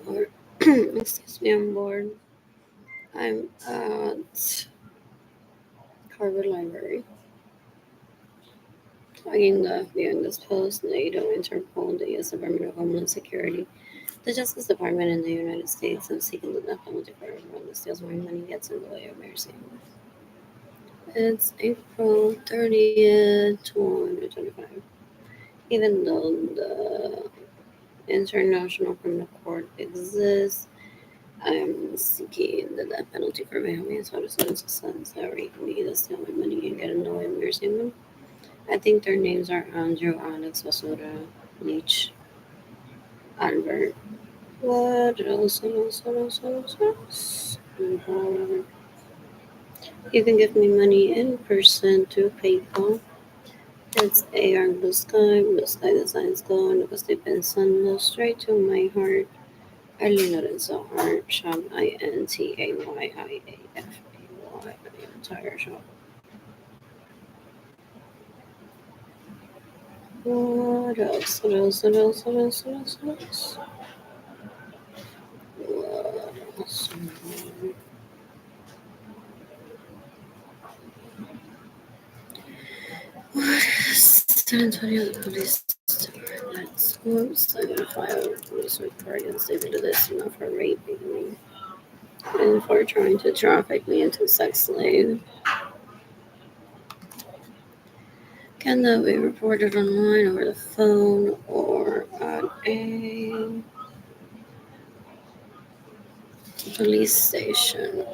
Or, excuse me, I'm bored. I'm at Harvard Library. Talking the beyond this post, NATO, Interpol, the U.S. Department of Homeland Security, the Justice Department in the United States, and seeking the death penalty for everyone that steals my money gets in the way of mercy. It's April 30th, 2025. Even though the International Criminal Court exists, I am seeking the death penalty for my homies, citizens, sons that rape me, that steal my money, and get in the way of mercy. I think their names are Andrew, Alex, Basura, Leach, Albert. What else? What else? What else? What else? What else? You can give me money in person through PayPal. It's AR Blue Sky Designs Go, and because they've been sent straight to my heart. Arlene Lorenzo Art Shop, INTAYIAFAY, entire shop. What else? What else? What else? What else? What else? What else? What else? San Antonio Police Department. Oops, I'm gonna file a police report against David Ledesma for raping me and for trying to traffic me into sex slave. Can that be reported online over the phone or at a police station?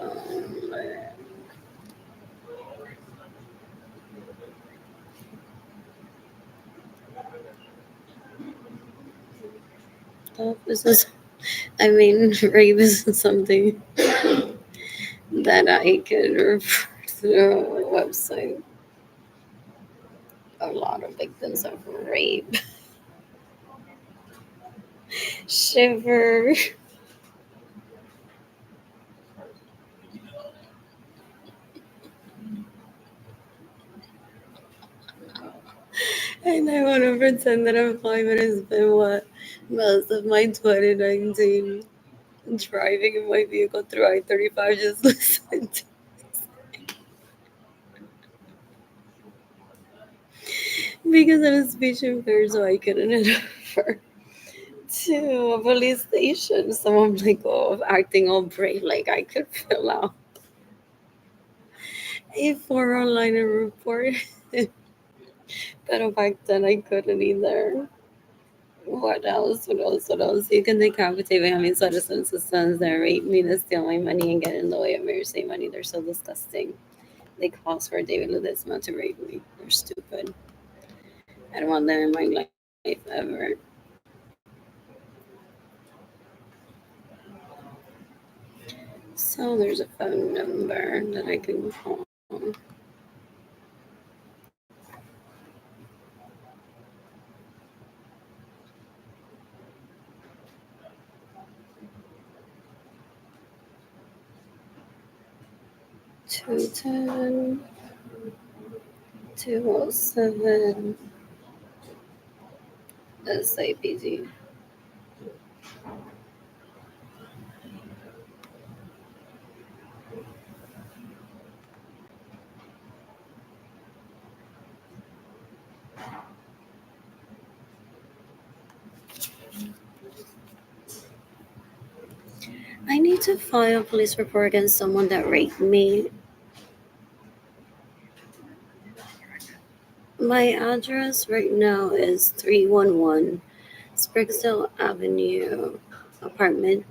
This is, I mean, rape isn't something that I can refer to a website. A lot of victims of rape. Shiver. And I want to pretend that employment has been what most of my 2019 driving in my vehicle through I-35 just listened to. Because I was speech impaired, so I couldn't refer to a police station. So I'm like, oh, acting all brave, like I could fill out a 4 liner report. But back then I couldn't either. What else? What else? What else? You can decapitate Bahamian citizens, the sons that rape me, that steal my money, and get in the way of mercy money. They're so disgusting. They cause for David Ledesma to rape me. They're stupid. I don't want them in my life ever. So there's a phone number that I can call. 210 207 SAPD. need to file a police report against someone that raped me. My address right now is 311 Sprigsdale Avenue, apartment.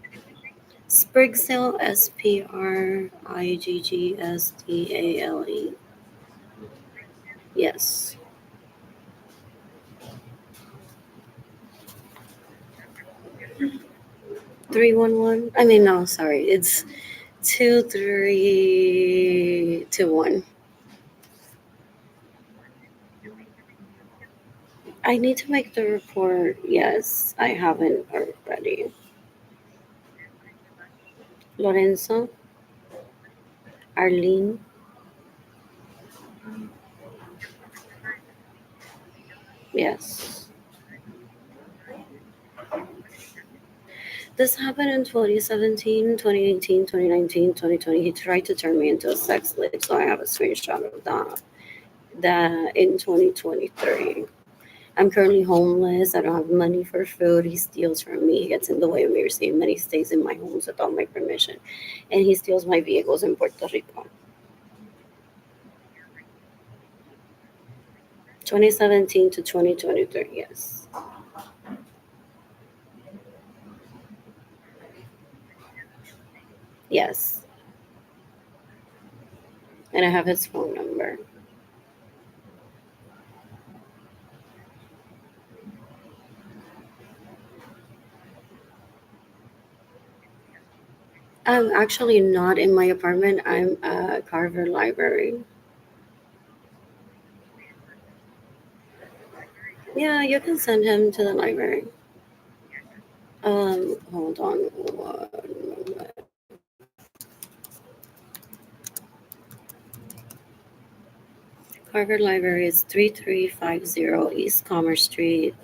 Sprigsdale, Sprigggsdale. Yes. 311. I mean, no, sorry. It's 2321. I need to make the report. Yes, I haven't already. Lorenzo, Arlene. Yes. This happened in 2017, 2018, 2019, 2020. He tried to turn me into a sex slave, so I have a screenshot of that. That in 2023. I'm currently homeless. I don't have money for food. He steals from me. He gets in the way of me receiving money. He stays in my homes without my permission. And he steals my vehicles in Puerto Rico. 2017 to 2023, yes. Yes. And I have his phone number. I'm actually not in my apartment. I'm at Carver Library. Yeah, you can send him to the library. Hold on one moment. Carver Library is 3350 East Commerce Street.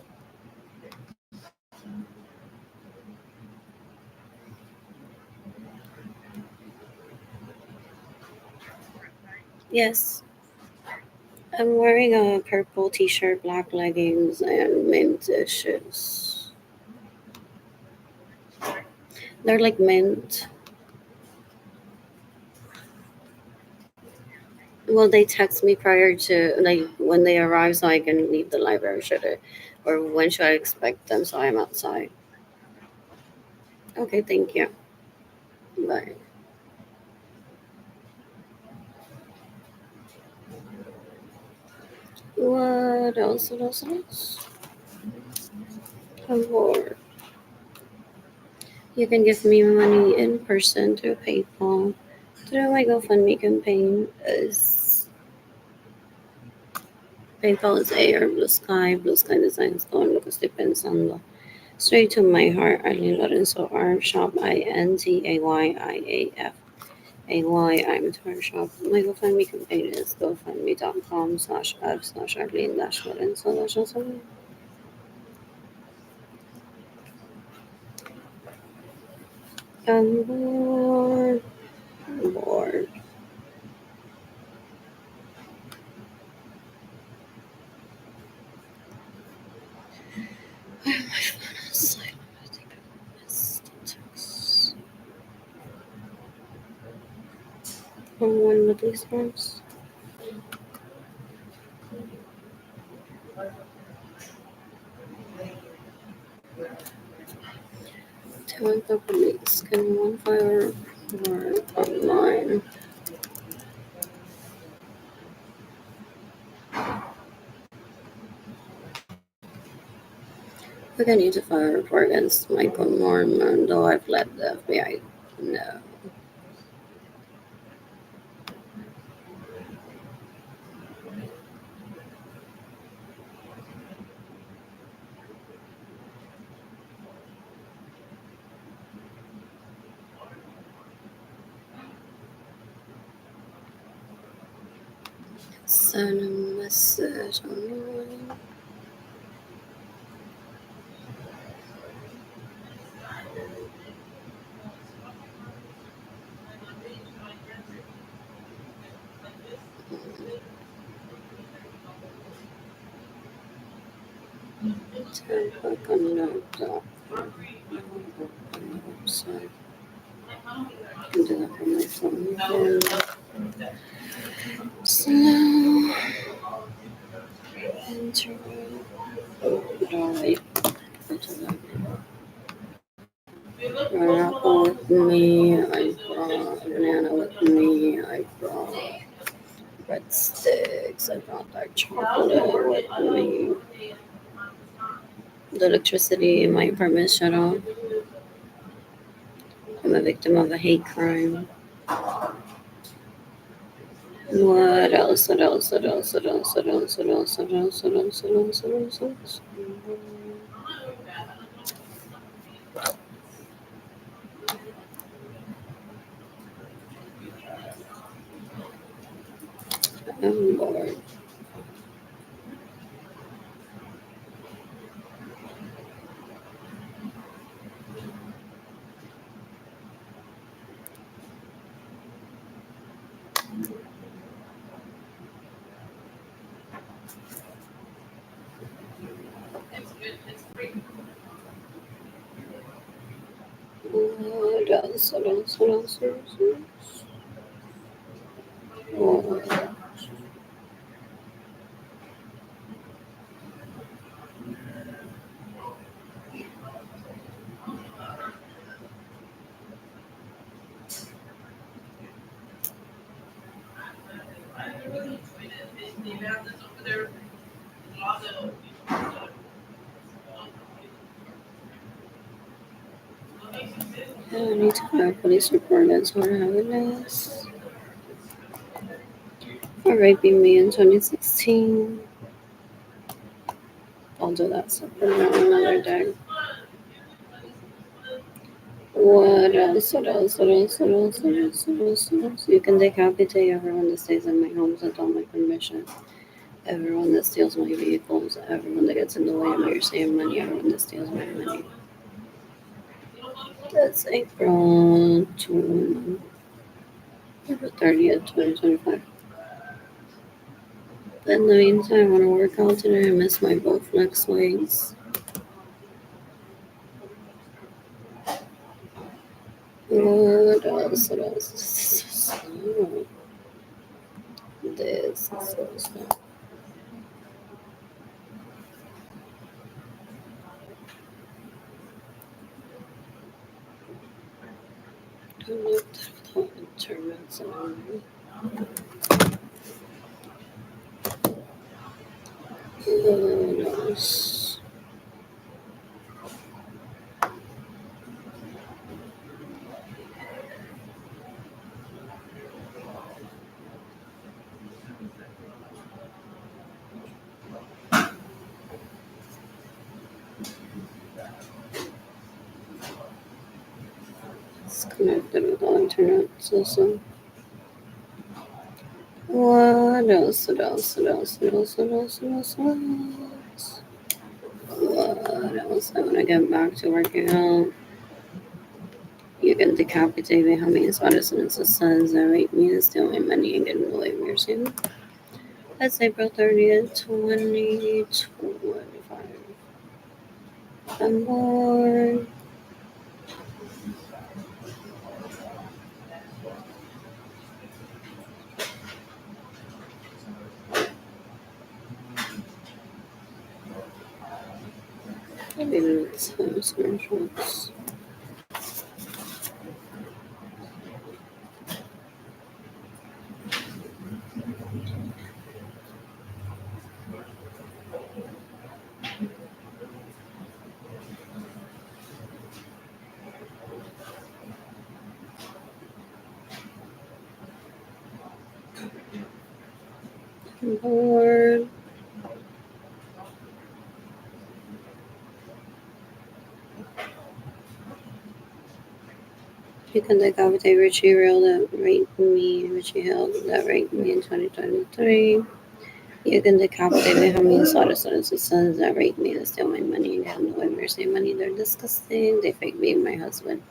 Yes. I'm wearing a purple t-shirt, black leggings, and mint shoes. They're like mint. Well, they text me prior to like when they arrive, so I can leave the library. Or when should I expect them? So I'm outside. Okay, thank you. Bye. What else? What else? What else? Award. You can give me money in person through PayPal. Through my GoFundMe campaign is PayPal is Air Blue Sky. Blue Sky Designs con lo que estoy pensando. Straight to my heart, Arlene Lorenzo Arm Shop INTAYIAFAY. I'm to our shop. My GoFundMe campaign is gofundme.com/f/Arlene-Lorenzo. I'm bored. I'm bored. Why am I phone silent? I think I missed the text. From one of these ones. Telling the police, can one fire report online? I think I need to file a report against Michael Norman, though I've let the FBI know. Send a message online. Tap back on laptop. Website. And slow enter. Oh, wait. Run apple with me. I brought banana with me. I brought breadsticks. I brought dark chocolate with me. The electricity in my apartment shut off. I'm a victim of a hate crime. What else? What else? What else? What else? What else? What else? What else? What else? What else? What else? What else? I'm bored. What else? What else? What else? What else? What else? I need to file a police report against one evidence for raping me in 2016. I'll do that separately on another day. What else? What else? What else? What else? What else? What else? What else? You can decapitate everyone that stays in my homes without my permission. Everyone that steals my vehicles. Everyone that gets in the way of me saving money. Everyone that steals my money. That's April 30th, 2025. In the meantime, I want to work out today. I miss my Bowflex weights. What else? What else? Oh, this is so slow. Connect without internet on. What else? It's connected without internet. So. What else? What else? What else? What else? What else? What else? What else? What else? I want to get back to working out. You can decapitate me. How many citizens it says that rape me and steal my money and get in the way of your saving? That's April 30th, 2025. I'm bored. Maybe let's have screenshots. I'm bored. You can decapitate Richie Hill that raped me. Richie Hill that raped me in 2023. You can decapitate me. How many citizens it says that raped me and steal my money and get in the way of your saving money? They're disgusting. They fake me and my husband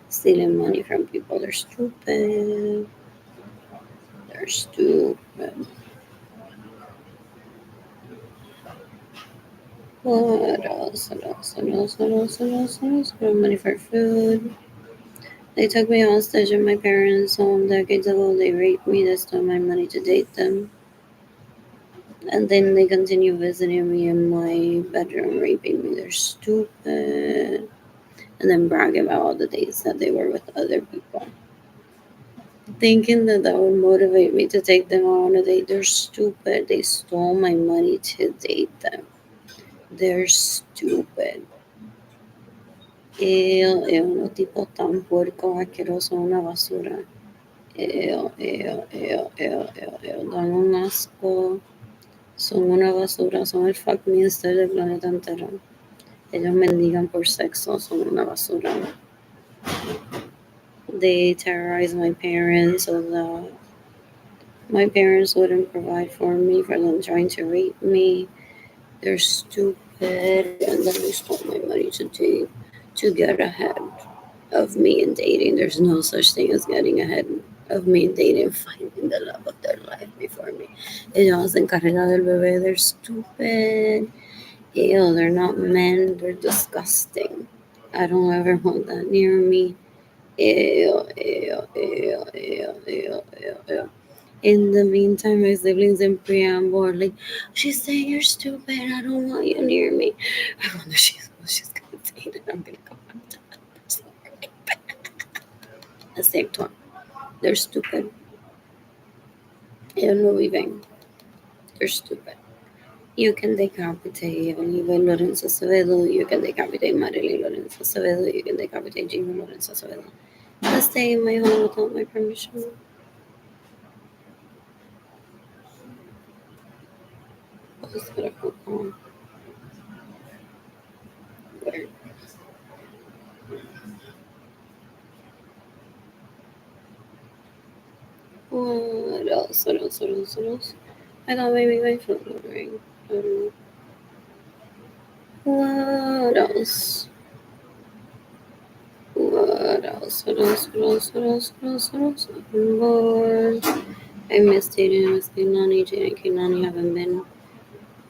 stealing money from people. They're stupid. They're stupid. What else? What else? What else? What else? What else? What else? No money for food. They took me hostage in my parents' home decades ago. They raped me. They stole my money to date them. And then they continue visiting me in my bedroom, raping me. They're stupid. And then bragging about all the dates that they were with other people. Thinking that that would motivate me to take them out on a date. They're stupid. They stole my money to date them. They're stupid. Unos tipos tan puercos, asquerosos, una basura. Dan un asco. Son una basura, son el fuck minister del planeta entero. Ellos mendigan por sexo, son una basura. They terrorize my parents so that my parents wouldn't provide for me, for them trying to rape me. They're stupid, and then they stole my money to get ahead of me in dating. There's no such thing as getting ahead of me in dating, finding the love of their life before me. Ellos hacen carrera del bebé. They're stupid. Ew, they're not men. They're disgusting. I don't ever want that near me. Ew, ew, ew, ew, ew, ew, ew. In the meantime, my siblings in preamble are like, she's saying you're stupid. I don't want you near me. I wonder she's gonna say that I'm gonna go on to the same time. They're stupid. Ellos no viven. They're stupid. You can decapitate Evelyn Lorenzo Acevedo. You can decapitate Marilyn Lorenzo Acevedo. You can decapitate Jimmy Lorenzo Acevedo. Just stay in my home without my permission. Just gotta put on. Where? What else? What else? What else? What else? I thought maybe my phone would ring. I don't know. What else? What else? What else? What else? What else? What else? What else? I'm bored. I miss dating with Kehlani. Jade and Kehlani haven't been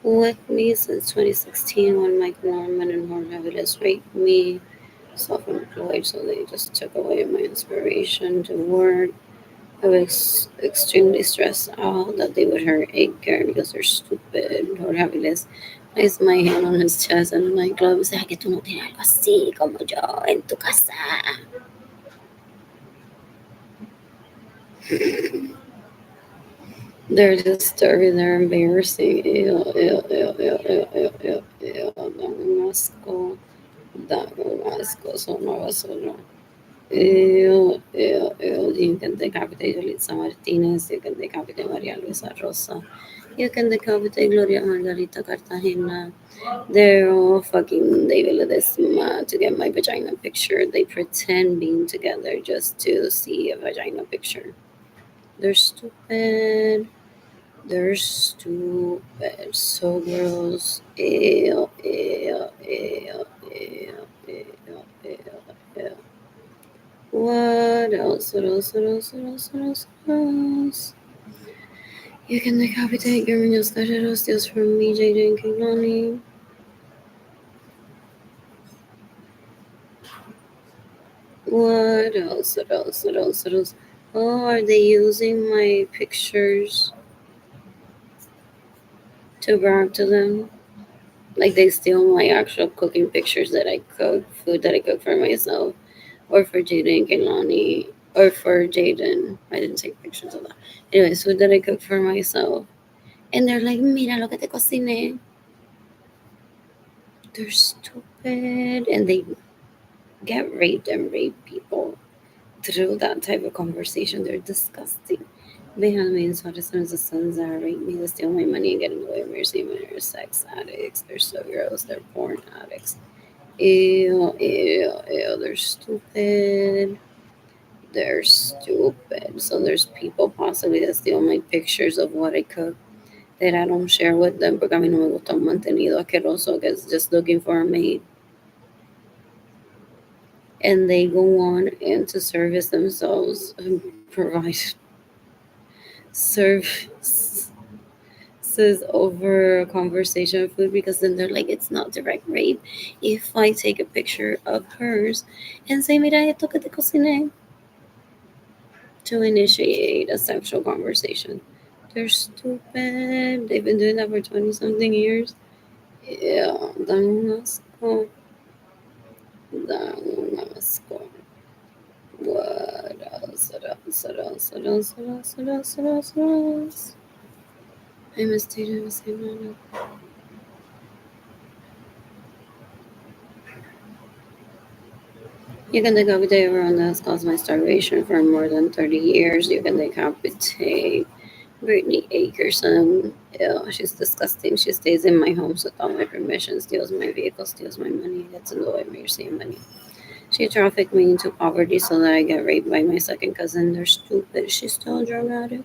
with me since 2016 when Mike Norman and Jorge Aviles raped me. Self-employed, so they just took away my inspiration to work. I was extremely stressed out that they would hurt Edgar because they're stupid. Jorge Aviles placed my hand on his chest and my glove said que tú no tienes algo así como yo en tu casa. They're disturbing, they're embarrassing. Ew, ew, ew, ew, ew, ew, ew, ew. Dame un asco. Dame un asco. Son una basura. Ew, ew, ew. You can decapitate Yolitza Martinez. You can decapitate Maria Luisa Rosa. You can decapitate Gloria Margarita Cartagena. They're all fucking David Ledesma to get my vagina picture. They pretend being together just to see a vagina picture. They're stupid. They're stupid. So gross. Ew, ew, ew, ew, ew, ew, ew. What else? What else? What else? What else? What else? What else? You can decapitate Guerrillos Carreros steals from me, JJ and Kehlani. What else? What else? What else? What else? Oh, are they using my pictures to brag to them? Like they steal my actual cooking pictures that I cook, food that I cook for myself, or for Jaden and Kehlani, or for Jaden. I didn't take pictures of that. Anyways, food that I cook for myself. And they're like, mira lo que te cociné. They're stupid. And they get raped and rape people through that type of conversation. They're disgusting. Benjamin Suarez and the sons that rape me, they steal my money and getting away with mercy when they're sex addicts. They're so gross. They're porn addicts. Ew, ew, ew. They're stupid. They're stupid. So there's people possibly that steal my pictures of what I cook that I don't share with them porque a mí no me gusta un mantenido asqueroso que is just looking for a mate. And they go on and to service themselves and provide services over a conversation of food because then they're like, it's not direct rape if I take a picture of hers and say, mira esto que te cociné. to initiate a sexual conversation. They're stupid. They've been doing that for 20 something years. Yeah, dame un asco. Dame un asco. What else? What else? What else? What else? What else? What else? What else? What else? I misstated the same amount. You can decapitate everyone that has caused my starvation for more than 30 years. You can decapitate Brittany Akerson. Ew, she's disgusting. She stays in my homes without my permission, steals my vehicle, steals my money, gets in the way of me receiving money. She trafficked me into poverty so that I get raped by my second cousin. They're stupid. She's still a drug addict.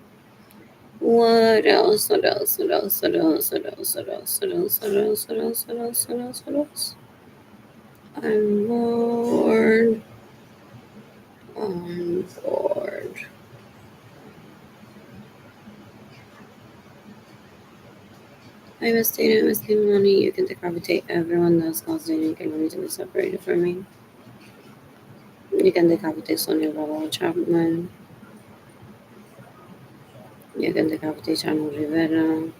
What else? What else? What else? What else? What else? What else? What else? What else? What else? What else? What else? What else? I'm bored. I'm bored. I misstated money. You can decapitate everyone that's caused any can to be separated from me. You can decapitate Sonia Baba Chapman. You can decapitate Chano Rivera.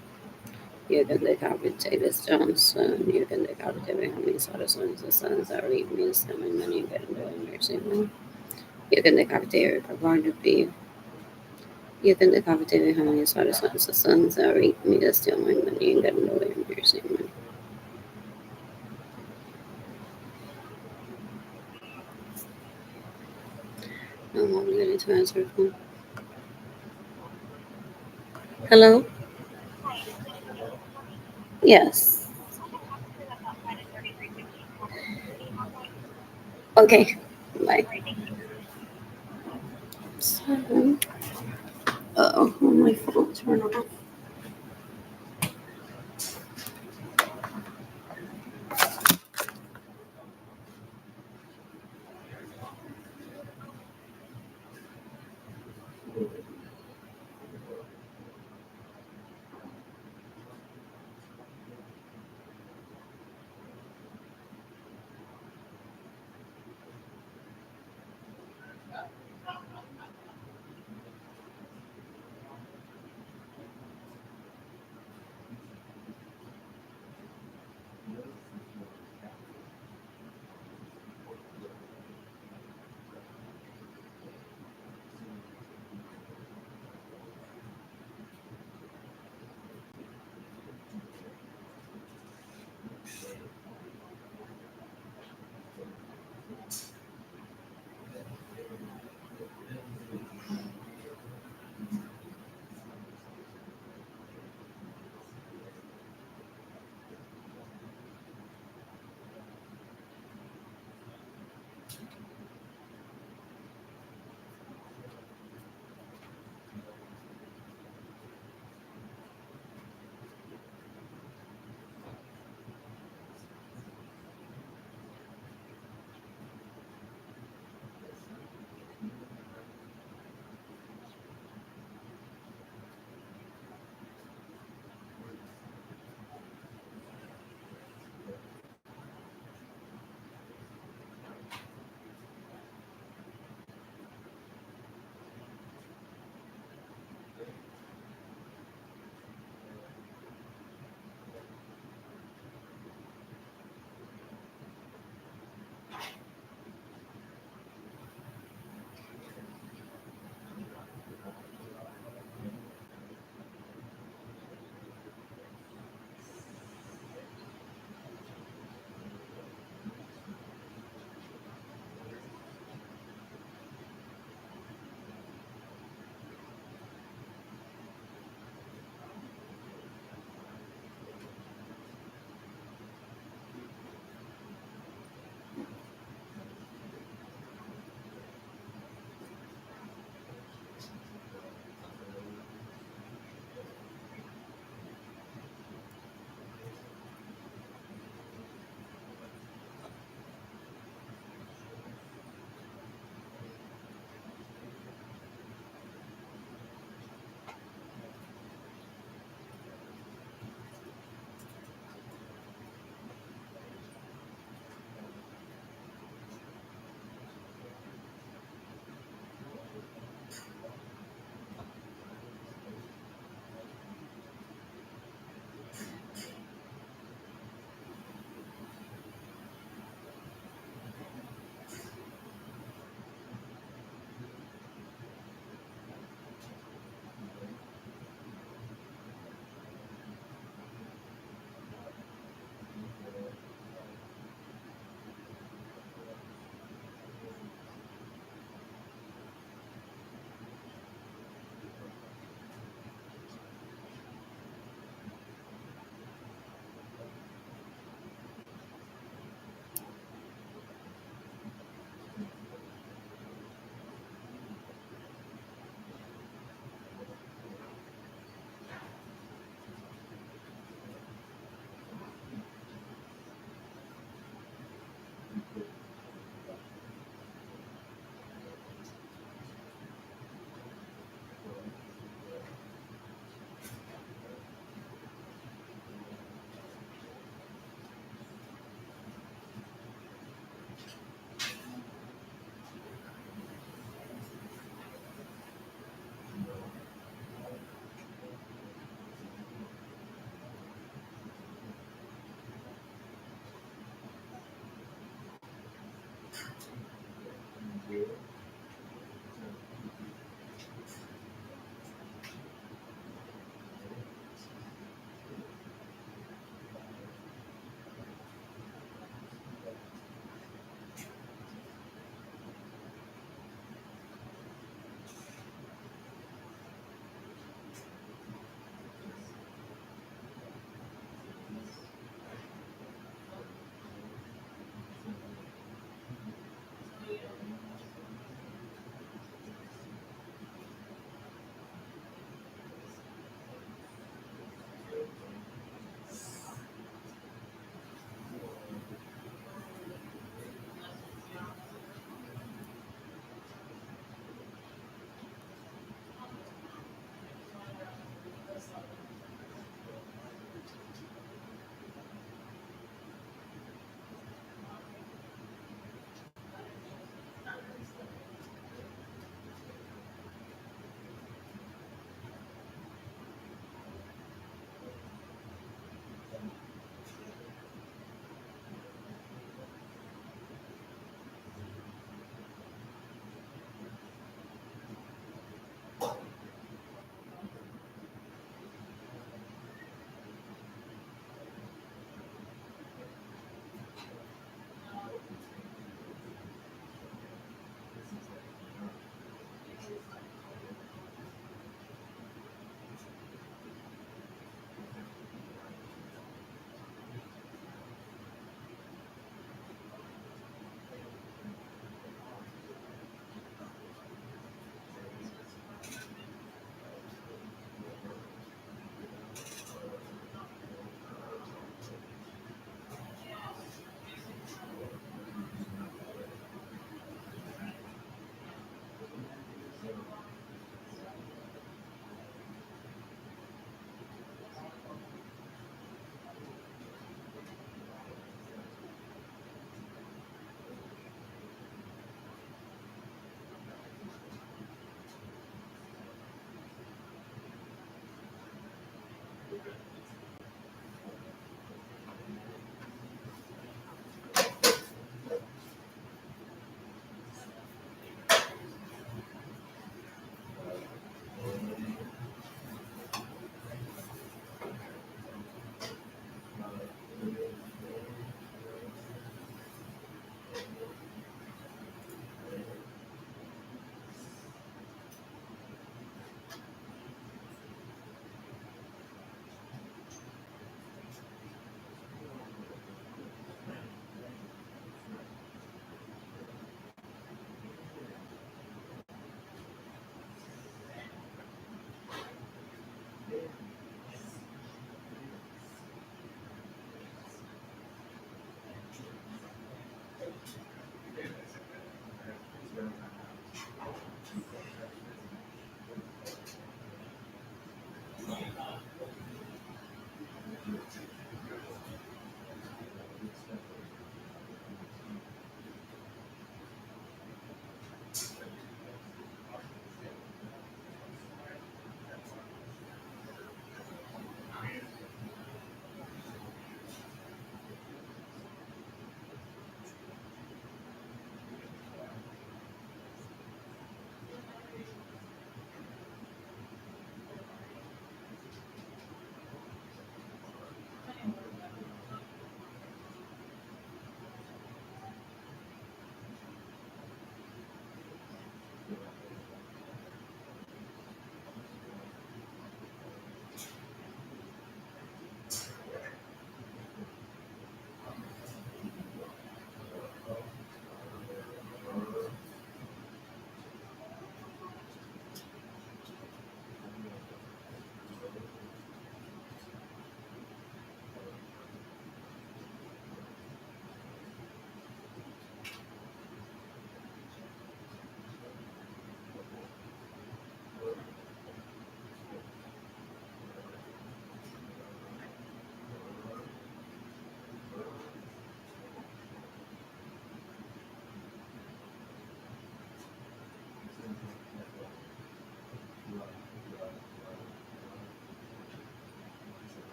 You can decapitate Liz Johnson. You can decapitate Benjamin Sarasons, the sons that read me and send my money and get into a nursing home. You can decapitate Erica Barnaby. You can decapitate Benjamin Sarasons, the sons that read me to steal my money and get into a nursing home. I'm obligated to answer the phone. Hello? Yes. Okay. Bye. So, oh, my phone turned off.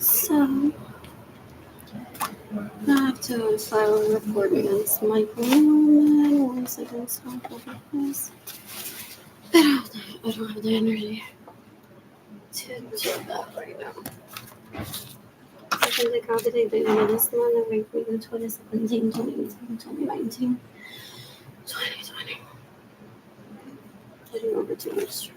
So I have to file a report against Michael Norman. 1 second, stop over this. But I don't have the energy to do that right now. Because I counted the date of this month and week 2017, 2018, 2019, 2020. Getting over 2 months.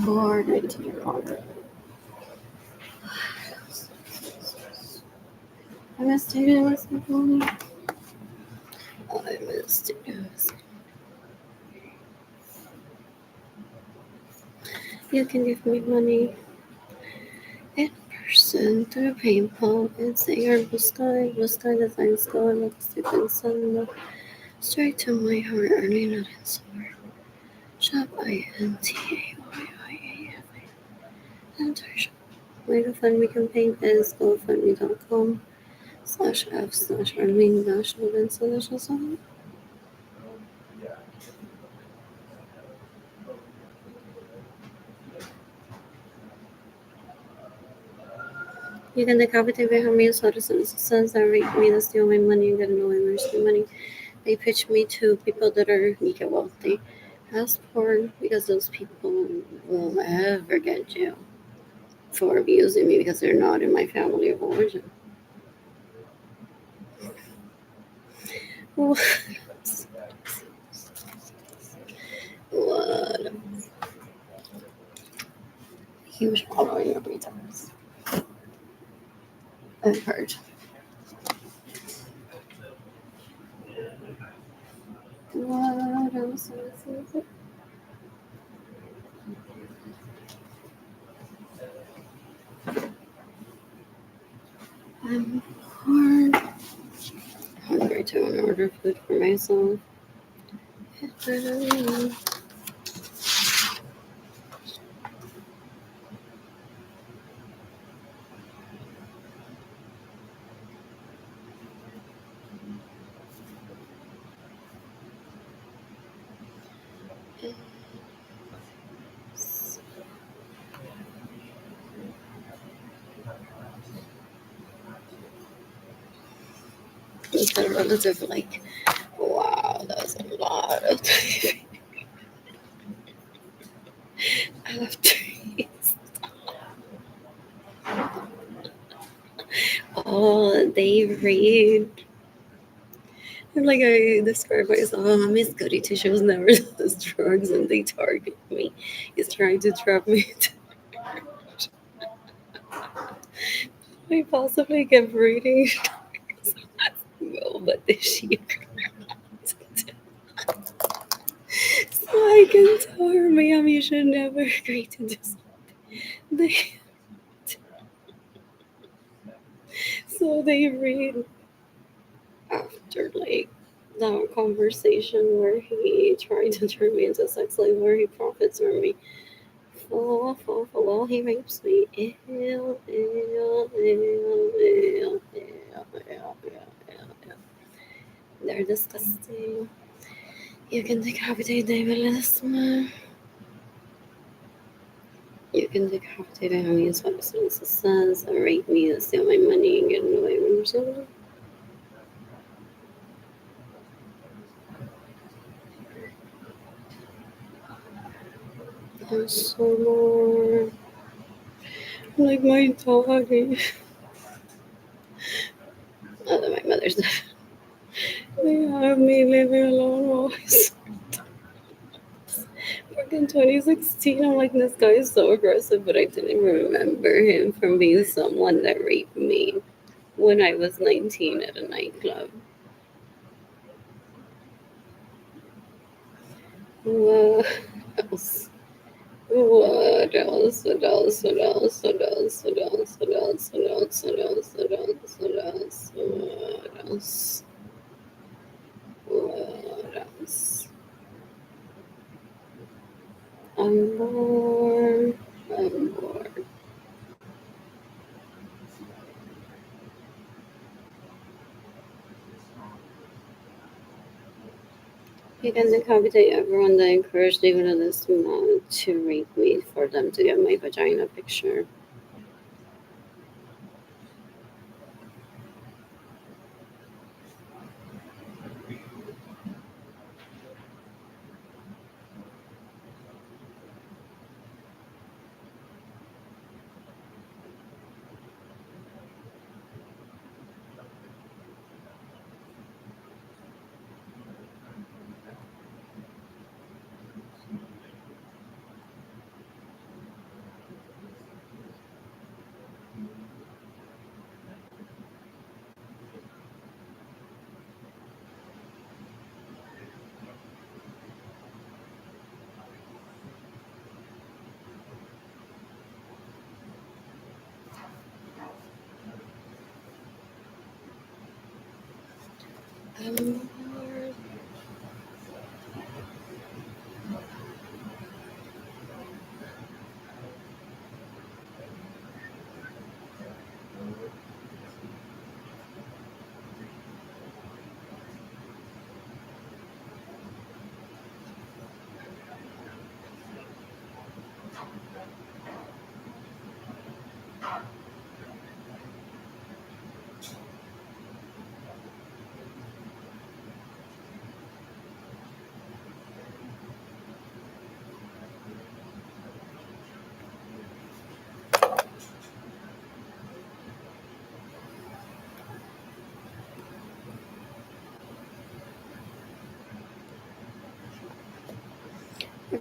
Lord, I take it longer. I missed it. I missed it. I missed it. You can give me money in person through PayPal and say your blue sky designs go and lipstick and send them straight to my heart earning not in store. Shop INTAYIAF. Enter shop. My GoFundMe campaign is gofundme.com/f/Arlene-Logan/7. You can decapitate me, harm me, slaughter sons that rape me, that steal my money and get no mercy money. They pitch me to people that are get wealthy. Ask poor because those people will never get jail for abusing me because they're not in my family of origin. What? What? Huge following of retards. I've heard. What else is it? I'm hard. Hungry to want to order food for myself. It's a relative like, wow, that's a lot of time. After all they read. Like I describe myself, oh, Miss Goody Two Shoes never does drugs and they target me. He's trying to trap me. I possibly get reading. No, but the sheep. So I can tell her, ma'am, you should never agree to do something. So they read after like that conversation where he tried to turn me into a sex slave, where he profits from me. He rapes me. Ew, ew, ew, ew, ew, ew. They're disgusting. You can decapitate David Lesman. You can decapitate him, use weapons against his sons, and rape me, and steal my money, and get away with yourself. I'm so more like my dog. Other my mother's dead. They have me living alone always. Back in 2016, I'm like, this guy is so aggressive, but I didn't remember him from being someone that raped me when I was 19 at a nightclub. What else? What else? What else? What else? What else? What else? What else? What else? What else? What else? What else? What else? What else? I'm bored. I'm bored. You can decapitate everyone that encouraged even in this month to rape me for them to get my vagina picture. I'm bored.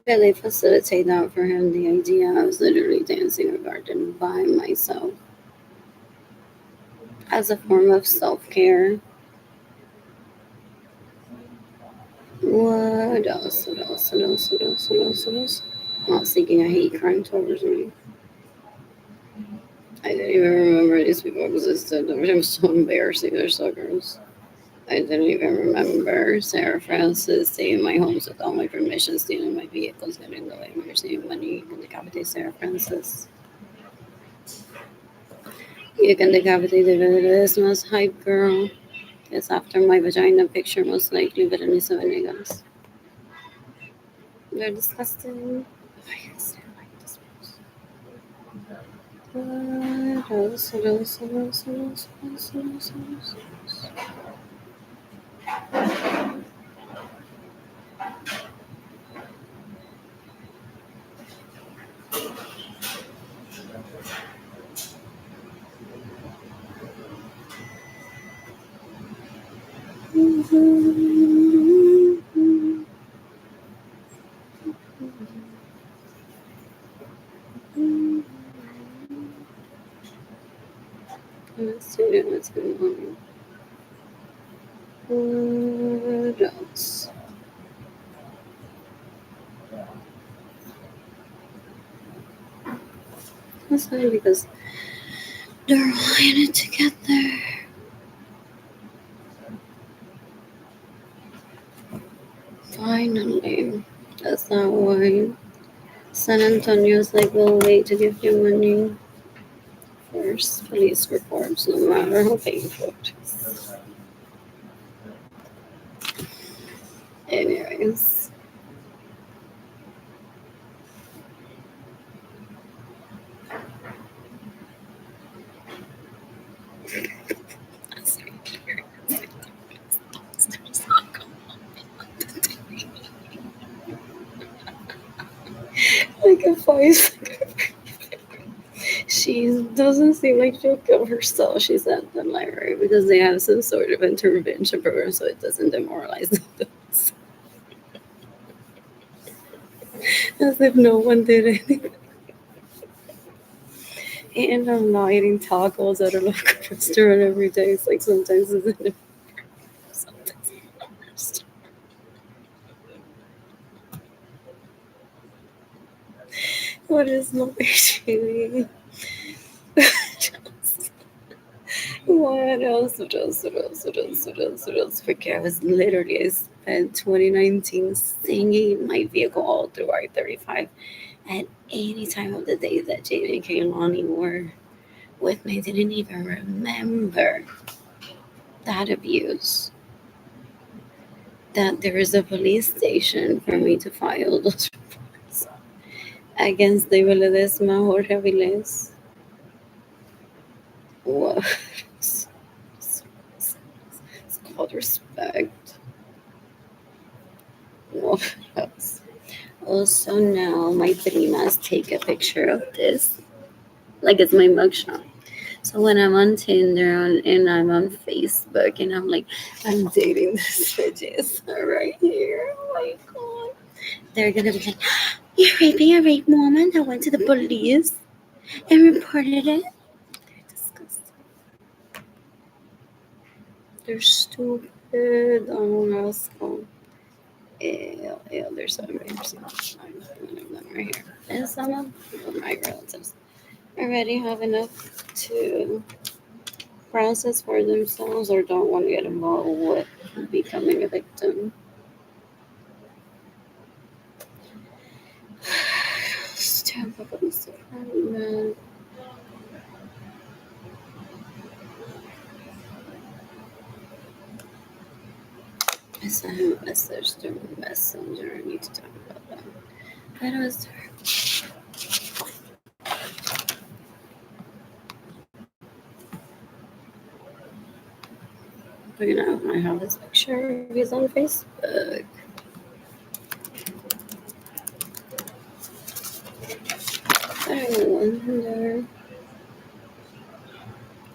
really facilitate that for him. The idea I was literally dancing a garden by myself as a form of self-care. What else? What else? What else? What else? What else? What else? Not seeking a hate crime towards me. I didn't even remember these people existed. It was so embarrassing. They're so gross. I didn't even remember Sarah Francis staying my homes without my permission, stealing my vehicles, getting away with receiving money. You can decapitate Sarah Francis. You can decapitate the This most hype girl. It's after my vagina picture, most likely, but Anissa Venegas. They're disgusting. I can't stand like this. What else? What else? What else? What else? What else? What else? What else? Let's see what's going on. What else? That's fine because they're all in it together. Finally. That's not why San Antonio's like, we'll wait to give you money. First, police reports, no matter how painful it is. Anyways. Like a voice. She doesn't seem like she'll kill herself. She's at the library because they have some sort of intervention program so it doesn't demoralize the books. As if no one did anything. And I'm not eating tacos at a local restaurant every day. It's like sometimes it's in sometimes it's in a restaurant. What is my chili? What else? What else? What else? What else? What else? What else? Forget. I spent 2019 singing my vehicle all through I-35 at any time of the day that Jamie and Kaylani were with me. I didn't even remember that abuse. That there is a police station for me to file those reports against David Ledesma, Jorge Avilés. What? It's called respect. What else? Also, now my primas take a picture of this, like it's my mugshot. So when I'm on Tinder and I'm on Facebook and I'm like, I'm dating this bitch right here. Oh my god. They're gonna be like, you're raping a rape woman that went to the police and reported it. They're disgusting. They're stupid. Oh, rascal. Yeah, there's some rapes. One of them right here. And some of my relatives already have enough to process for themselves or don't want to get involved with becoming a victim. Tampa Police Department. I sent him a message through Messenger. I need to talk about that. That was you know, I have this picture. He's on Facebook. I wonder.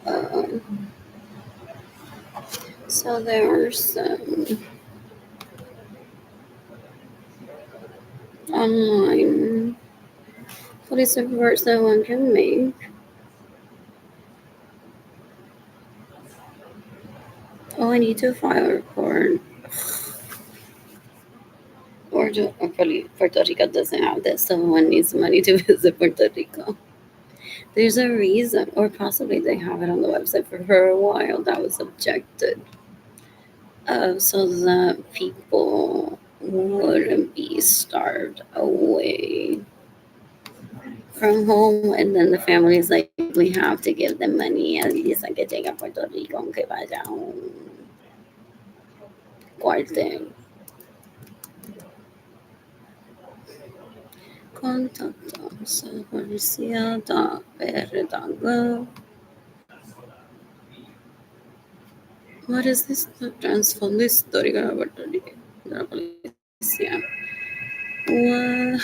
Um, so there are some. online police reports that one can make. Oh, I need to file a report. Puerto Rico doesn't have this. Someone needs money to visit Puerto Rico. There's a reason, or possibly they have it on the website for a while that was objected, so that people wouldn't be starved away from home, and then the families like we have to give them money at least que llegue a Puerto Rico aunque vaya a un cuartel. Contactos policía.pr.gov. What is this? The trasfondo histórico de Puerto Rico, de la policía. What?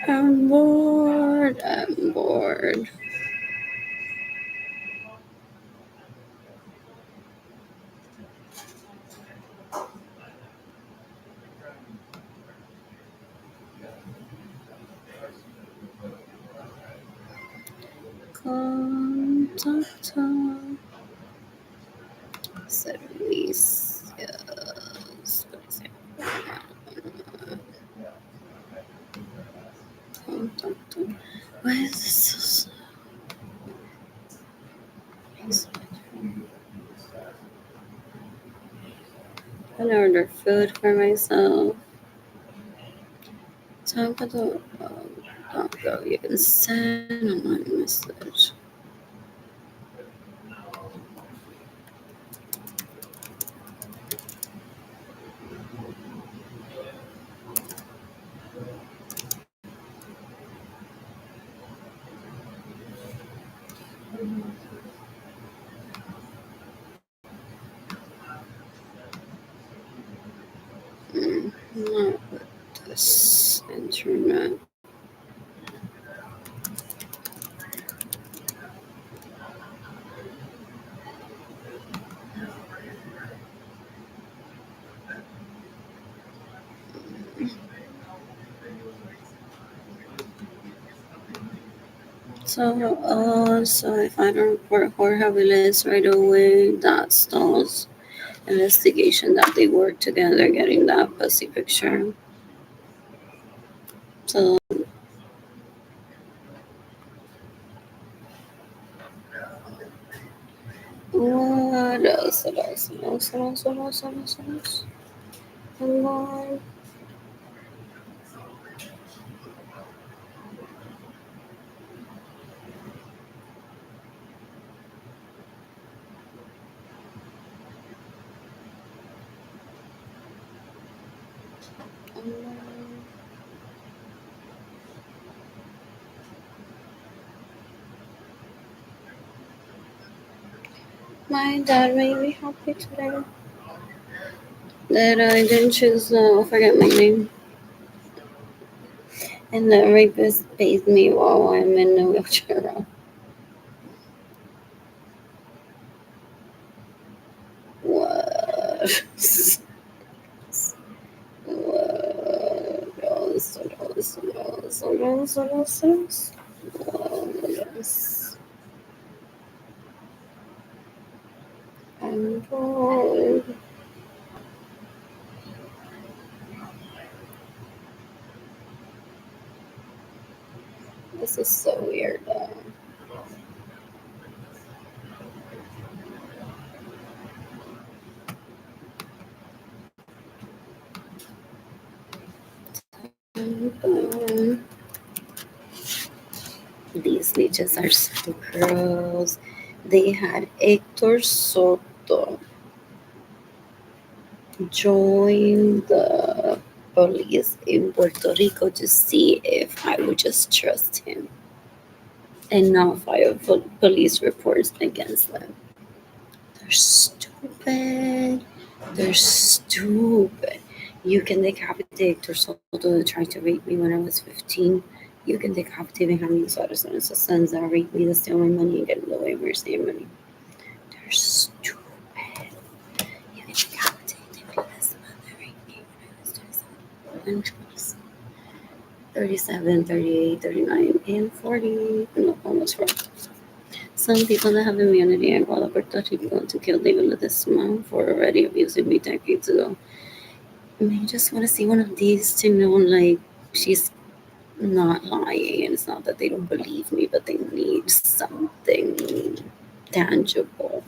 I'm bored. I'm bored. Contacto servicios. Contacto. Why is this so slow? I'm gonna order food for myself. Talk about the you can send online message. Not with this internet. So if I don't report Jorge Aviles right away, that stalls investigation that they work together getting that pussy picture. So what else? Come on. My dad made me happy today. That I didn't choose, I forget my name. And the rapist pays me while I'm in a wheelchair. What? I'm bored. This is so weird. These leeches are so gross. They had Hector Soto join the police in Puerto Rico to see if I would just trust him and not file police reports against them. They're stupid. They're stupid. You can decapitate Torsoto that tried to rape me when I was 15. You can decapitate Benjamin Soros and his sons that raped me, that steal my money and get in the way of my state money. They're stupid. You can decapitate the biggest man that raped me when I was 27. 37, 38, 39, and 40. No, almost 40. Some people that have immunity and call Puerto Rico to kill David Ledesma for already abusing me decades ago. They just want to see one of these to know, like, she's not lying. And it's not that they don't believe me, but they need something tangible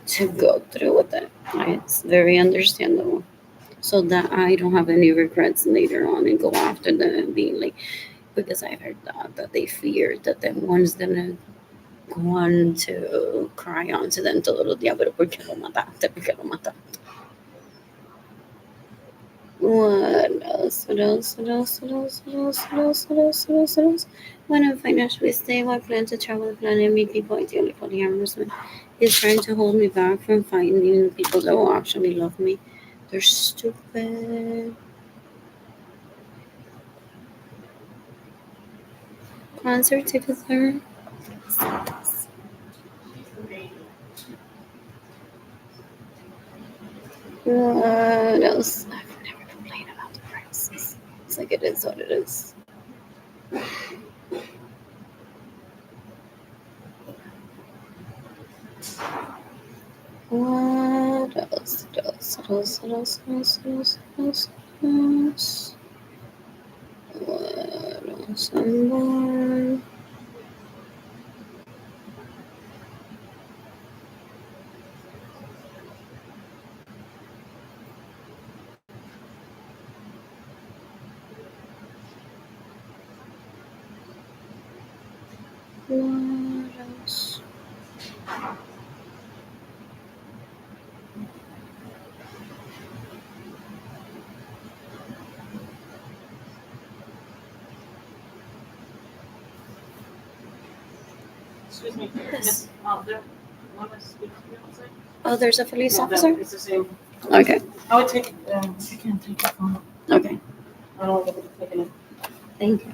to go through with it. It's very understandable. So that I don't have any regrets later on and go after them and being like, because I heard that they feared that then one's gonna go on to cry on to them todos los días, pero ¿por qué lo mataste? ¿Por qué lo mataste? What else? What else? What else? What else? What else? What else? What else? What else? What else? When I'm financially stable, I plan to travel the planet and meet people ideally for the Amazon. He's trying to hold me back from finding people that will actually love me. They're stupid. Concert tickets are. What else? I've never complained about the prices. It's like it is what it is. What else? What else? What else? What else? What else? What else? What else? What else? What else? Some more. What else? Excuse me. Yes. There, one is speak to me outside. Oh, there's a police Yeah, officer? it's the same. Okay. I would take, you can take your phone. Okay. I don't want to take it. Thank you.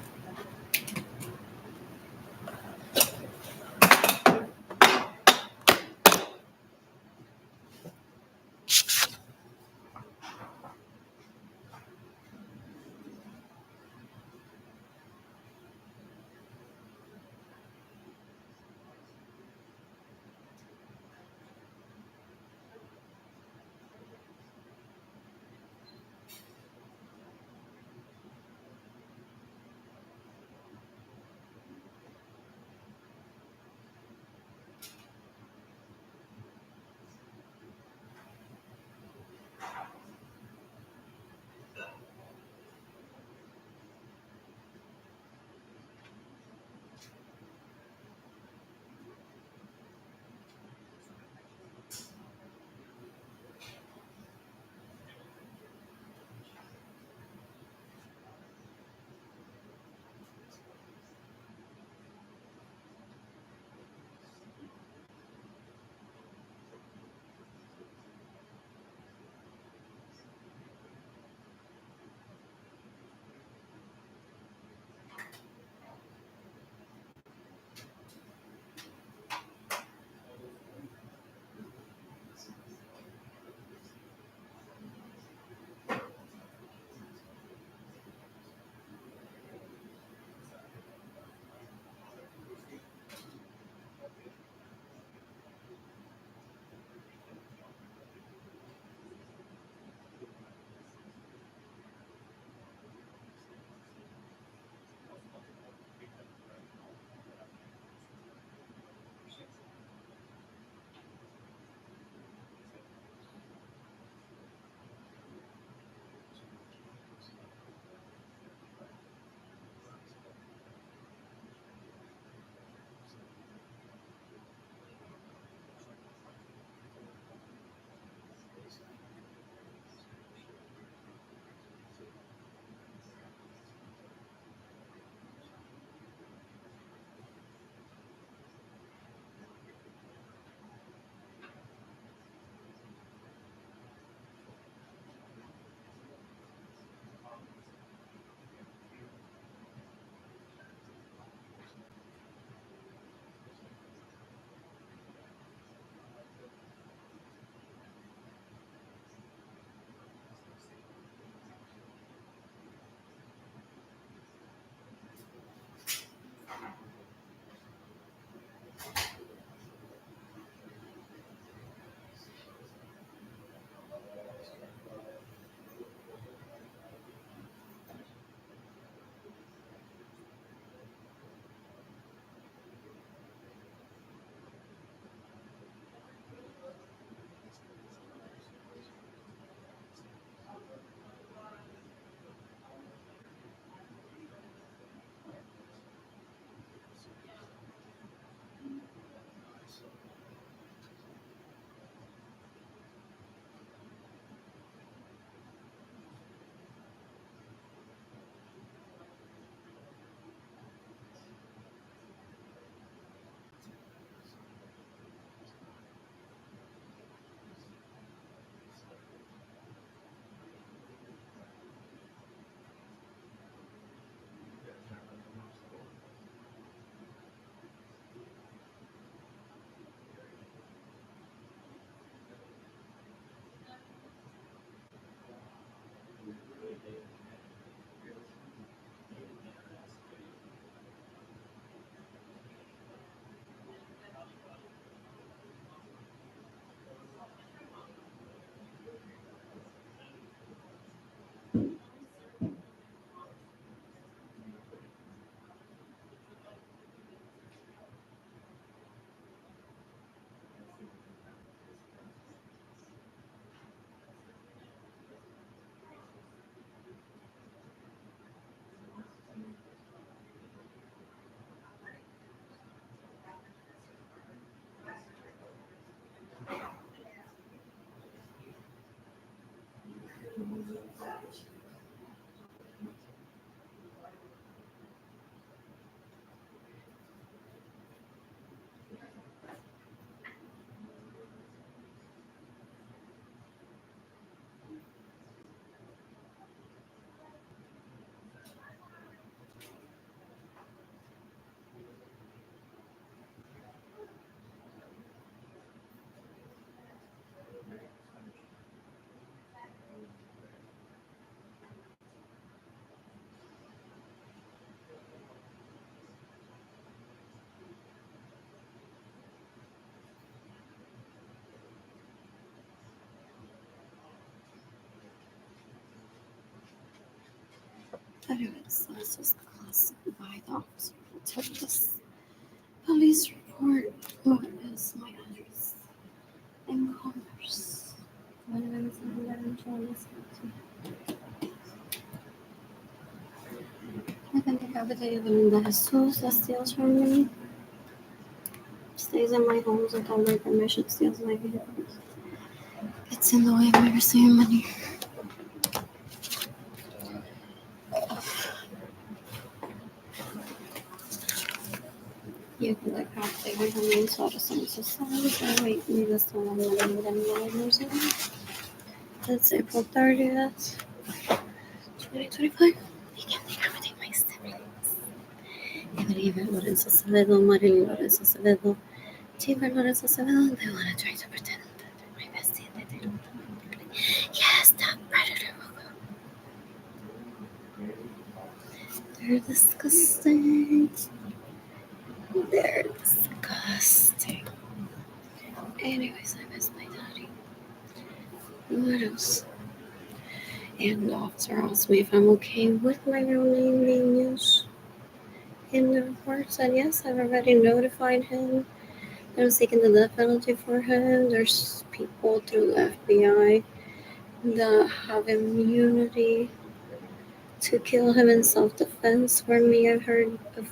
Anyways, this is the classified officer who took this police report. What is my address? In Commerce. I can decapitate Belinda Jesus that steals from me. Stays in my homes without my permission, steals my vehicles. Gets in the way of me receiving money. You can decapitate my homes, so to some society. So wait, me this time I'm not even gonna That's April 30th, 2025. You can decapitate my siblings. Evelyn Lorenzo Acevedo, Marilyn Lorenzo Acevedo, Tiber Lorenzo Acevedo. They want to try to pretend that they're my bestie and that they don't know me. Yes, that predator will go. They're disgusting. They're disgusting. Anyways, I miss my daddy. What else? And the officer asked me if I'm okay with my real name being used in the report. Said yes, I've already notified him. I'm seeking the death penalty for him. There's people through the FBI that have immunity to kill him in self-defense. For me, I've heard a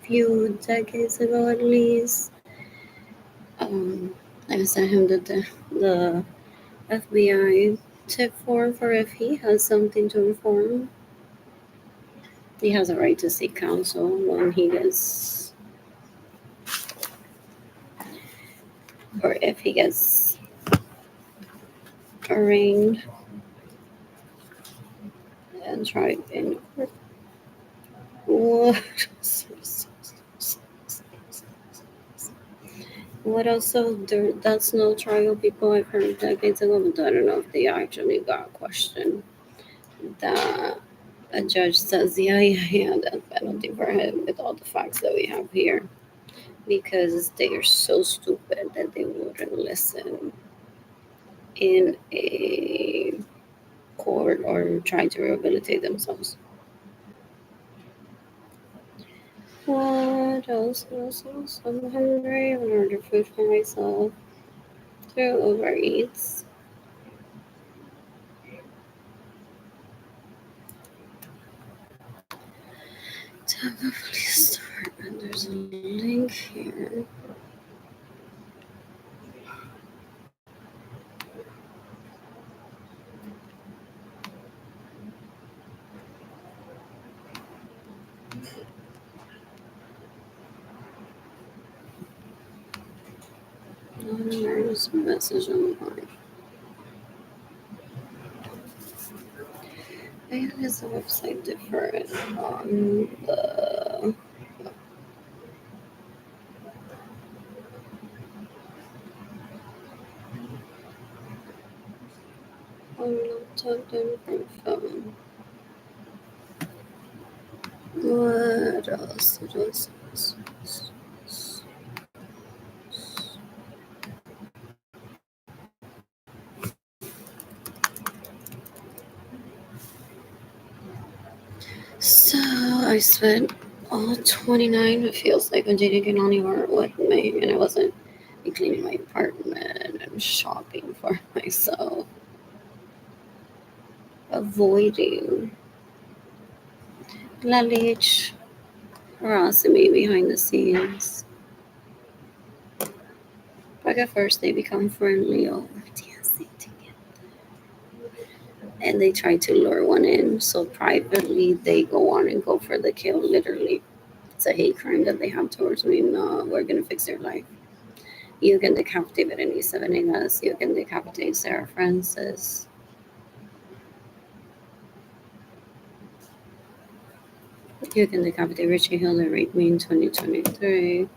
few decades ago at least. I sent him the FBI tip form for if he has something to inform. He has a right to seek counsel when he gets, or if he gets arraigned and tried in court. What? What else? So that's no trial. People I've heard decades ago, but I don't know if they actually got questioned. That a judge says, yeah, that penalty for him with all the facts that we have here, because they are so stupid that they wouldn't listen in a court or try to rehabilitate themselves. What else? I'm hungry. I'm gonna order food for myself through Uber Eats. Tampa Police Department. There's a link here. There's a message on mine. And is the website different on the I'm not talk on the phone. What else? What else? So I spent all 29. It feels like I didn't get anywhere with me, and I wasn't cleaning my apartment and shopping for myself, avoiding Lalich harassing me behind the scenes. But at first, they become friendly over dancing together, and they try to lure one in. So privately, they go on and go for the kill. Literally, it's a hate crime that they have towards me. No, we're gonna fix their life. You can decapitate Berenice Venegas. You can decapitate Sarah Francis. You can decapitate Richie Hill that raped me in 2023.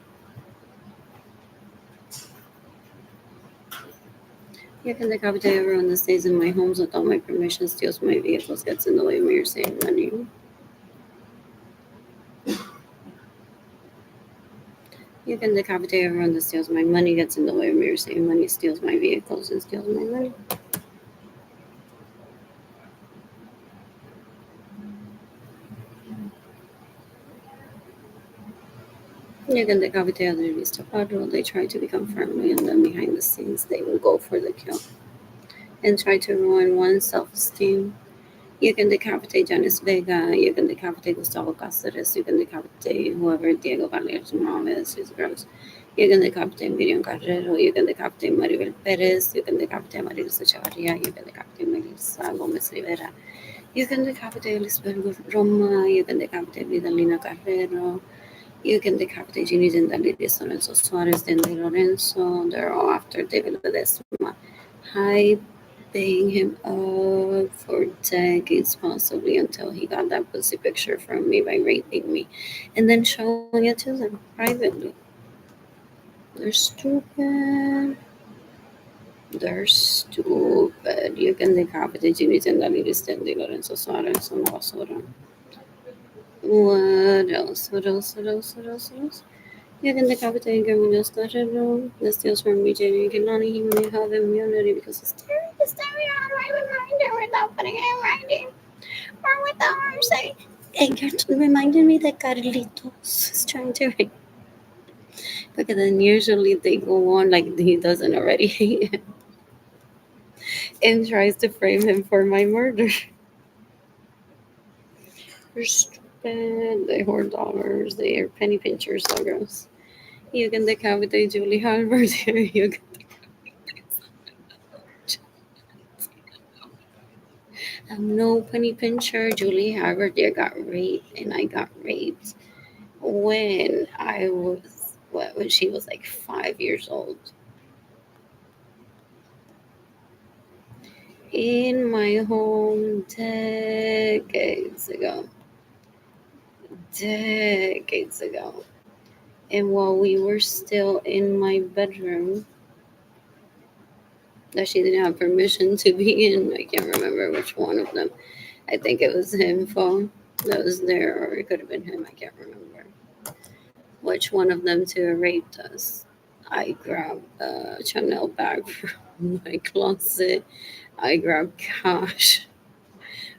You can decapitate everyone that stays in my homes without my permission, steals my vehicles, gets in the way of me saving money. You can decapitate everyone that steals my money, gets in the way of me saving money, steals my vehicles, and steals my money. You can decapitate other Vista Padro. They try to become friendly, and then behind the scenes, they will go for the kill and try to ruin one's self esteem. You can decapitate Janice Vega. You can decapitate Gustavo Cáceres. You can decapitate whoever Diego Valer's mom is, who's gross. You can decapitate Miriam Carrero. You can decapitate Maribel Perez. You can decapitate Marilisa Chavarria. You can decapitate Melissa Gomez Rivera. You can decapitate Lisbeth Roma. You can decapitate Vidalina Carrero. You can decapitate Ginny Dendalides, Lorenzo Suarez, Dendy Lorenzo. They're all after David Ledesma. Hyping him up for decades, possibly until he got that pussy picture from me by raping me and then showing it to them privately. They're stupid. They're stupid. You can decapitate Ginny Dendalides, Dendy Lorenzo Suarez, una basura. What else? What else? What else? What else? What else? You can decapitate Gabriel Carrero. That steals from BJ Gilani. He may have immunity because he's staring out right behind her without putting it in writing. Or without her saying, and you're reminding me that Carlitos is trying to write. Because then usually they go on like he doesn't already and tries to frame him for my murder. They're stupid. They hoard dollars. They are penny pinchers. So gross. You can decapitate Julie Halbert. You can I'm no penny pincher. Julie Halbert got raped, and I got raped when I was when she was like 5 years old in my home decades ago. And while we were still in my bedroom, that she didn't have permission to be in. I can't remember which one of them. I think it was him phone that was there, or it could have been him. I can't remember which one of them two raped us. I grabbed a Chanel bag from my closet. I grabbed cash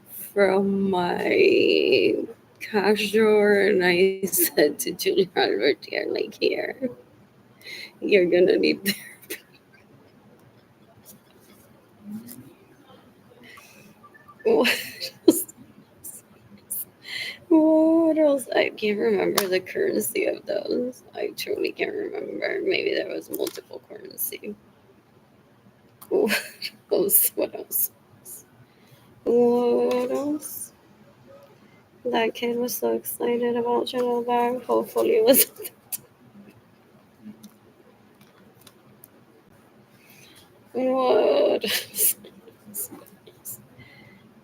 from my cash drawer, and I said to Julie Albert, "You're like here. You're gonna need." What else? What else? I can't remember the currency of those. I truly can't remember. Maybe there was multiple currency. What else? What else? What else? That kid was so excited about Chanel bag. Hopefully it was. What else?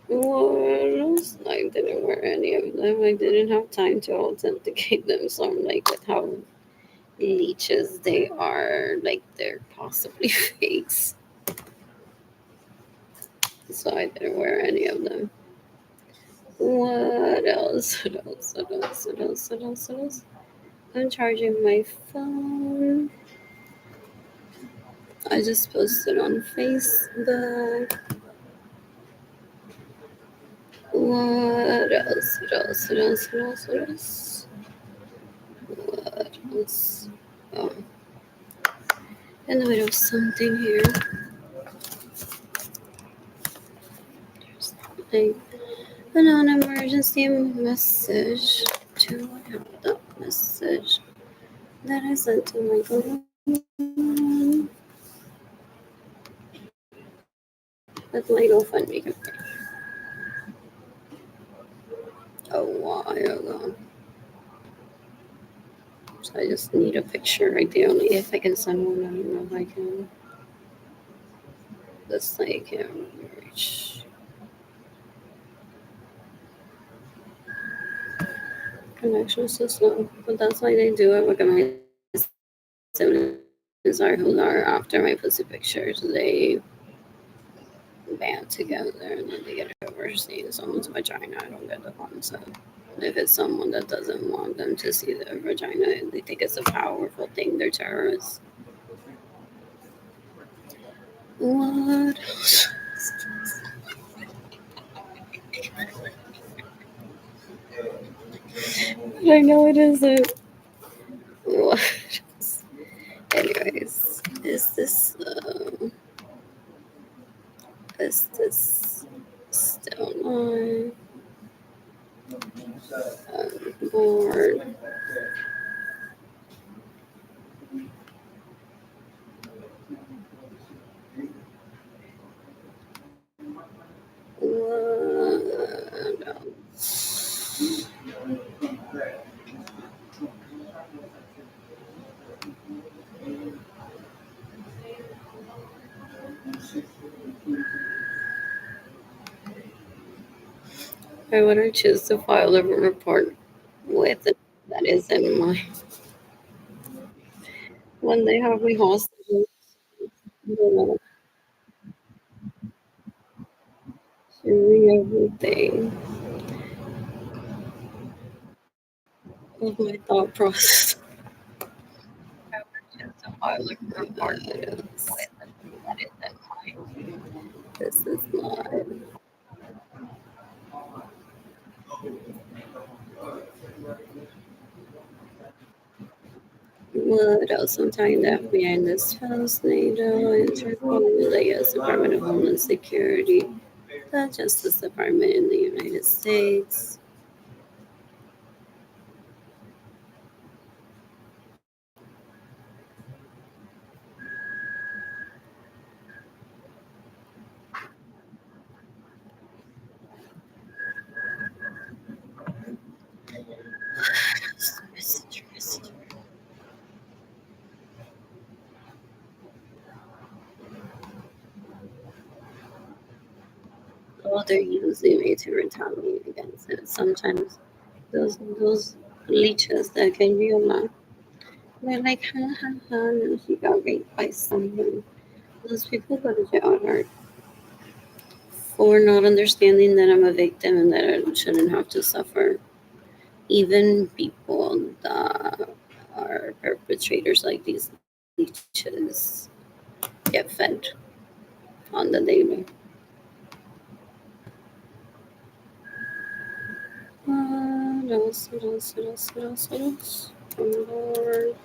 What else? I didn't wear any of them. I didn't have time to authenticate them. So I'm like, with how leeches they are, like they're possibly fakes. so I didn't wear any of them. What else? What else? What else? What else? What else? What else? I'm charging my phone. I just posted on Facebook. What else? What else? What else? What else? What else? What else? Oh, in the middle of something here. There's like a non-emergency message. Do I have that message that I sent to Michael? With my GoFundMe campaign a while ago. So I just need a picture right there. Only if I can send one, I don't know if I can. That's like reach. Connection so slow. But that's why they do it with my siblings are who are after my pussy pictures. They band together and then they get over seeing someone's vagina. I don't get the concept. If it's someone that doesn't want them to see their vagina, they think it's a powerful thing. They're terrorists. What else? I know it isn't. What else? Anyways, is this still on? Board. What else? I would I choose to file a report with it that is in my when they have me hostage. Sharing everything of my thought process. I would choose to file a report with it that is in my. This is not. What else? I'm tying the FBI in this house, NATO, Interpol, the U.S. Department of Homeland Security, the Justice Department in the United States. Oh, they're using me to retaliate against it. Sometimes those leeches that can be alive, they're like, ha ha ha, no, she got raped by someone. Those people go to jail hard for not understanding that I'm a victim and that I shouldn't have to suffer. Even people that are perpetrators like these leeches get fed on the daily. What else? What else? What else? What else? What else? Oh, Lord.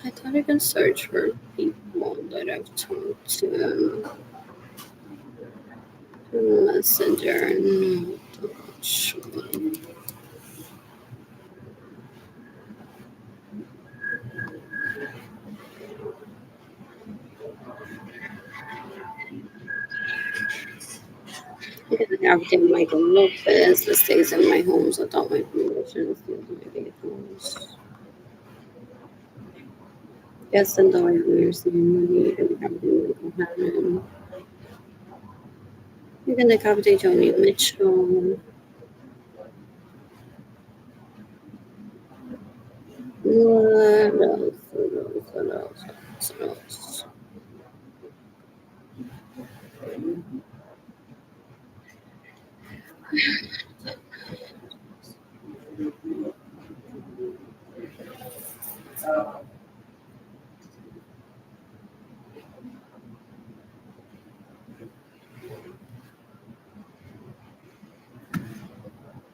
I thought I can search for people that I've talked to through Messenger. No, sure. Everything Michael Lopez that stays in my homes without my permission. Steals my vehicles. Yes, and though I understand money and everything that can happen. You can decapitate Joni Mitchell. What else? What else? What else? What else?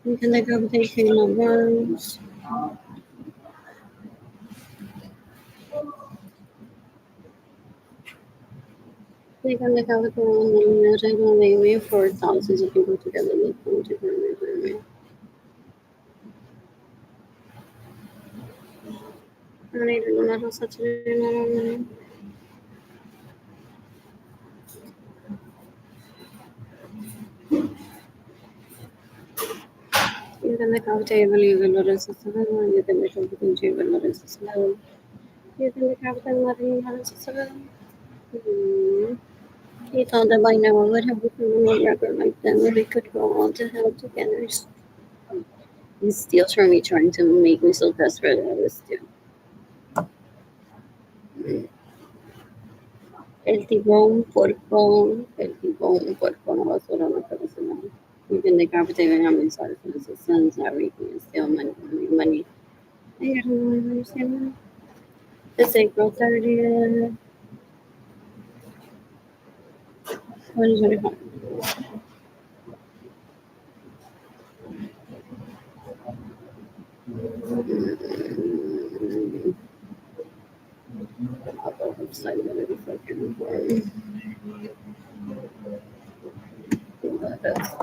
You can decapitate Kayla Burns. You can decapitate Melina Amy for thousands of people together. Look, I need to know such a you can decapitate Evelyn Lawrence Isabel. You can decapitate Jable Lawrence Isabel. You can decapitate Marie Lawrence Isabel. He thought that by now I would have become a record like them and we could go all to hell together. He steals from me, trying to make me so desperate that I was still. El tipo un puerco, una basura, una persona. You can decapitate me how many sorry for his sons, everything, and steal money. I don't understand. This April 30th, 2025. I'll go upside down and fucking form. That's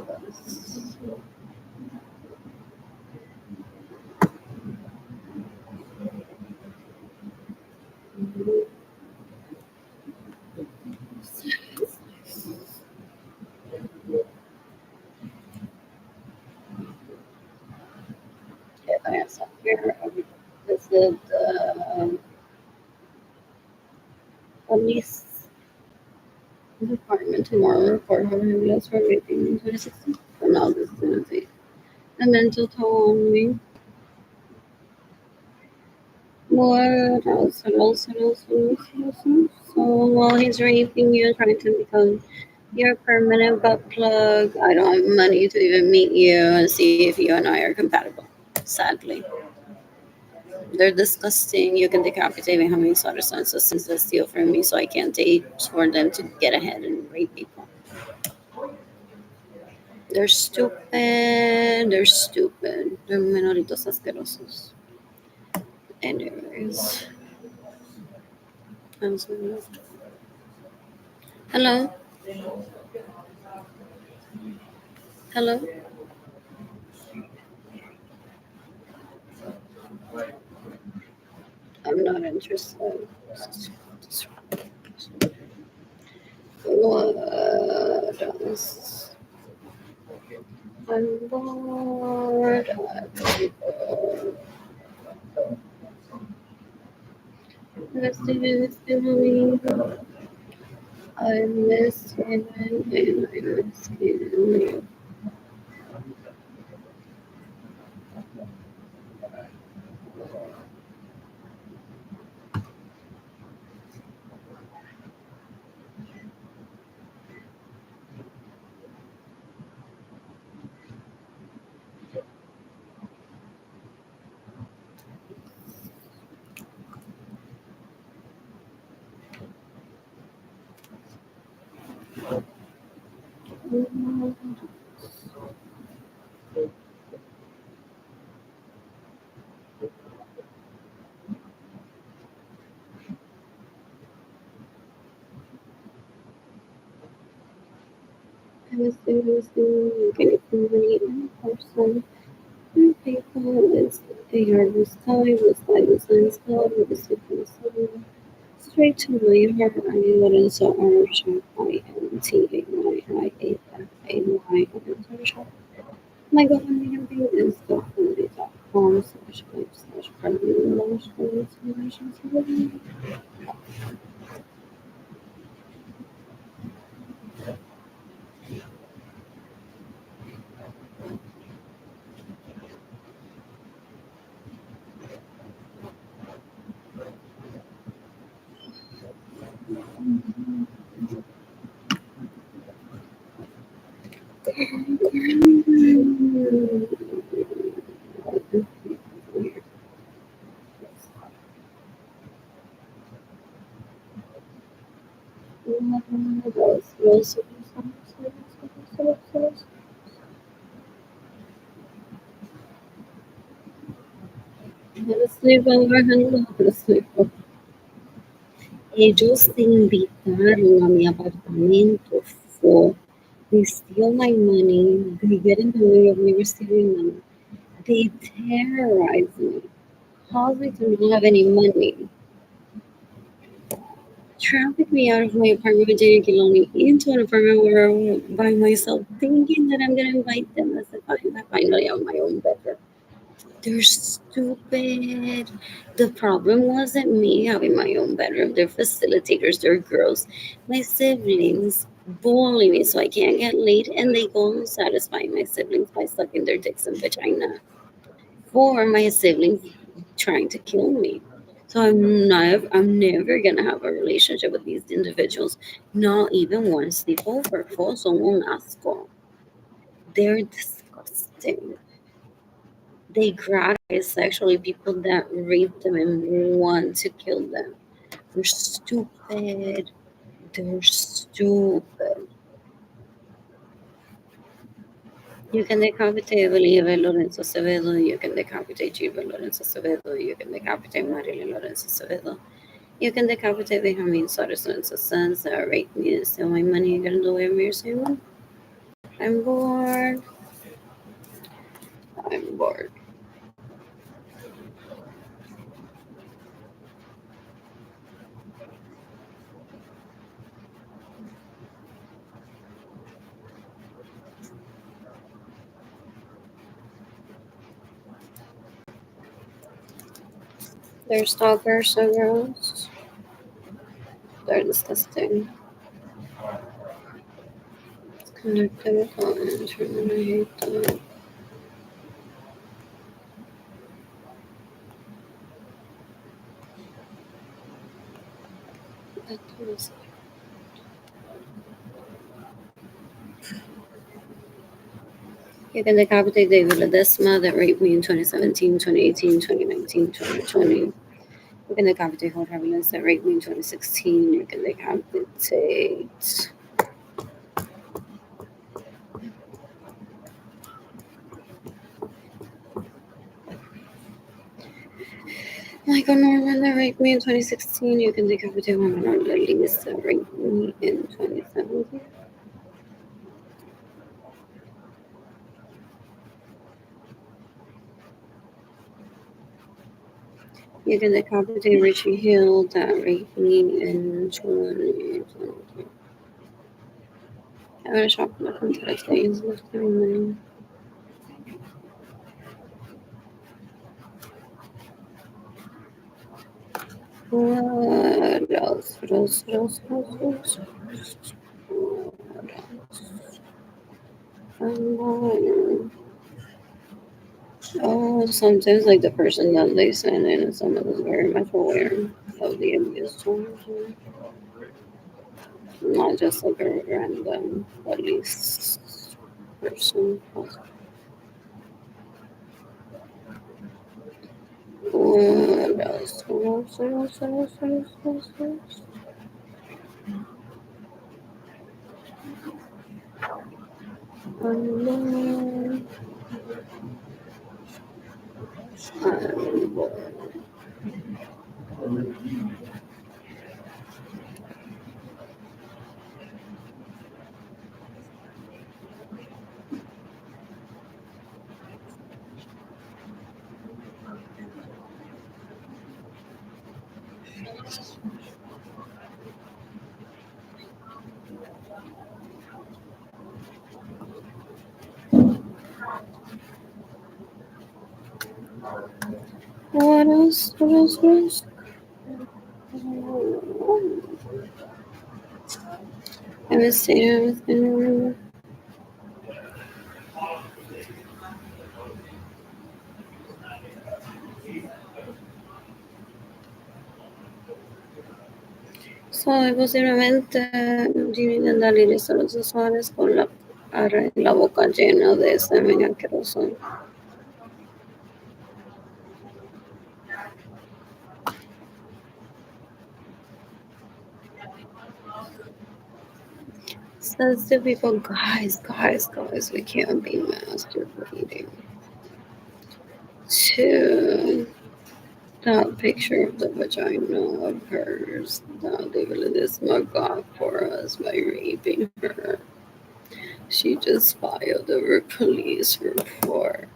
okay, I have some here. This is police department tomorrow report how ambulance for raping in 2016. From now, this is going to take a mental toll on me. What else? What else? What else? What else? What else? So while he's raping you, trying to become your permanent butt plug, I don't have money to even meet you and see if you and I are compatible. Sadly, they're disgusting. You can decapitate me how many slaughter sons of things that steal from me, so I can't date for them to get ahead and rape people. They're stupid. They're stupid. They're menoritos asquerosos. Anyways, I'm sorry. Hello. Hello. I'm not interested. What else? I'm bored. Let's do this, Emily. I miss him and I miss him. I miss him. You can get money in person. People is a yard was sky, was sky, was sun sky, with the sleep in the sun. Straight to my heart, I wouldn't so orange, INTAYIAFAY, my God, I'm is the funny top. home/life/credit/credit/relations. Sleepover, sleepover. Ellos se invitaron a mi apartamento for they steal my money, they get in the way of me receiving money, they terrorize me. How they do not have any money? Traffic me out of my apartment with Jenny Kiloni into an apartment where I'm by myself, thinking that I'm gonna invite them as if I finally have my own bedroom. They're stupid. The problem wasn't me having my own bedroom. They're facilitators, they're girls. My siblings bully me so I can't get laid, and they go and satisfy my siblings by sucking their dicks and vagina. For my siblings trying to kill me. So I'm never gonna have a relationship with these individuals. Not even one sleepover. Todos son un asco. They're disgusting. They gratify sexually people that rape them and want to kill them. They're stupid. They're stupid. You can decapitate Bolívar Lorenzo Acevedo. You can decapitate Gilbert Lorenzo Acevedo. You can decapitate Marilyn Lorenzo Acevedo. You can decapitate Benjamin Suarez Lorenzo Sanz that raped me and steal my money and get in the way of me receiving one. I'm bored. I'm bored. They're stalkers, so gross. They're disgusting. Connected with all internet. I hate that. That was You can decapitate David Ledesma that raped me in 2017, 2018, 2019, 2020. You can decapitate Jorge Aviles that raped me in 2016. You can decapitate Michael Norman that raped me in 2016. You can decapitate Juan Manuel Leliz that raped me in 2017. You can decapitate Richie Hill that raped me in 2022. I'm gonna shop for my contacts that is left in What else? What else? What else? What else? What else? Oh, sometimes like the person that they send in is someone who's very much aware of the abuse towards them. Not just like a random police person. What else? What else? What else? What else? What else? What else? What else? I'm bored. What else? What else? What else? I haven't seen everything. So, posiblemente Jimmy Dalí hizo los usuarios con la boca llena de semen asqueroso. Says to people, guys, we can't be masturbating. To that picture of the vagina of hers that they will this mug off for us by raping her. She just filed a police report.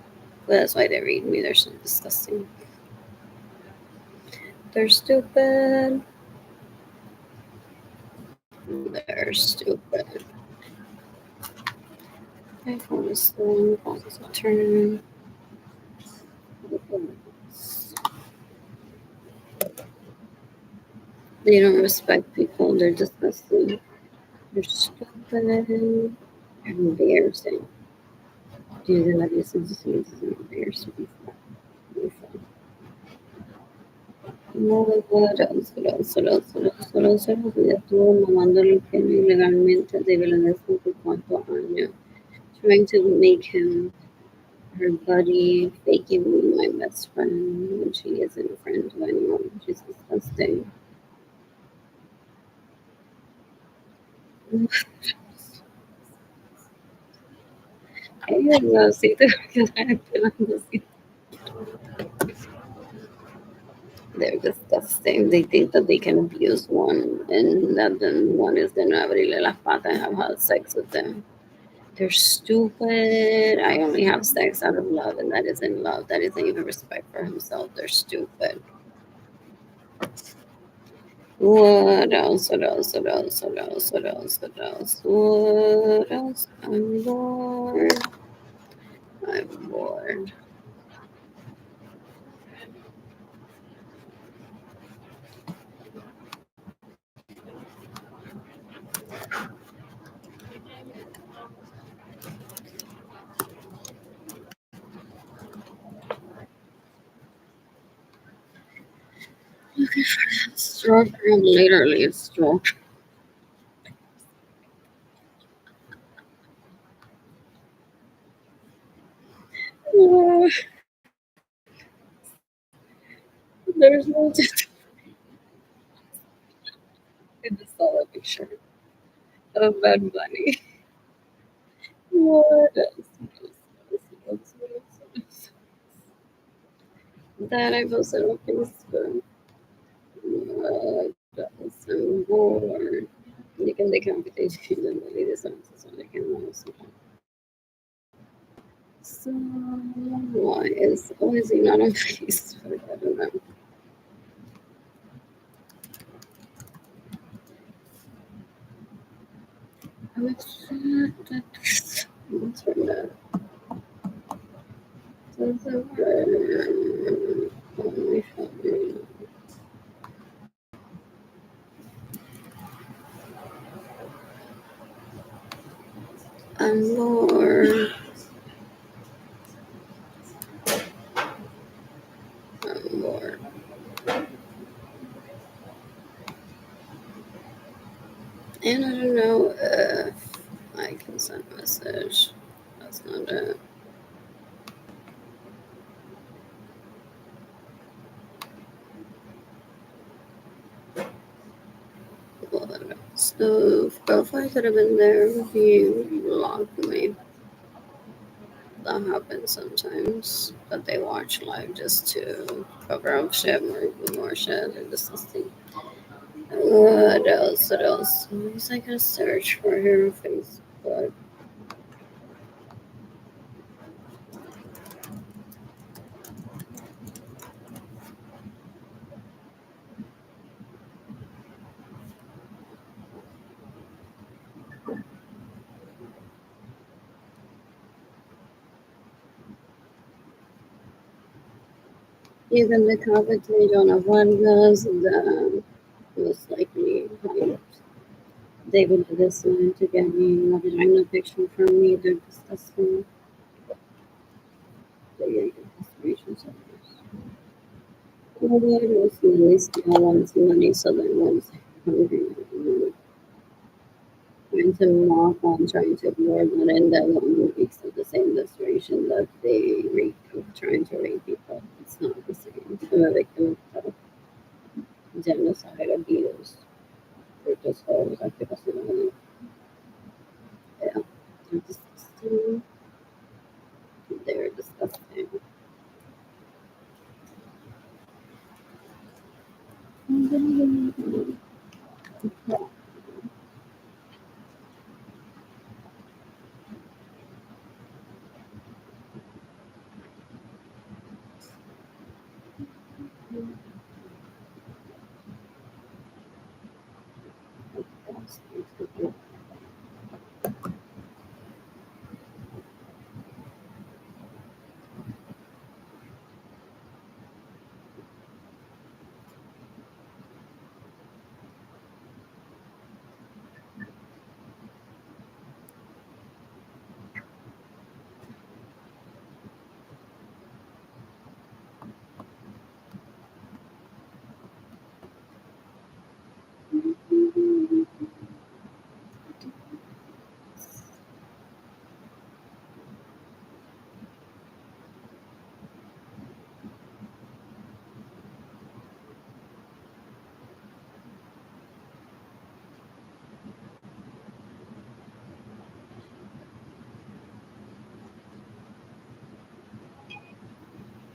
That's why they read me. They're so disgusting. They're stupid. They're stupid. I found this thing. Turn. They don't respect people. They're disgusting. They're stupid. Embarrassing. Dude, I love you since this is embarrassing. No me puedo solo que ya estuvo mamando el genio ilegalmente de Villanesa por cuántos años. Trying to make him her buddy, faking me my best friend when she isn't a friend to anyone. She's disgusting. Ellos no, sí, te voy a quedar esperando, sí. They're disgusting. They think that they can abuse one and that then one is gonna abrirle las patas and have had sex with them. They're stupid. I only have sex out of love, and that isn't love. That isn't even respect for himself. They're stupid. What else? What else? What else? What else? What else? What else? What else? I'm bored. I'm bored. Looking for that stroke. I'm literally a stroke. There's no just. I just saw a picture of Bad Bunny. What else? That I posted on Facebook. What else? I'm bored. You can decapitate them really this answer so they can also. So why is he not on Facebook? I don't know. I'm upset that what's from that? I'm bored. I'm bored. And I don't know if I can send a message. That's not it. So if I could have been there, he blocked me. That happens sometimes. But they watch live just to cover up shit, more shit. They're disgusting. What else? What else? What was I gonna search for here on Facebook? Even the company on a one goes, the most likely David did this one to get me a vagina picture from me. They're disgusting. They get desperation centers. Well, the other was the least small ones money, so the ones hungry. Trying to mock on, trying to ignore that, and that one weeks of the same desperation that they rape, trying to rape people. It's not the same. I'm a victim of genocide, abuse. They're just horrible. I think that's the yeah. They're disgusting. They're disgusting.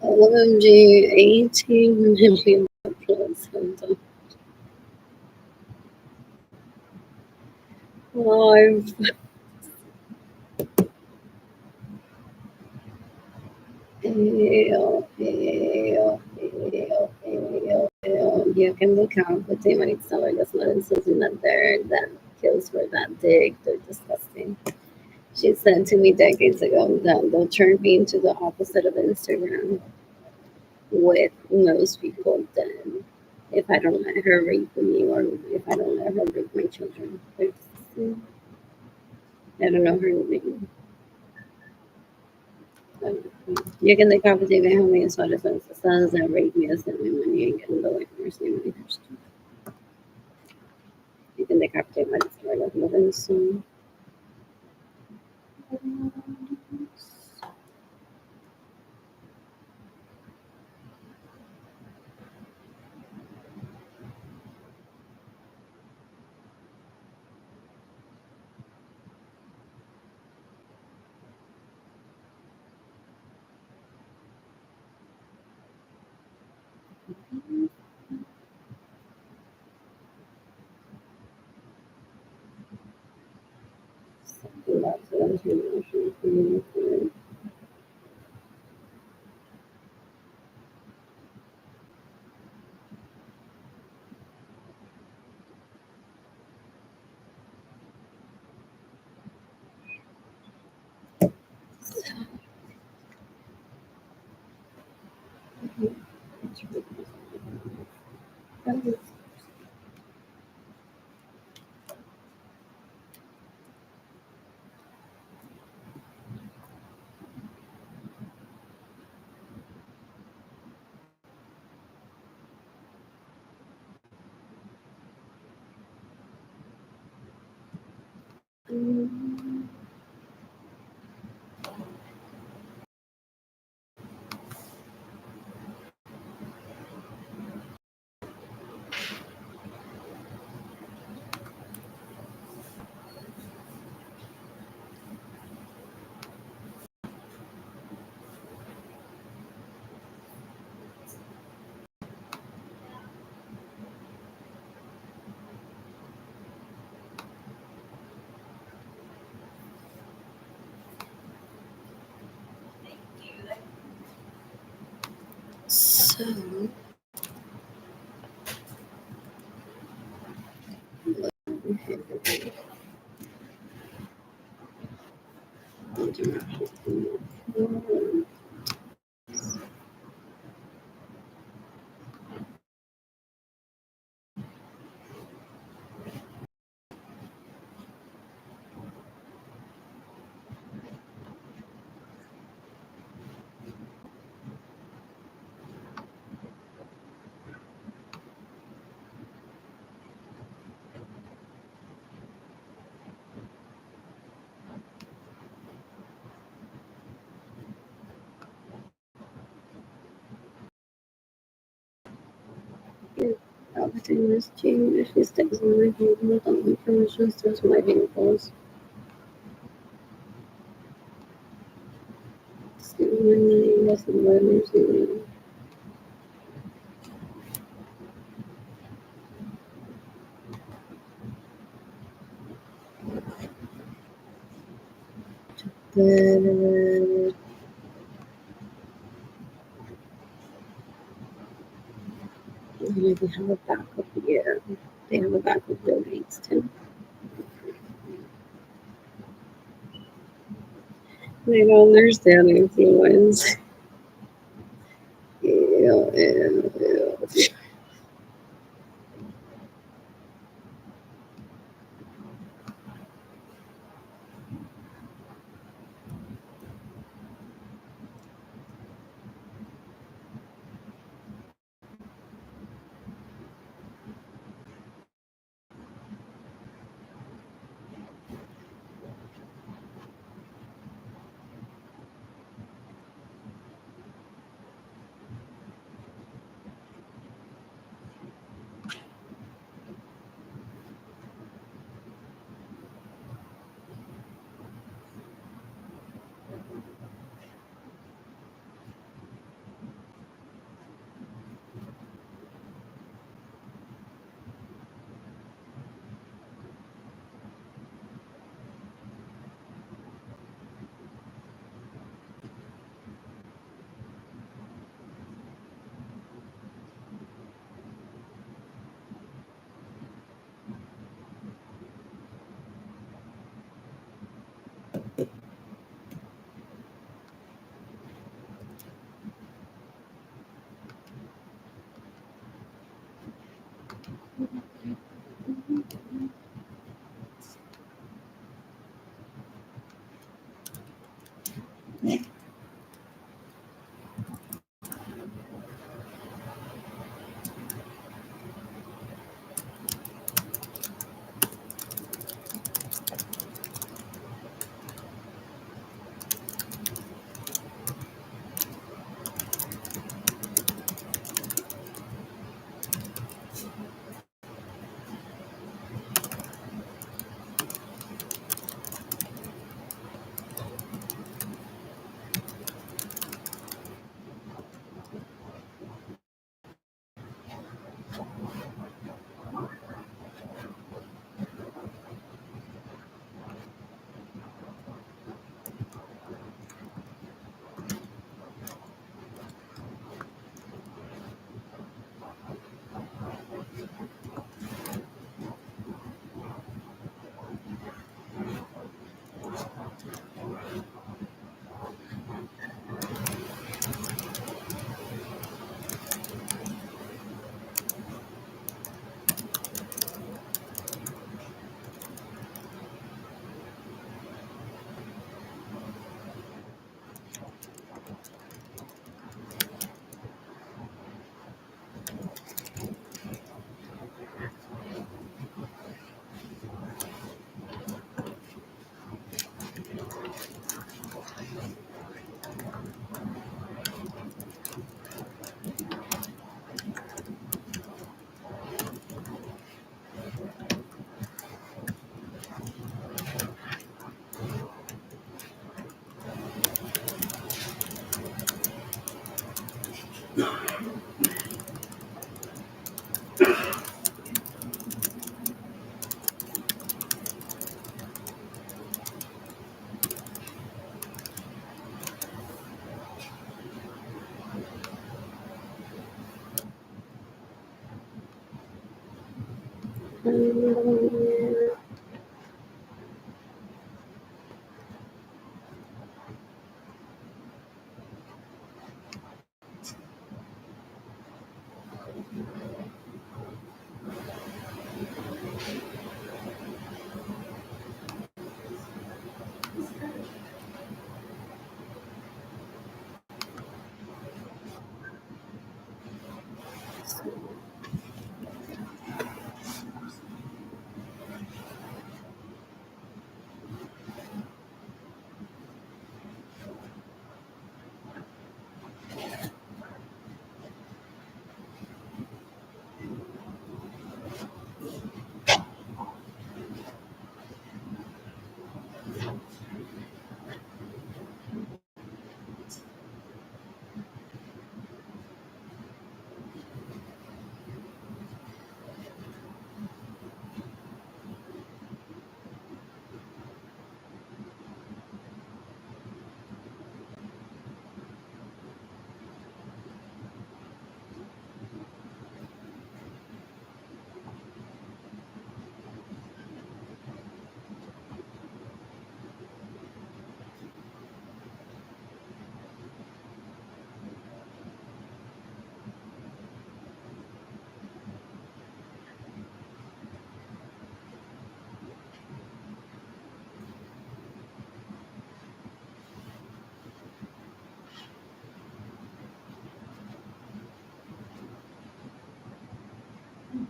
OMG, 18 million plus. Live. You can look out the team and it's not like that's not insulting that they're that kills for that dick. They're disgusting. She said to me decades ago that they'll turn me into the opposite of Instagram with most people then if I don't let her rape me or if I don't let her rape my children. They're disgusting. I don't know her name. Llegan de cabo de viejo mi suárez a las estadas de rape me hacen mi money and getting the like mercy money first. Llegan de cabo de my suárez living soon. Something about the international community. So, Everything must change if he stays in my home without my permission to my vehicles. Listen, learners, the they have a backup here. They have a backup Bill Gates too. They don't understand influence. Ew, ew, ew.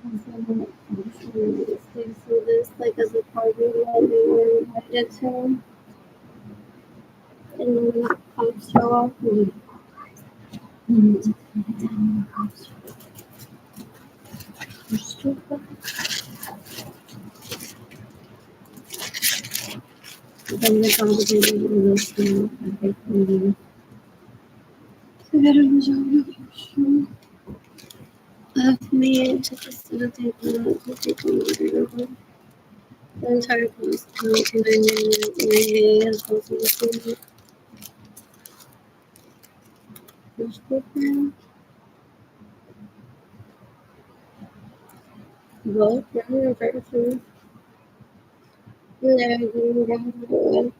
So this like as a party that we were invited to, and then when the cops show up, we just kind of tell them the cops are stupid. But then the complicated listening, I think we do. So that was all of me to facilitate the people. The entire class, 1990 as well as the student program. Both young and person. They're doing graduate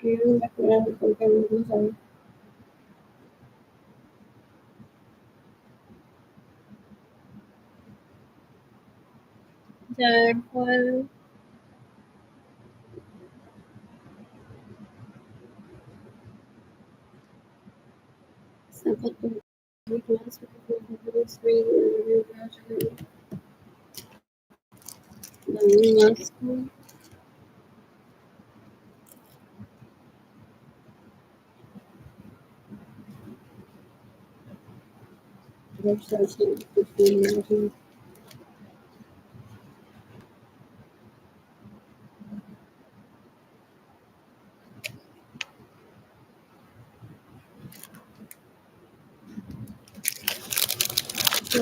and background programs. Therefore, sample to class with three graduate. The law school. They're searching between graduate. So,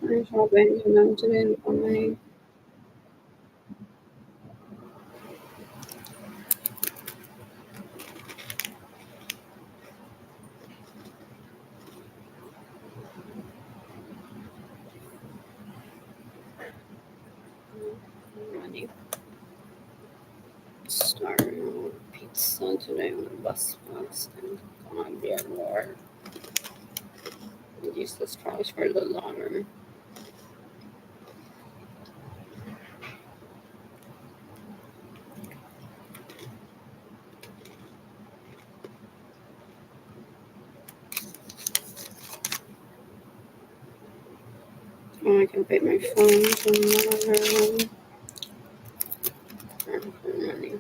I shall bring you down today on my money. Star pizza today on the bus pass and Columbia War. Useless tries for the longer. Oh, I can pay my phone tomorrow. For money.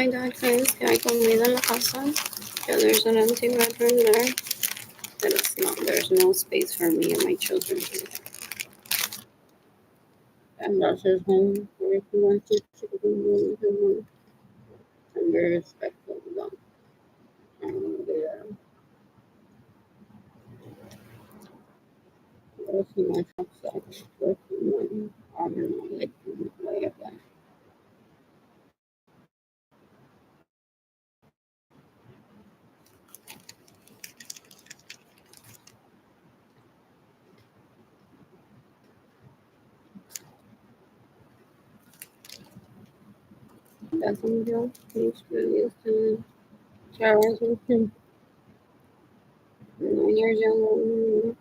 my dad says que hay comida en la casa. Yeah, there's an empty bedroom there. That it's not, there's no space for me and my children here. And that's his home. Where if he wants to do his home. I'm very respectful of them. Yeah. Go see my sex. Go see my arm and my leg in the way of that. That's him, Joe. He's really used to showers with him. 9 years younger than me.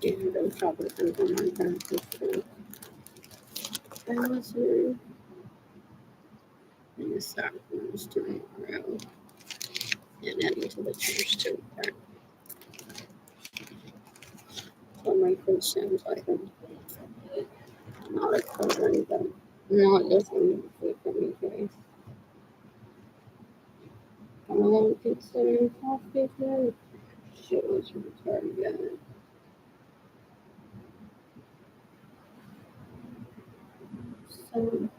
Yeah, those chocolate things on my parents. I was in the Sacraments tomorrow and heading to the church to work. So my food sounds like I'm not a cousin, but no, it doesn't food for me today. I won't consider coffee today. Shit was retarded. So,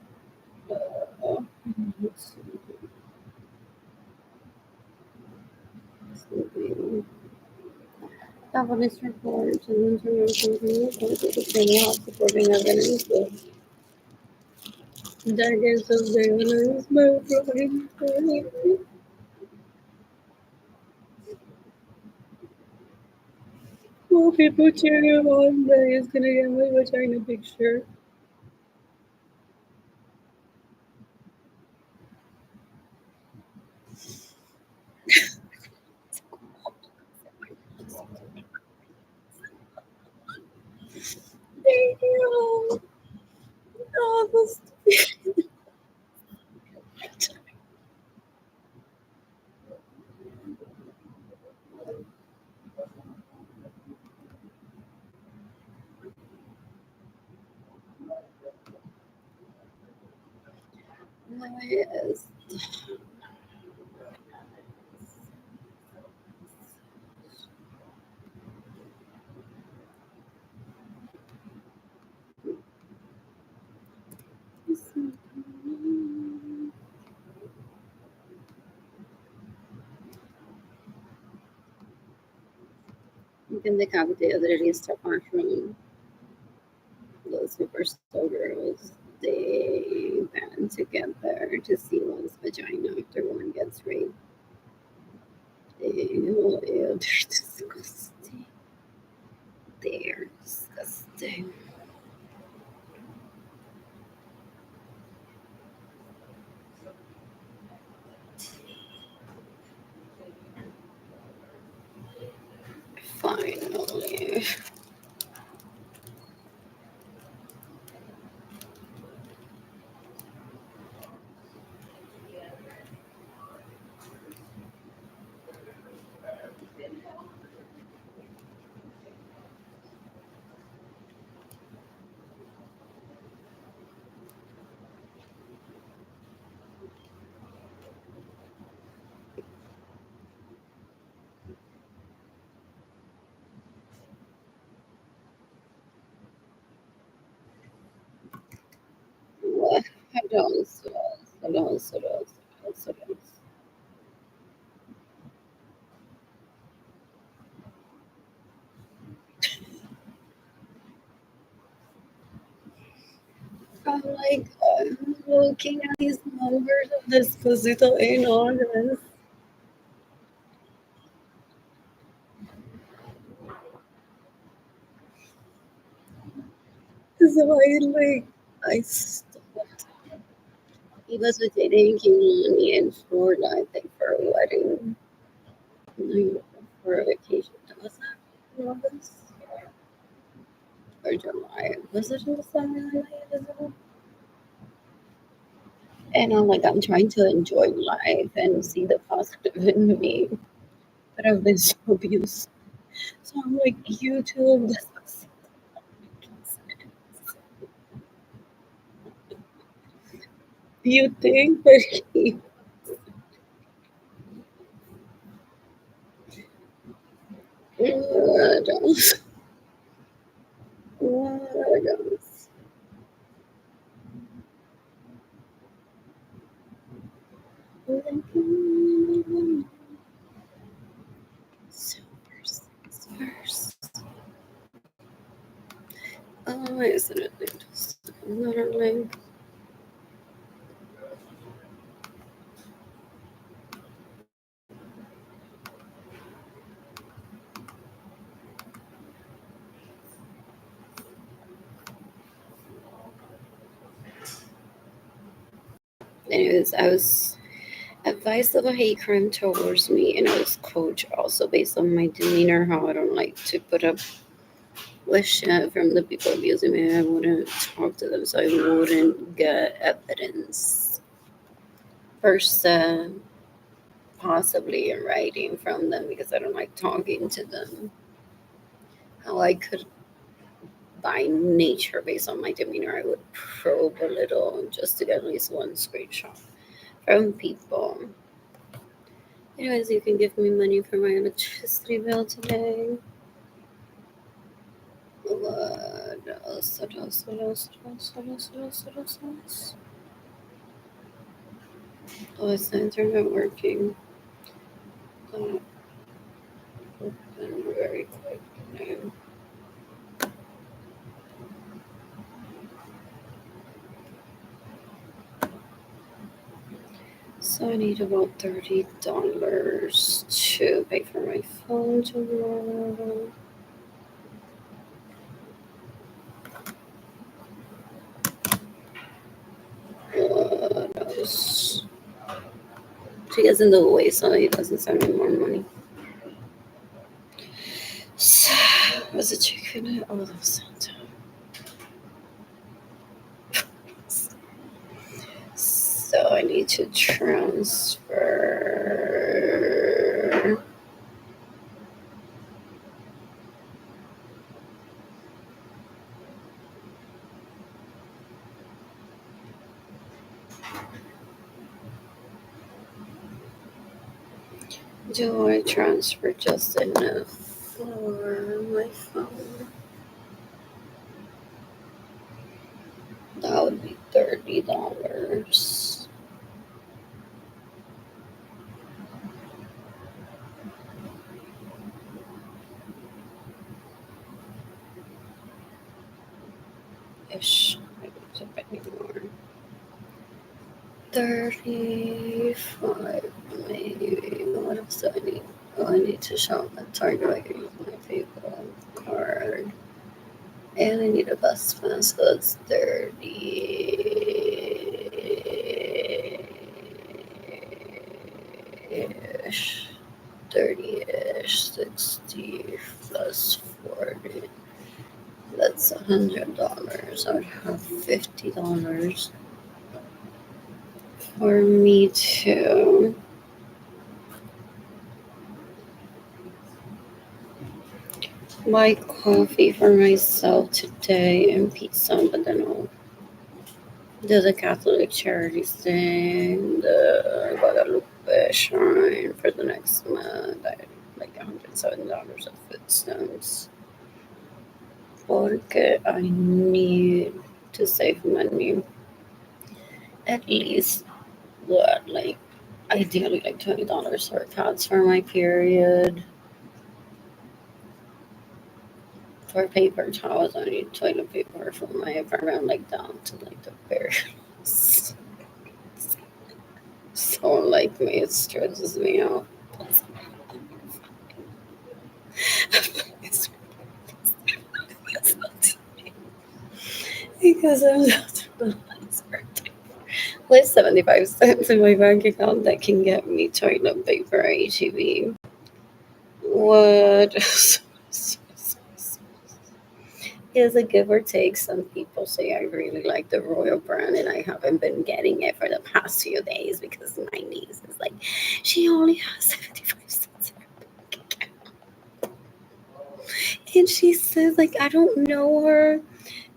let's see. Sleeping. Police report to the international community concerning supporting evidence of decades of surveillance by providing more people cheering on that is gonna get my vagina picture. Damn! Oh, that's yes. You can decapitated esta from the super slow girls. They band together to see one's vagina after one gets raped. Ew, they're disgusting. They're disgusting. Finally. What? Hold on. I'm like, I'm looking at these numbers of this Cosito in August. So I stopped. He was dating Kimani in Florida, I think, for a wedding, like, for a vacation or July. Was it in December that I visited? And I'm trying to enjoy life and see the positive in me, but I've been so abused. So I'm like, YouTube doesn't seem to make sense. You think, but what else? What else? First. Oh, why isn't it just another link? Anyways, I was advised of a hate crime towards me, and I was coached also based on my demeanor, how I don't like to put up with shit from the people abusing me. I wouldn't talk to them, so I wouldn't get evidence per se, possibly in writing from them because I don't like talking to them. How I could, by nature, based on my demeanor, I would probe a little just to get at least one screenshot from people. Anyways, you can give me money for my electricity bill today. What else? What else? What else? What else? What else? What else? What else? What else? Oh, it's the internet working. Open very quick now. So I need about $30 to pay for my phone tomorrow. What else? She gets in the way so he doesn't send me more money. So, was it chicken? Oh, that was Santa. So I need to transfer. Do I transfer just enough for my phone? That would be $30. Ish. Maybe it's a bit more. 35 maybe. What else do I need? Oh, I need to shop at Target. I can use my PayPal card. And I need a bus pass, so it's 30-ish. 30-ish. 60 plus 40. That's $100. I would have $50 for me to buy coffee for myself today and pizza, but then I'll do the Catholic Charities thing, the Guadalupe Shrine for the next month. I like $107 of food stamps. Porque I need to save money. At least, what, like, ideally, like $20 for pads for my period. For paper towels, I need toilet paper for my apartment, like down to like the bare. So like me, it stresses me out. Because I'm not with 75 cents in my bank account that can get me toilet paper HEB. What? Is a give or take. Some people say I really like the Royal brand, and I haven't been getting it for the past few days because my niece is like, she only has 75 cents in her bank account. And she says, like, I don't know her,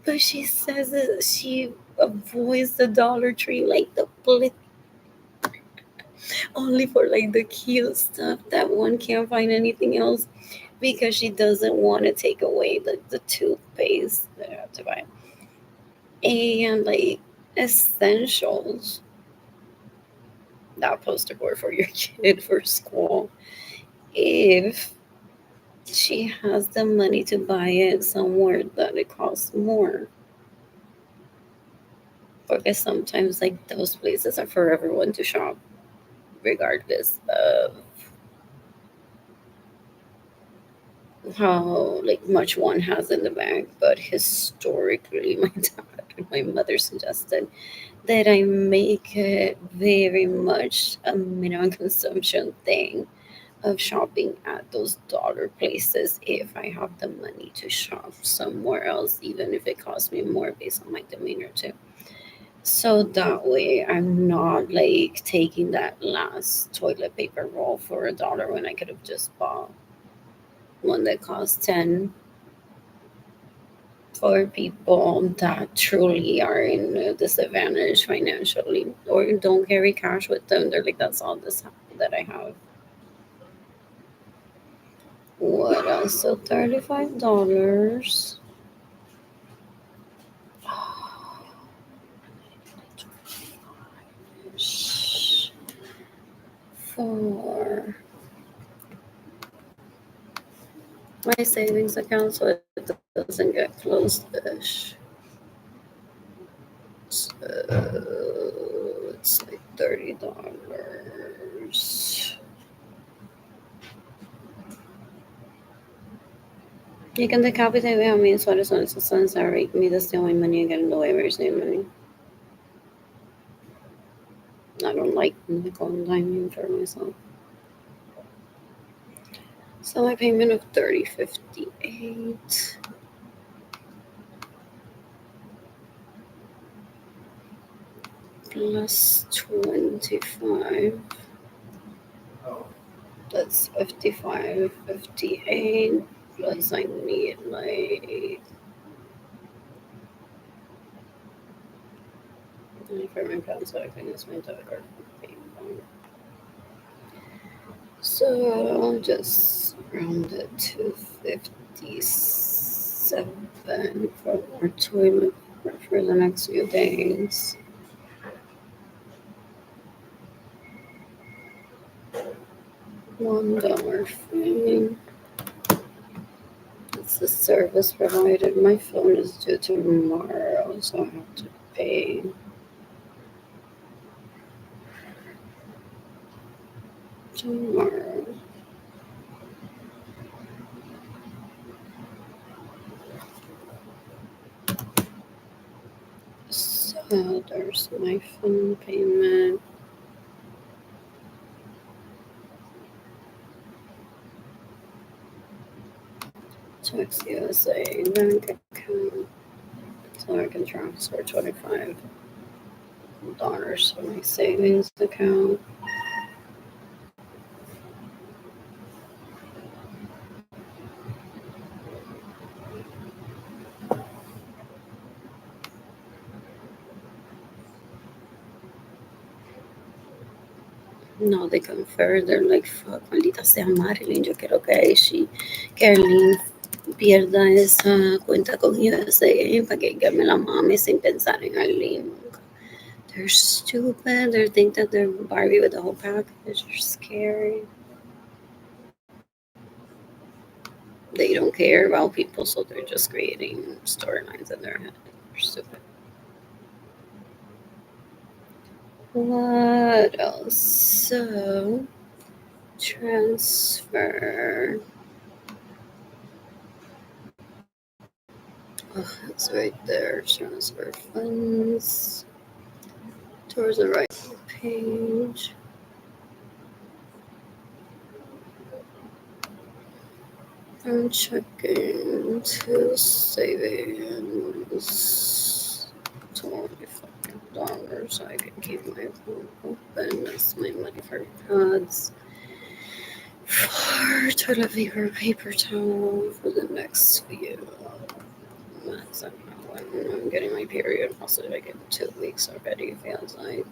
but she says that she avoids the Dollar Tree, like the only for like the cute stuff that one can't find anything else because she doesn't want to take away the toothpaste that I have to buy. And like essentials, that poster board for your kid for school. If she has the money to buy it somewhere that it costs more. Because sometimes like those places are for everyone to shop regardless of how like much one has in the bank. But historically my dad and my mother suggested that I make it very much a minimum consumption thing of shopping at those dollar places if I have the money to shop somewhere else, even if it costs me more based on my demeanor too. So that way I'm not like taking that last toilet paper roll for $1 when I could have just bought one that costs 10 for people that truly are in a disadvantage financially or don't carry cash with them. They're like, that's all this that I have. What else? So $35 for my savings account so it doesn't get closed-ish. So it's like $30. You can decapitate me a mí suárez son esos sorry. Me to steal my money and get in the way of receiving money. I don't like nickel and diming for myself. So my payment of $30.58 plus 25. That's 55.58 plus I need like for my pound so I can use my debit card for PayPal. So I'll just round it to 57 for our toilet for the next few days. $1 fee. It's the service provided. My phone is due tomorrow, so I have to pay tomorrow. So there's my phone payment. Tax USA bank account. So I can transfer $25 to my savings account. No, they confer. They're like, fuck, maldita sea Marilyn. Yo quiero que Arlene pierda esa cuenta con USA para que me la mame sin pensar en Arlene. They're stupid. They think that they're Barbie with the whole package. They're scary. They don't care about people, so they're just creating storylines in their head. They're stupid. What else? So, transfer. Oh, it's right there. Transfer funds towards the right page. I'm checking to savings. $25 so I can keep my phone open. That's my money for pads. For toilet paper, paper towel for the next few months. I don't know when I'm getting my period. Also, like in 2 weeks already, feels like.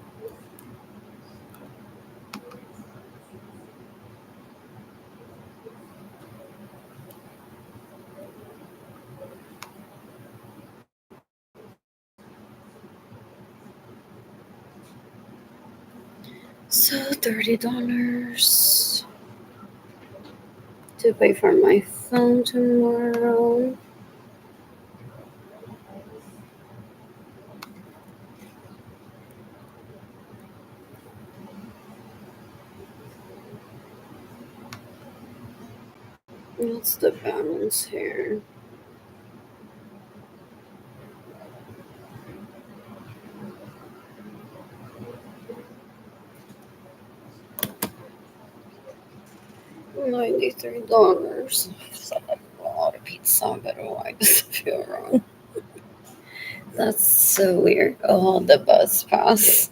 So $30 to pay for my phone tomorrow. What's the balance here? $93. A lot of pizza, but why does it feel wrong? That's so weird. Oh, the bus pass.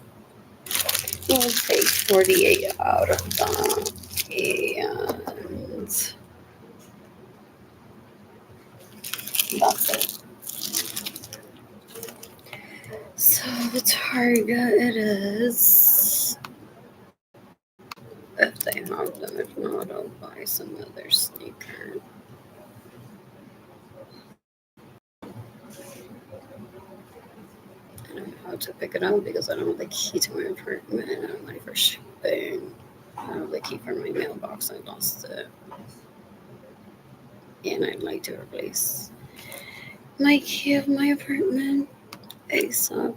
We'll take 48 out of that. And that's it. So the Target it is. If they have them, if not, I'll buy some other sneaker. I don't know how to pick it up because I don't have the key to my apartment. I don't have money for shipping. I don't have the key for my mailbox. I lost it. And I'd like to replace my key of my apartment ASAP.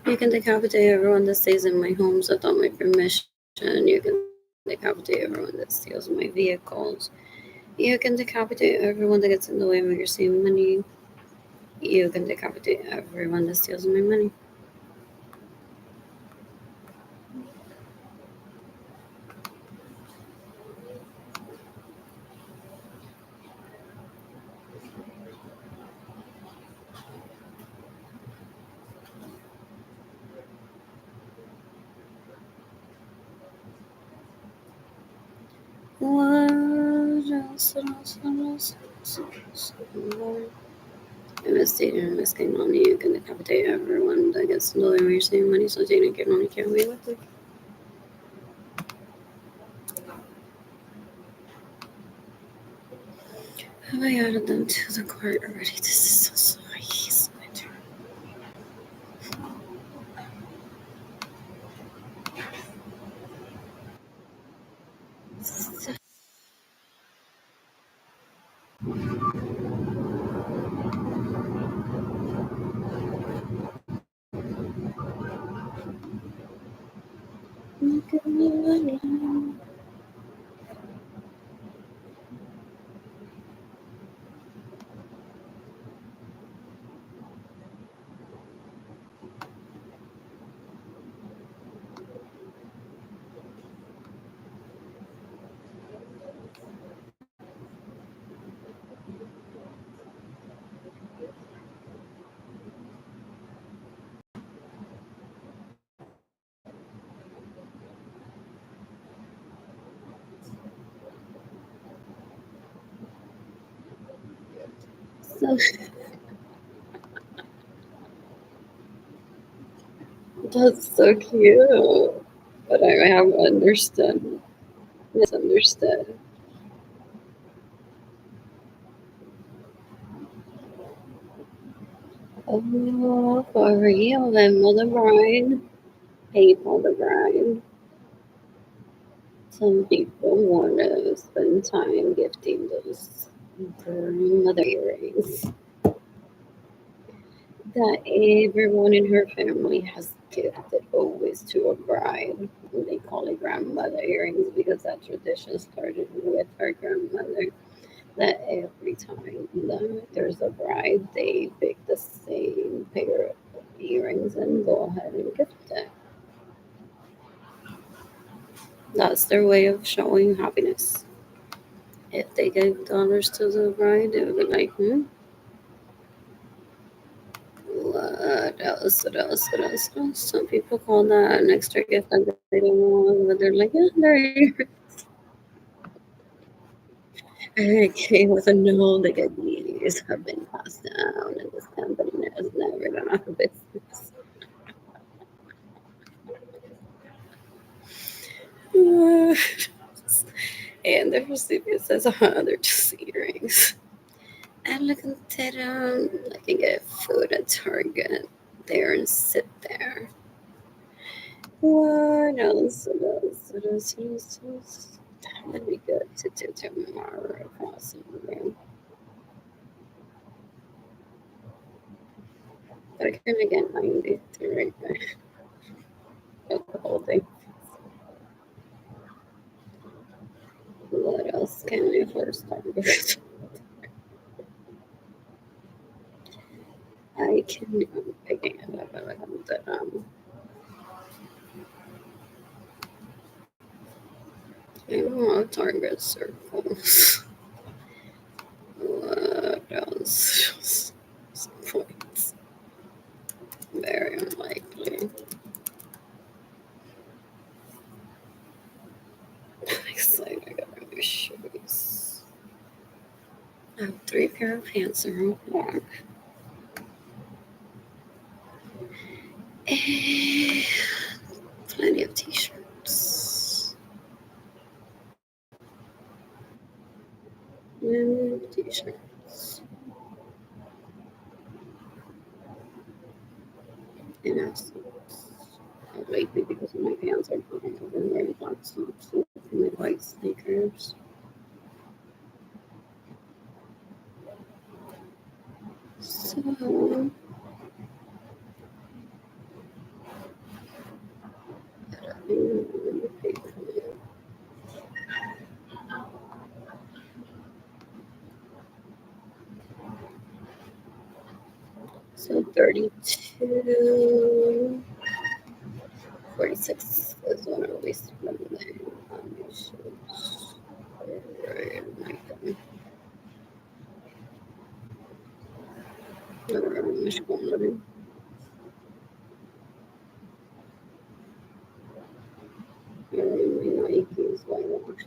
You can decapitate everyone that stays in my homes without my permission. You can decapitate everyone that steals my vehicles. You can decapitate everyone that gets in the way of me receiving money. You can decapitate everyone that steals my money. What else? Investigating and risking money. You can decapitate everyone that gets in the way of me receiving money. So Jane can only get away with it. Have I added them to the cart already? This is so slow. I hate my turn. So that's so cute. But I have understood, misunderstood. Oh, for real, then Mother Bride. People the bride. Some people want to spend time gifting those mother earrings that everyone in her family has gifted always to a bride. They call it grandmother earrings because that tradition started with her grandmother. That every time that there's a bride, they pick the same pair of earrings and go ahead and gift it. That's their way of showing happiness. If they gave dollars to the bride, they would be like, what else? What else? What else? What else? Some people call that an extra gift that they don't want, but they're like, yeah, there you go. I came with a no, like these have been passed down, and this company has never done our business. And the recipient says, they're just earrings. And look at them. I can get food at Target there and sit there. What else? What else? What else? What else? What else? That would be good to do tomorrow, possibly. But I can get 93 right there. That's the whole thing. What else can I first target? I can picking it up at I don't know target circles. What else? Points. Very unlikely. I'm excited. I got my new shoes. I have 3 pair of pants that are black. And plenty of t-shirts. And t-shirts. And outfits. Lately, because my pants are black, I've been wearing black socks and my white sneakers. So, so 32, 46 is when I released Monday on my shoes. Right, never my school living. My Nikes whitewash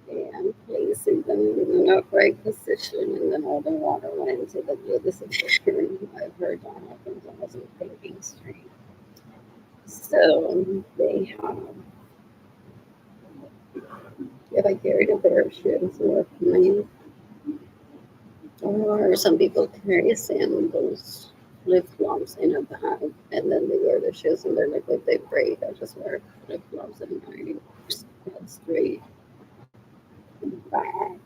and placing them in an upright position, and then all the water went into the blue disappearing. I've heard that happens almost in Thinking Street. So they have, if I carried a pair of shoes or mine, or some people carry sandals, flip flops in a bag, and then they wear their shoes and they're like, if they break, I just wear flip flops and mine straight back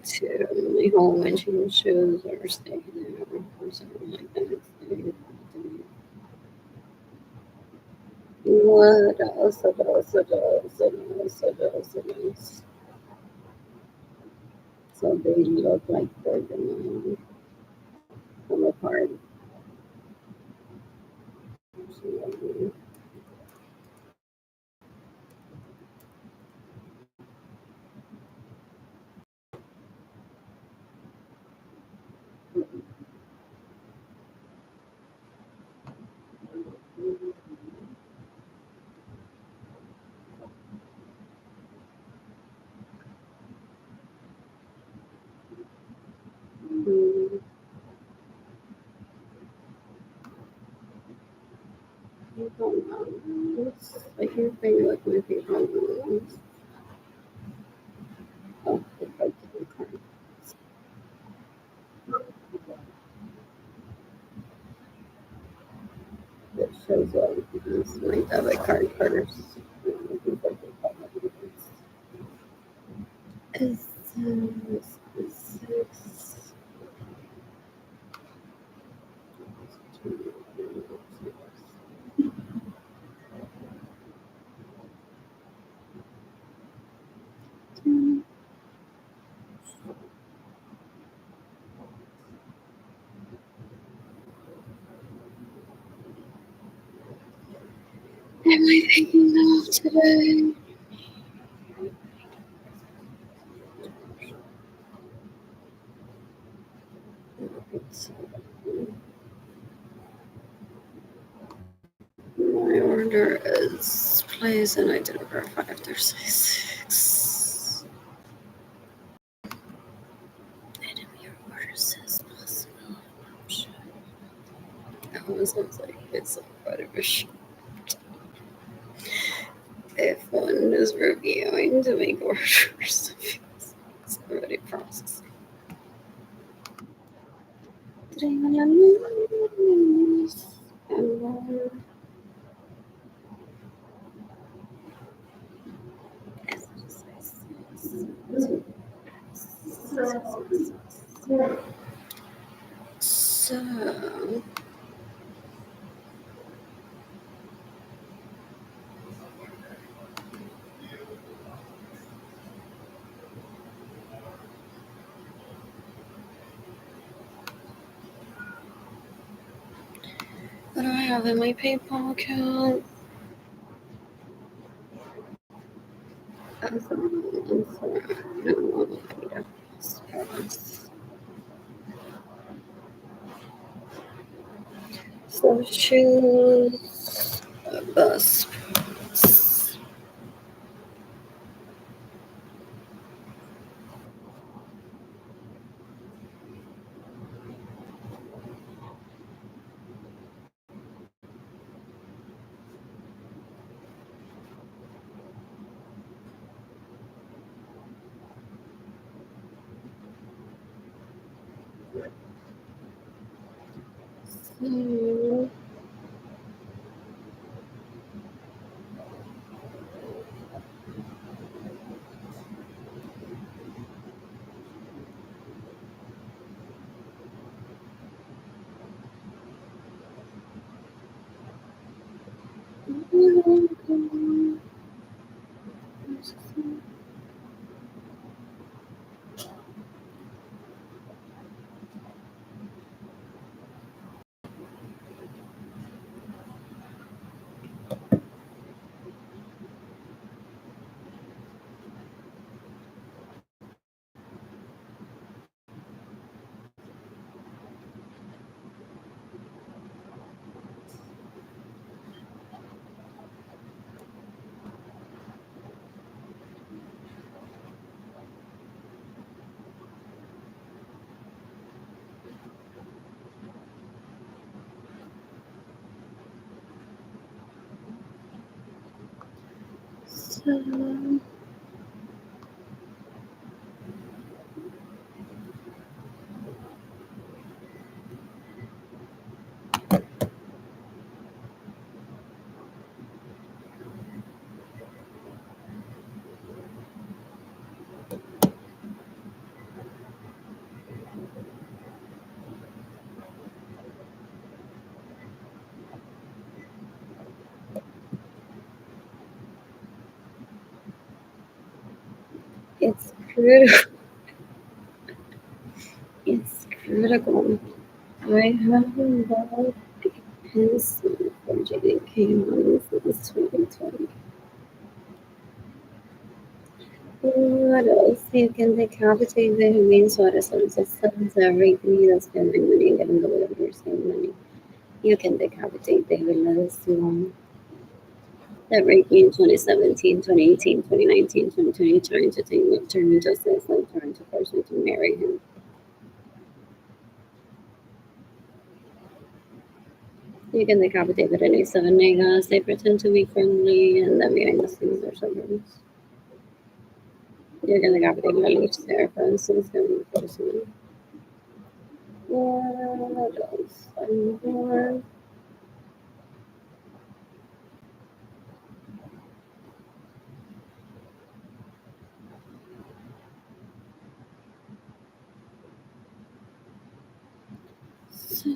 to my home and change shoes or stay there or something like that. What else? What else? What else? What else? What else? What else? So they look like they're gonna come apart. So, I don't know. I can't think like my favorite ones. Oh, the Pokemon card. That shows up as my debit card first. It's, it's 6. Am I thinking of today? My order is placed and I deliver 536. Item your order says possible option. Amazon's like, it's already shipped. If one is reviewing to make orders, it's already processing. Today on the news, so what do I have in my PayPal account? So choose a bus. So, so it's critical. It's critical. I have about pencil for JDK money since 2020. What else? You can decapitate the humane sources everything that's been money and getting the lawyers money. You can decapitate the villains that Reiki in 2017, 2018, 2019, 2020 trying to take Nocturnal Justice and trying to force me to marry him. You can decapitate the Renee Seven Negas. They pretend to be friendly and then behind the scenes they're something. You're gonna decapitate my leech there, for instance, going personally. What else? More. So,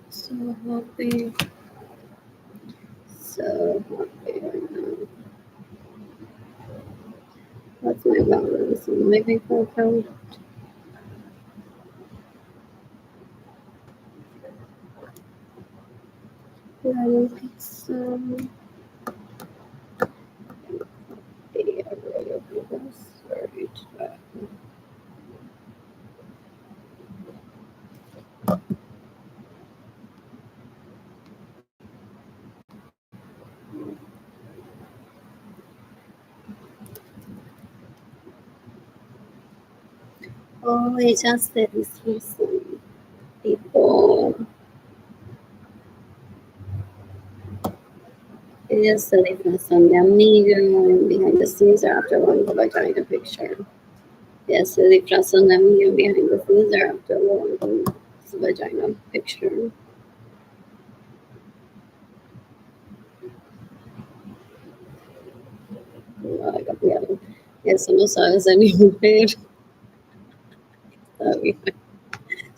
So happy. So happy right now. What's my balance in my PayPal account? Some sorry. Oh, I just said this for some people. Yesterday from Sunday amigo and behind the scenes or after one go back a picture. Yesterday from Sunday amigo behind the scenes or after one vagina picture. Ay, cambiaron. Eso no sabes a ni mujer.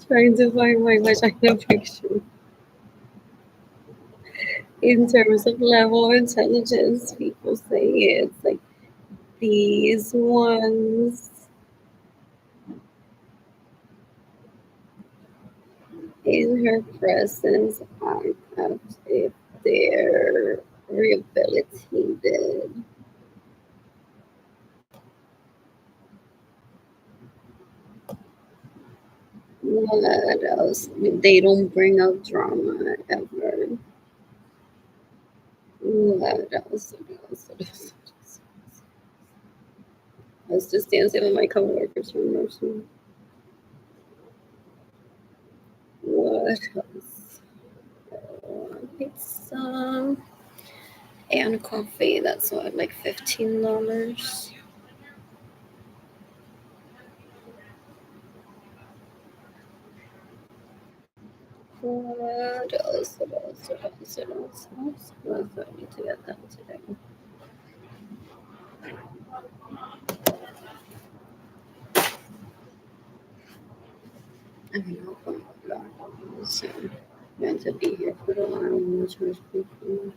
Trying to find my vagina picture. In terms of level of intelligence, people say it's like these ones in her presence act as if they're rehabilitated. What else? They don't bring up drama ever. What else? I was just dancing with my coworkers from nursing. What else? Pizza and coffee. That's what, like $15. What else? What else? What else? What else? What else do I need to get done today? I don't know. Oh my God. So, meant to be here for a while. I'm not sure people.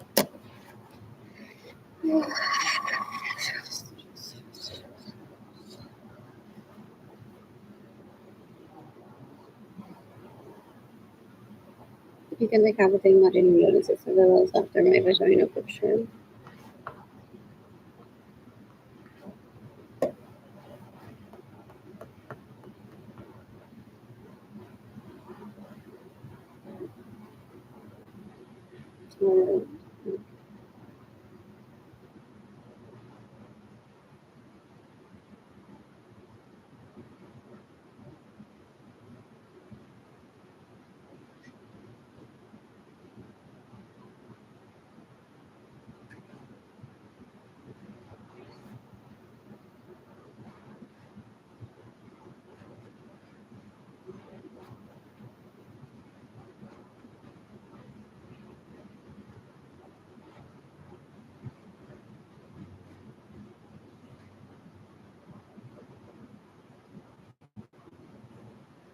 You can like have a thing that didn't notice it, so that was after my vagina picture. So,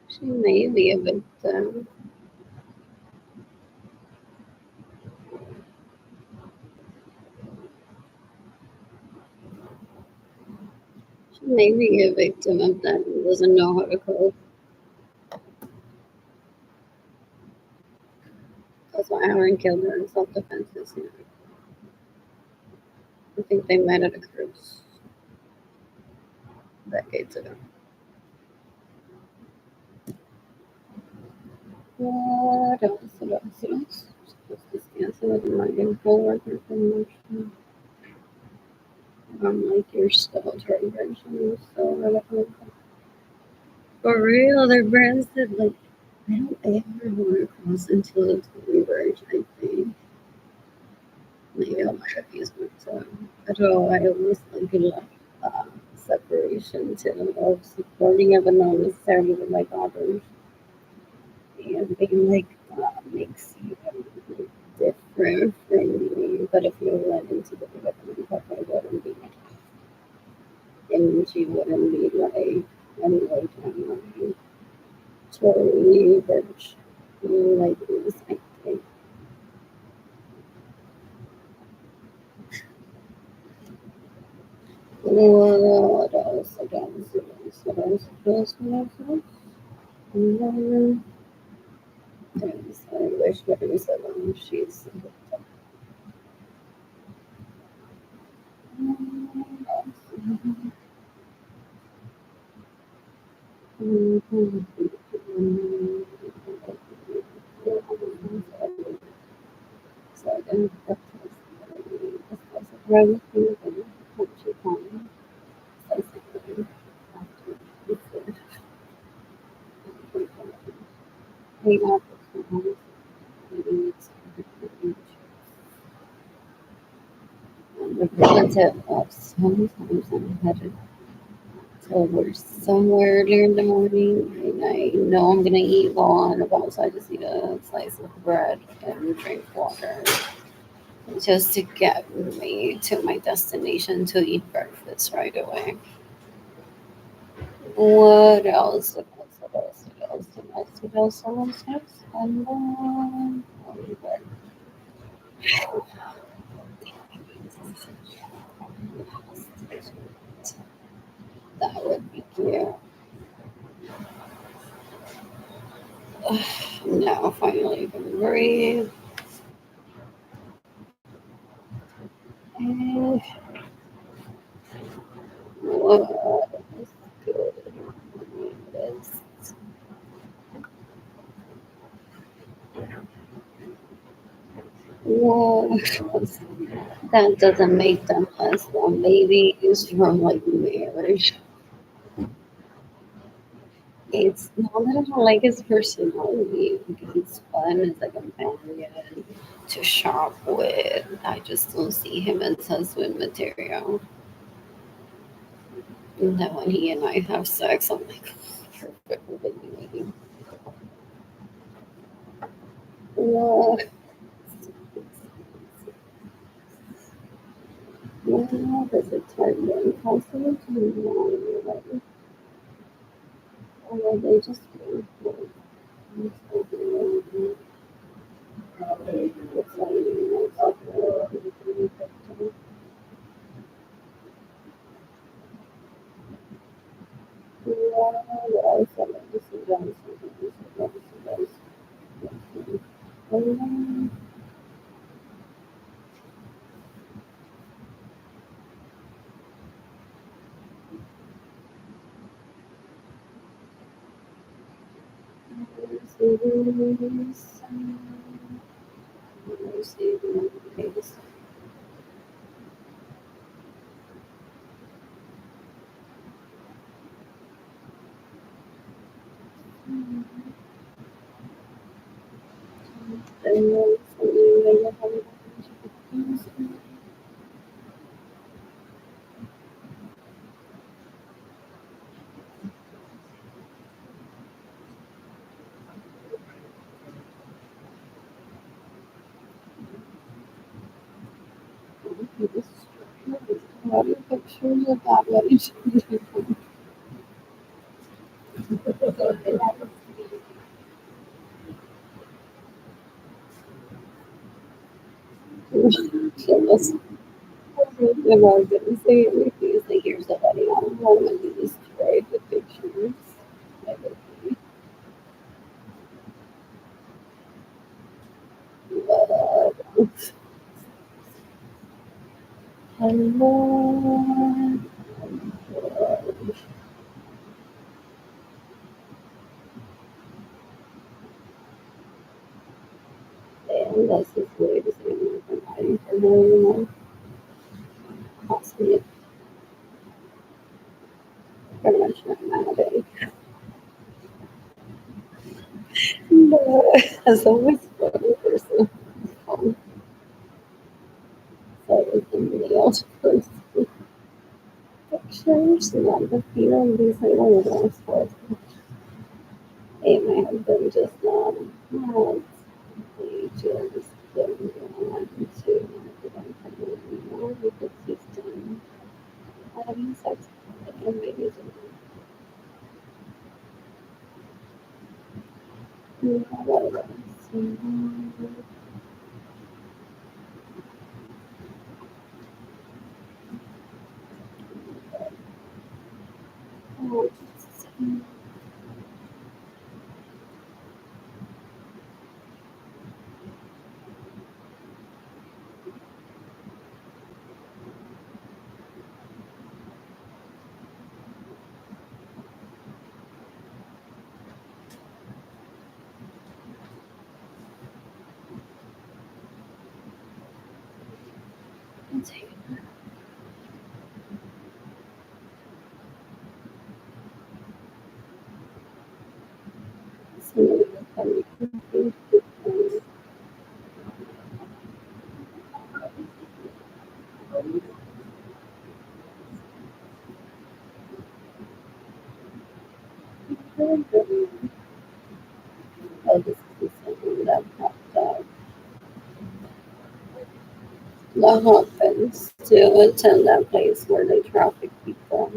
she may be a bit. Maybe a victim of that doesn't know how to cope. That's why Aaron killed her in self-defense. I think they met at a cruise decades ago. What else? What else? Supposed to cancel it in my info worker promotion. Like your still trade version. So for real, their brands that like I don't ever want to cross into the Converge, I think. Maybe I'll try to use myself. At all, I almost like left separation to of supporting it, but not necessarily with my daughters. And being like makes you different from me. But if you're led into the development part, I wouldn't be. And she wouldn't be like anyway, like totally virgin like this, I think. What else? What else? What else? What else? What else? I wish there was a long she's. So I didn't rather think of what she can basically after before we got this one. The relative of sometimes I'm headed over somewhere during the morning and I know I'm gonna eat while on about so I just eat a slice of bread and drink water just to get me to my destination to eat breakfast right away. What else? What else? What else? What else? What else? What else? What else? What else? And that would be cute. Now finally you can breathe. And what is good? Is what that doesn't make them less than babies from like marriage. It's not that I don't like his personality. He's fun as a companion to shop with. I just don't see him as husband material. And then when he and I have sex, I'm like, perfect baby. Yeah, yeah, there's a target. Constantly turning on, like, or they just pictures of that wedding. She was about to say anything. It's like, here's the wedding don't want to destroy the pictures. Everything. But, hello. And that's just really the same as I'm hiding for very long. Possibly pretty much not nowadays. But as always, funny person. So it's somebody else first. Pictures, not the feeling these are one of those sports. Hey, my husband just had the just don't want him to prevent him anymore because he's done having sex and babies and whatever. So, let's see. Somebody will probably I'll just do something that popped up. That happens to attend that place where they traffic people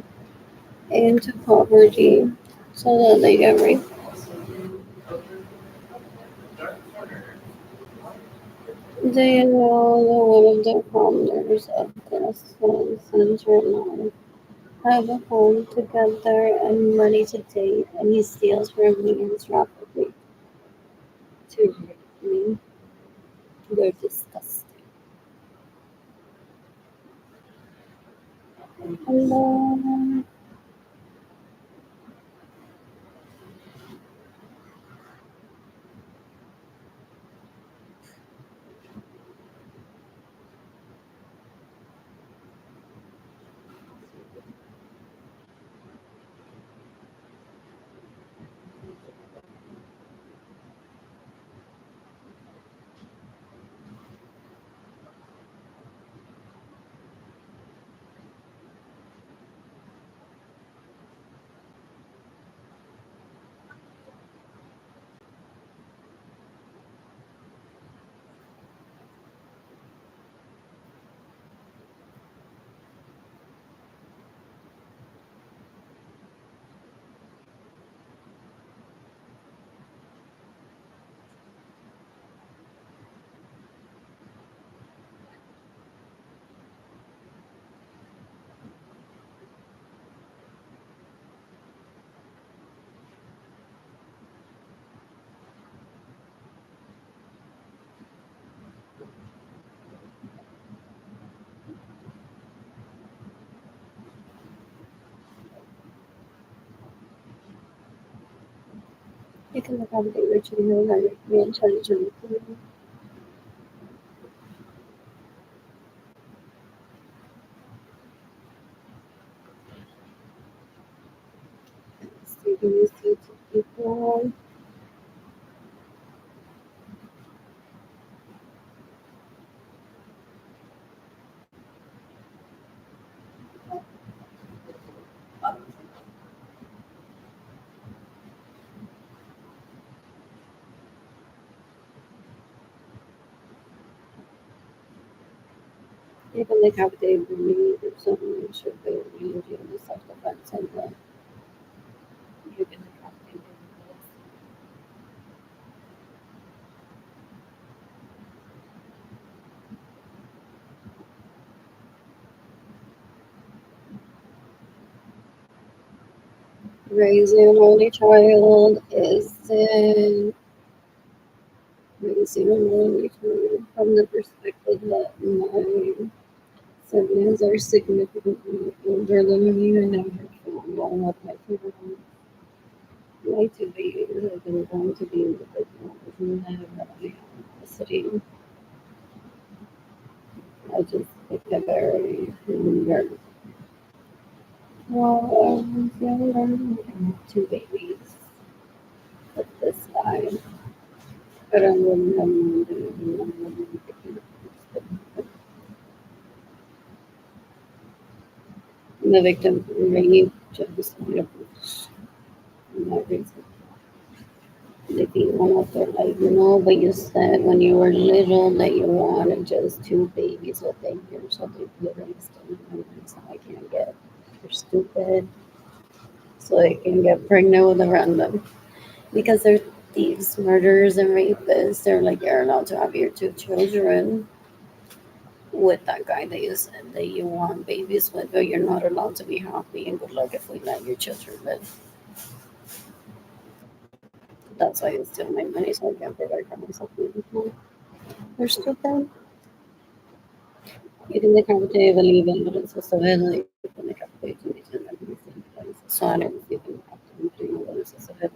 into poverty so that they get raped. They know that one of the founders of this center now have a home together and money to date, and he steals from me and traffic me to rape me. They're disgusting. Hello. You can look up the original like me and Charlie Johnson. Stephen is to people. You can decapitate me or something, should they arrange you in the self-defense and the you can decapitate me. Raising an only child is raising an only child from the perspective that my siblings are significantly older than me and never felt alone with my parents. My two babies have been born to be individuals and never really have custody. I just picked a very younger. Well, I was younger and had two babies at this time. But I wouldn't have known the victim rape, genocide, abuse, and that reason. They beat one up there like, but you said when you were little that you wanted just two babies within here, so they raised them. And so I can't get, they're stupid. So they can get pregnant with a random. Because they're thieves, murderers, and rapists. They're like, you're allowed to have your two children with that guy that you said that you want babies with, but you're not allowed to be happy and good luck if we let your children live. That's why you steal my money so I can provide for myself. They're stupid. You can decapitate a leave evidence of Savannah, you can decapitate to meet in everything. So I don't you can decapitate evidence of Savannah.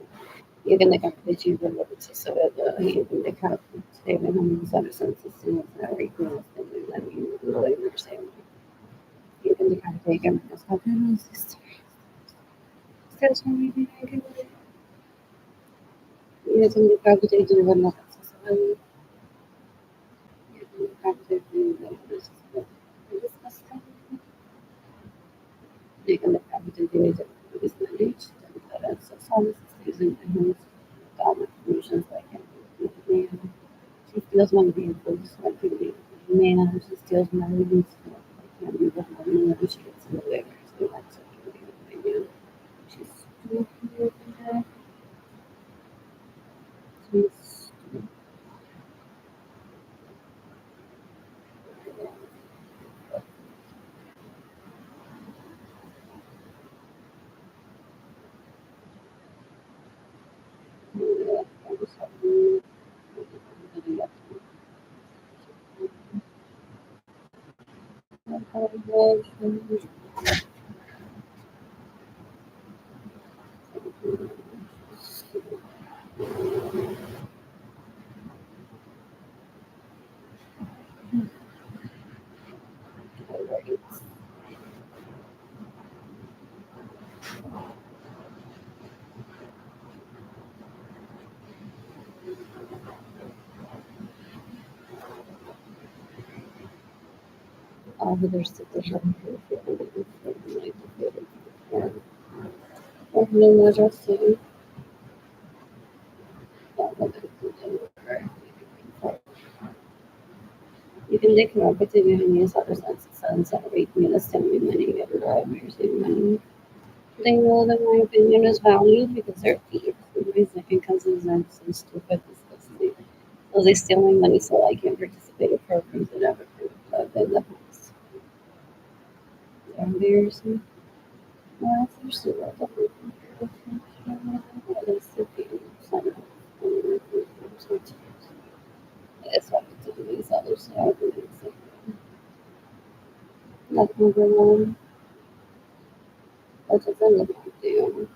You can decapitate you can evidence of Savannah. You can decapitate when I'm in senses to every girl and then you go in your same. You can decapitate him because how can I sister? Still maybe I can you can decapitate you when not Savannah. You can decapitate you when evidence of Savannah. They can decapitate you with knowledge and that's a solid using the hands without information so I can be she steals my vehicles, so I can be man, she steals my living stuff. I can't be with my man, she gets in the way, so that's okay with my man. She's stupid, she's stupid. I'm sorry. All the others that they have no matter you can take an opportunity and use other senses and celebrate me as telling money every time you're saving money. They know that my opinion is valued because they're thieves. My second cousins are so stupid, disgusting. So they steal my money so I can participate in programs that ever club in the house. They're embarrassing. Well, they're so well done. It's what to do these other stuff. Like number one, what does it look like to you?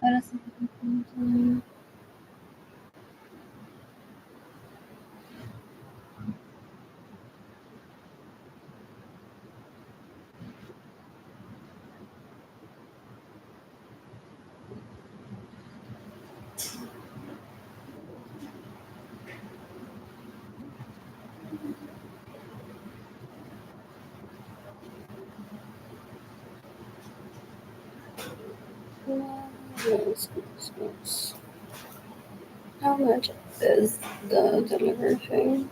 Para sa schools. How much is the delivery fee?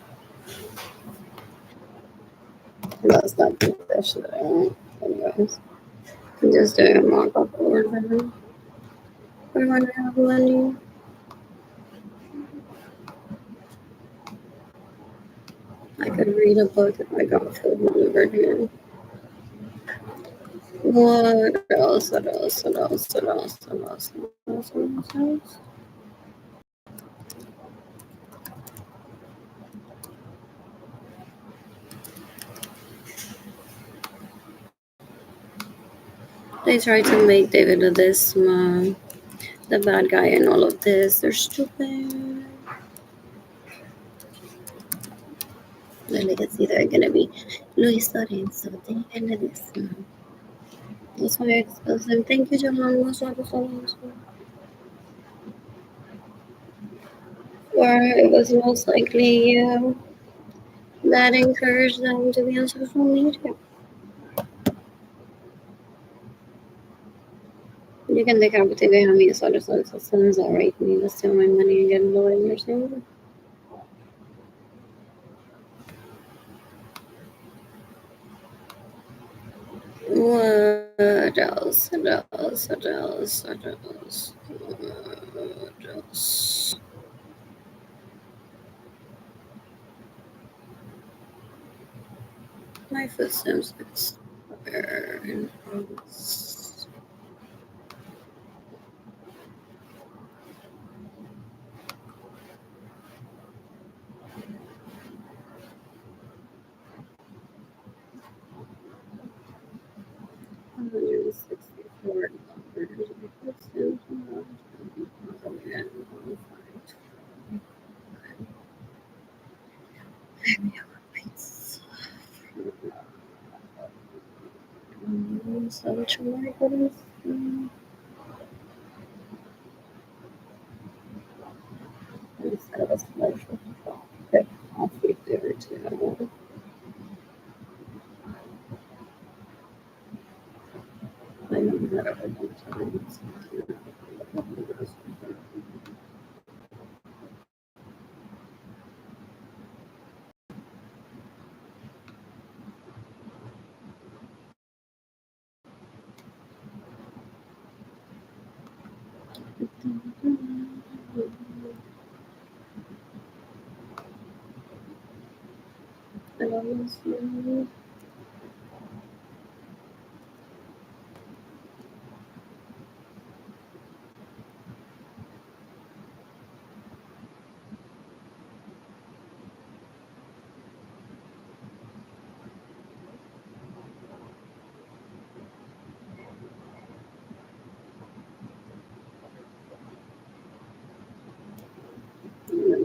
Let's not do that shit. Anyways, just do a mock up or whatever. We're gonna have money. I could read a book if I got food delivered here. What else? What else? What else? What else? What else? What else? What else? They tried to make David Ledesma the bad guy in all of this. They're stupid. It's either gonna be Luis Lorenzo, David Ledesma. That's why I expose him. Thank you, Jamal. Or it was most likely you that encouraged them to be on social media. You can decapitate a mis otros sons that rape me to steal my money and get a lawyer or something. What else? What else? What else? What else? What else? My food seems expired. So tomorrow, instead of a special pick coffee there too. I know that a bunch of times. I almost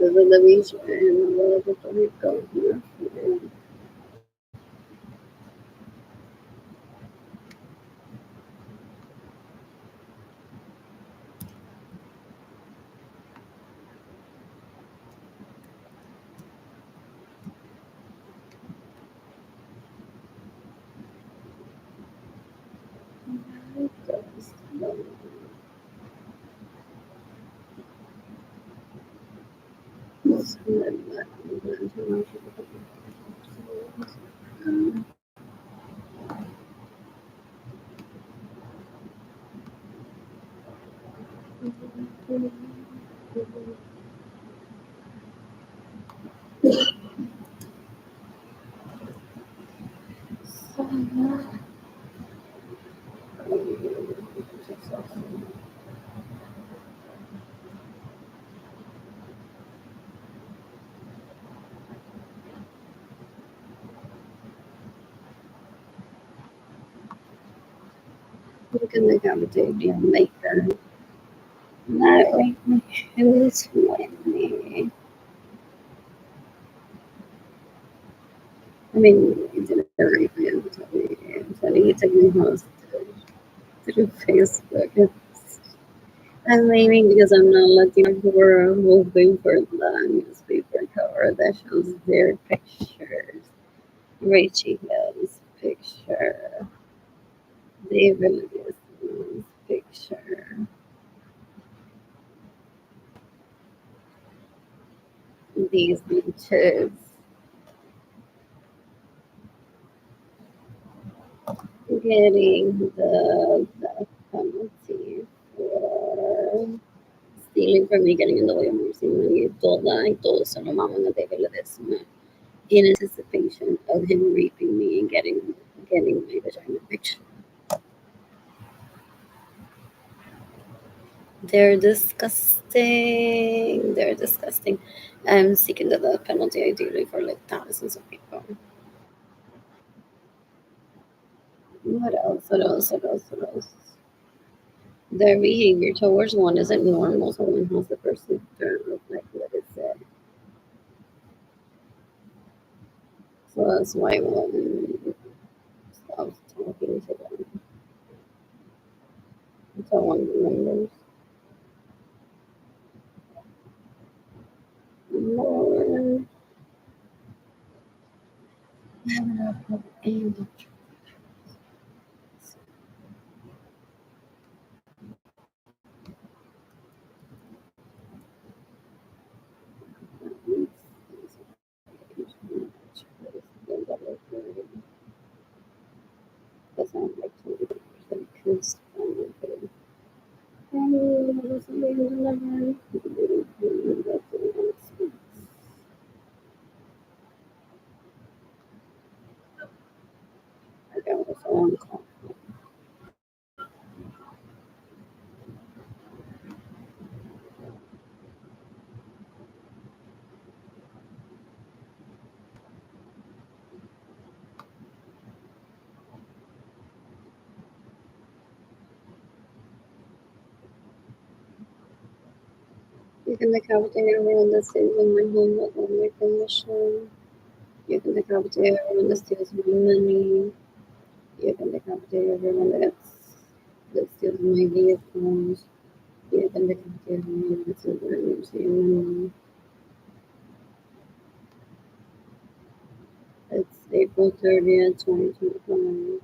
desde the beach en Puerto Rico. Look at the cafeteria maker. Not like my shoes me. I mean, it didn't rape me until he took me hostage through Facebook. I'm leaving because I'm not Latino for a moving for the newspaper cover that shows their pictures. Richie Hill's picture. David Gisman's picture. These beaches. getting the death penalty for stealing from me, getting in the way of mercy money, toda y todo se lo maman a David Ledesma in anticipation of him raping me and getting my vagina picture. They're disgusting. They're disgusting. I'm seeking the death penalty ideally for like thousands of people. What else? What else? What else? What else? Their behavior towards one isn't normal, so one has the person turn look like what it said. So that's why one stops talking to them. Until one remembers. More. And that sounds like 20% because you can decapitate everyone that stays in my home without my permission. You can decapitate everyone that steals my money. You can decapitate everyone that steals my vehicles. You can decapitate everyone that's in the museum. It's April 30th, 2025.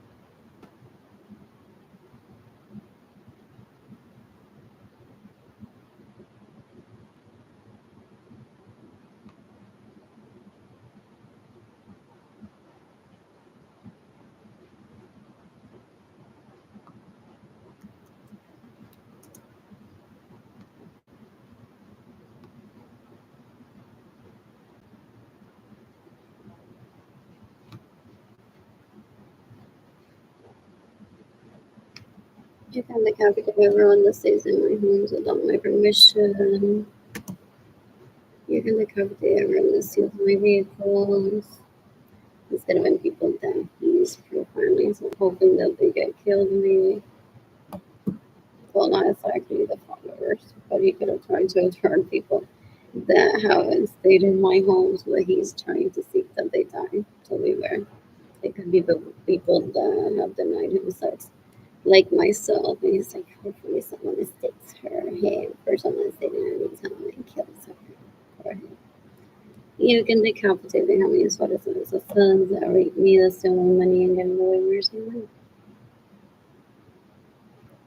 You can decapitate everyone that stays in my homes without my permission. You can decapitate everyone that steals my vehicles. Instead of when people die, he's profiling, so hoping that they get killed maybe. Well, not exactly the followers, but he could have tried to turn people that haven't stayed in my homes, but he's trying to seek that they die. So beware. It could be the people that have denied him sex, like myself. And he's like, hopefully someone sticks her head for someone sitting anytime and kills her or him. You can decapitate me how many sweaters of sons that rape me, that steal my money and get away with money.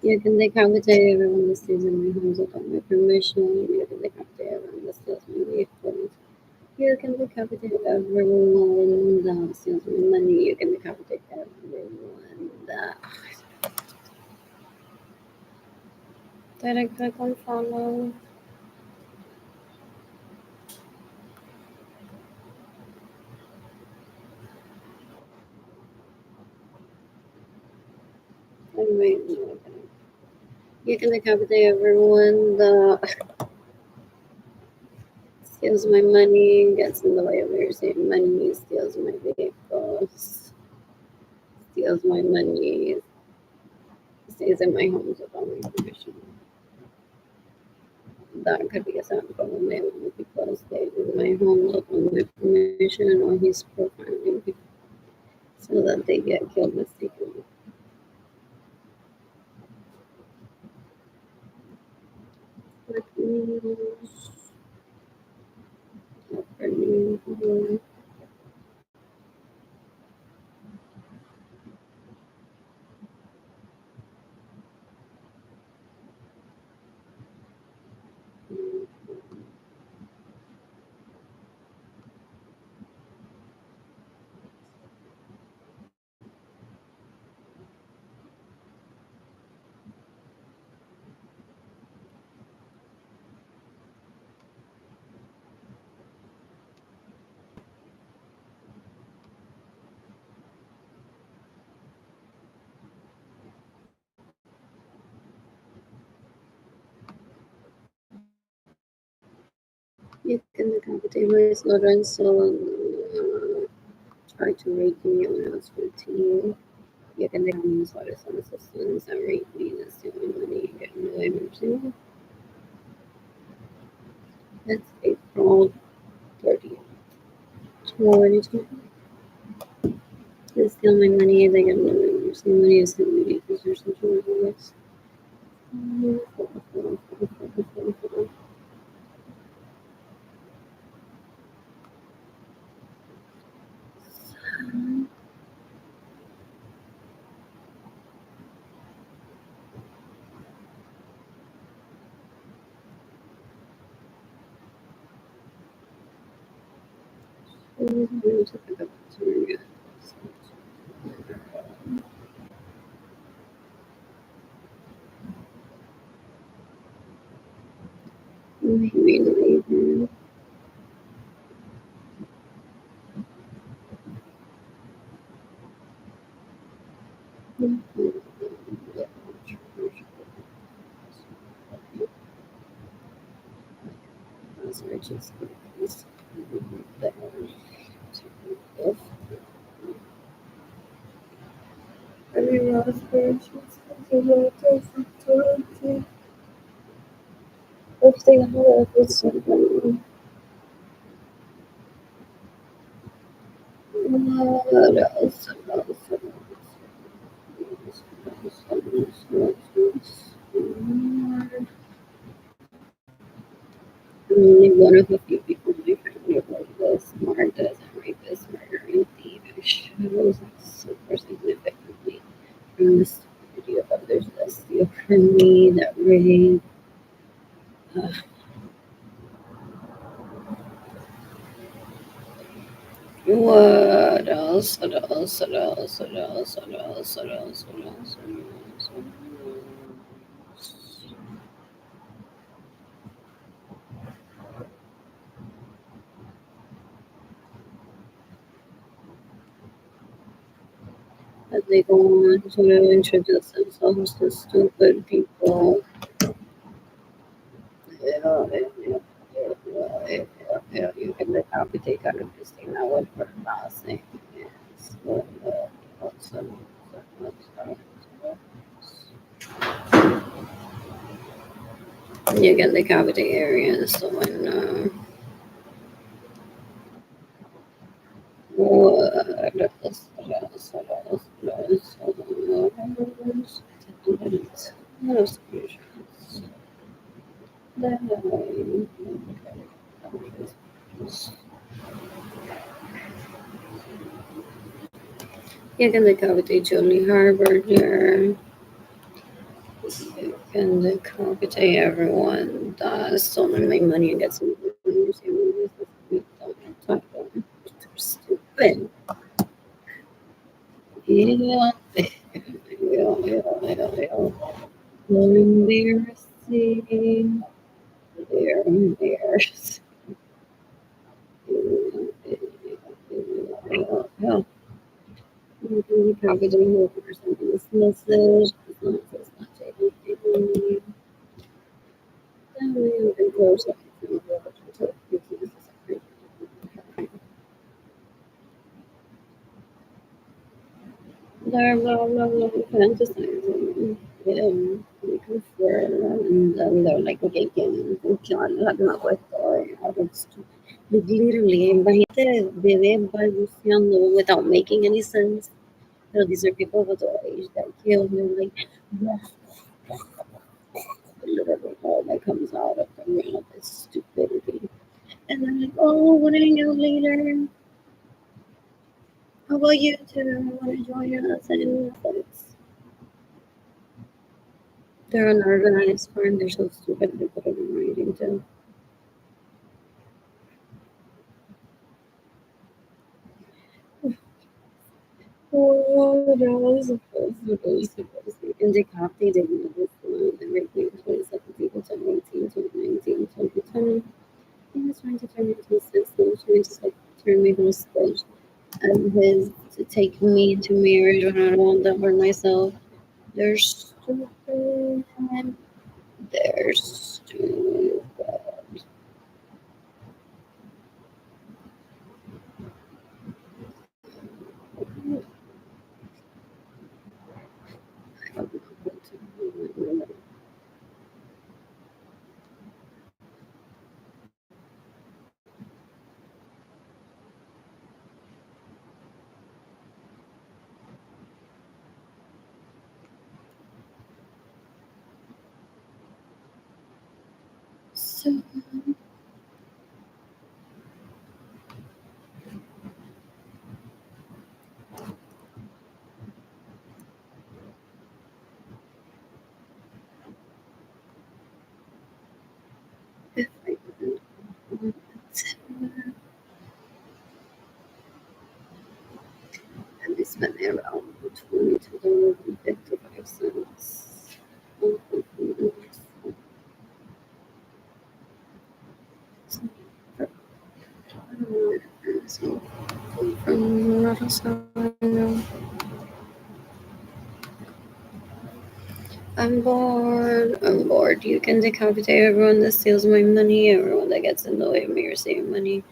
You can decapitate everyone that stays in my homes without my permission. You can decapitate everyone that steals my vehicles. You can decapitate everyone that steals my money. You can decapitate everyone that. Did I click on follow? Anyway, no, I didn't. You can decapitate everyone that steals my money, gets in the way of me receiving money, steals my vehicles, steals my money, stays in my homes without my permission. That could be a sample of maybe people stay in my home without my permission, or he's profiling people so that they get killed mistakenly. Like news, news. You can decapitate Luis Lorenzo and try to rape me when I was 14. You can decapitate me Suarez on assistance and rape me and stealing money and getting away with it. That's April 30th. 2022. They steal my money, they get away with it. Steal money is stealing money because there's such a ridiculous. Maybe not even. If they have a good something, what else? I'm only one of a few people in my family like this. Mark doesn't rapist, murdering thief, and shadows super significantly from the stupidity of others that steal from me, that rape. What else? What else? What else? What else? What else? What else? What else? What else? As they go on to introduce themselves to stupid people. You can decapitate kind of this thing. I would for nothing. Yes. You can decapitate areas. So when what else? What else? What else? What else? What else? You can decapitate Jolie Harberger. You can decapitate everyone that stolen my money and get some movies. They're stupid. Yeah. Yeah. Embarrassing. They're embarrassing. Yeah. Probably doing more for something this message. As long as it's not taking anything. Then we can close it. Blah blah blah blah fantasizing. Yeah, we confer and then they're like again killing me with like literally imagínate bebé balbuceando without making any sense. You know, these are people of adult age that kill me like literally all that comes out of their mouth is stupidity. And then like, oh, what are you later? How about you two? Want to join us? And it's they're unorganized crime. They're so stupid. They put it in writing too. What else? And they copied it in this everything 2017, 2018, 2019, 2020. He was trying to turn me into a system, trying to like turn me into a sponge and his to take me into marriage when I don't want that for myself. They're stupid. They're stupid. So, if I didn't want to, and we spent around $22.55. So, from Rosario. I'm bored. I'm bored. You can decapitate everyone that steals my money, everyone that gets in the way of me receiving money,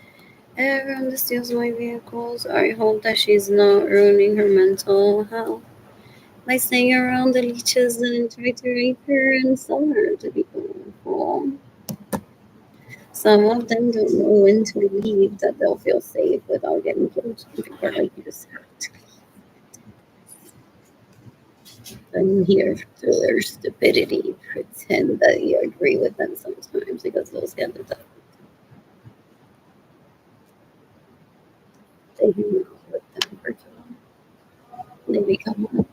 everyone that steals my vehicles. I hope that she's not ruining her mental health by staying around the leeches and try to rape her and sell her to people. Some of them don't know when to leave, that they'll feel safe without getting killed. People are like, you just have to. And here, through their stupidity, pretend that you agree with them sometimes because those get the stuff they hang out with them for too long. They become one.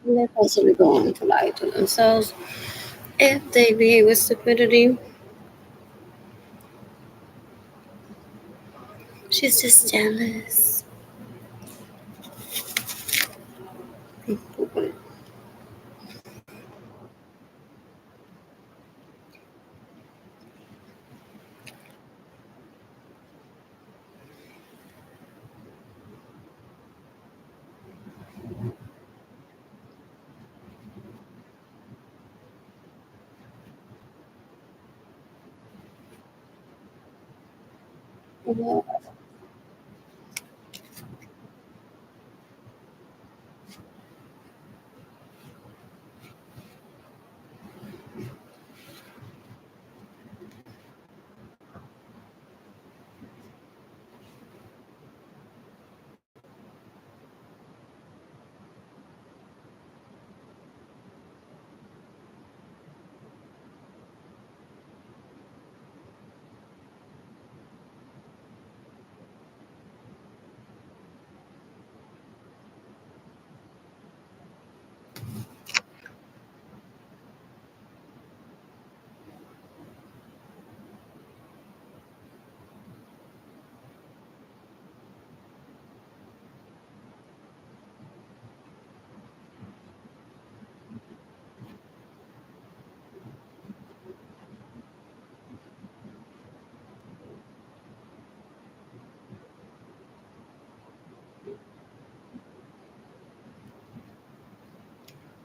And they possibly go on to lie to themselves if they behave with stupidity. She's just jealous. People. Yeah.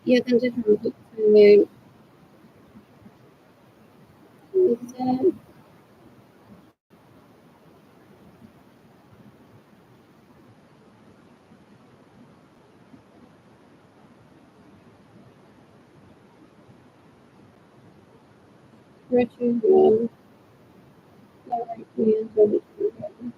You can definitely create that. Richard Wall, directly into the children.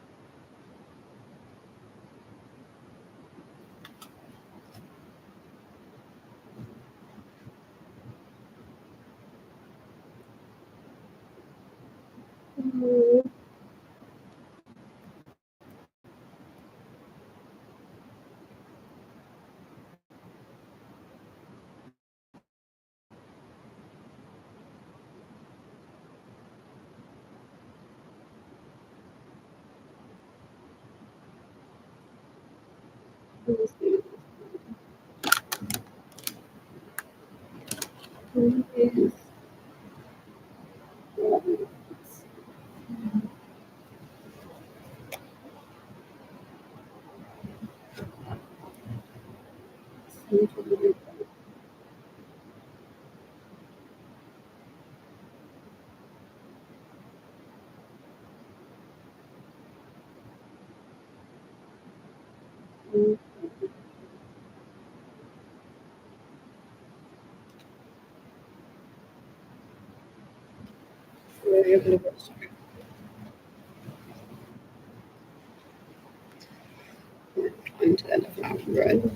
Into the flour bread.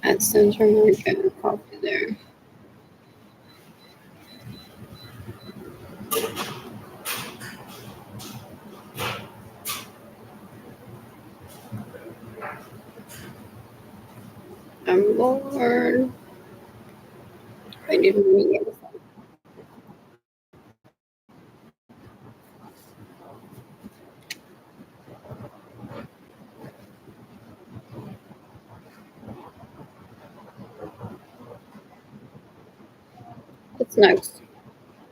At Center Market, coffee there. I'm bored. I need to get What's next?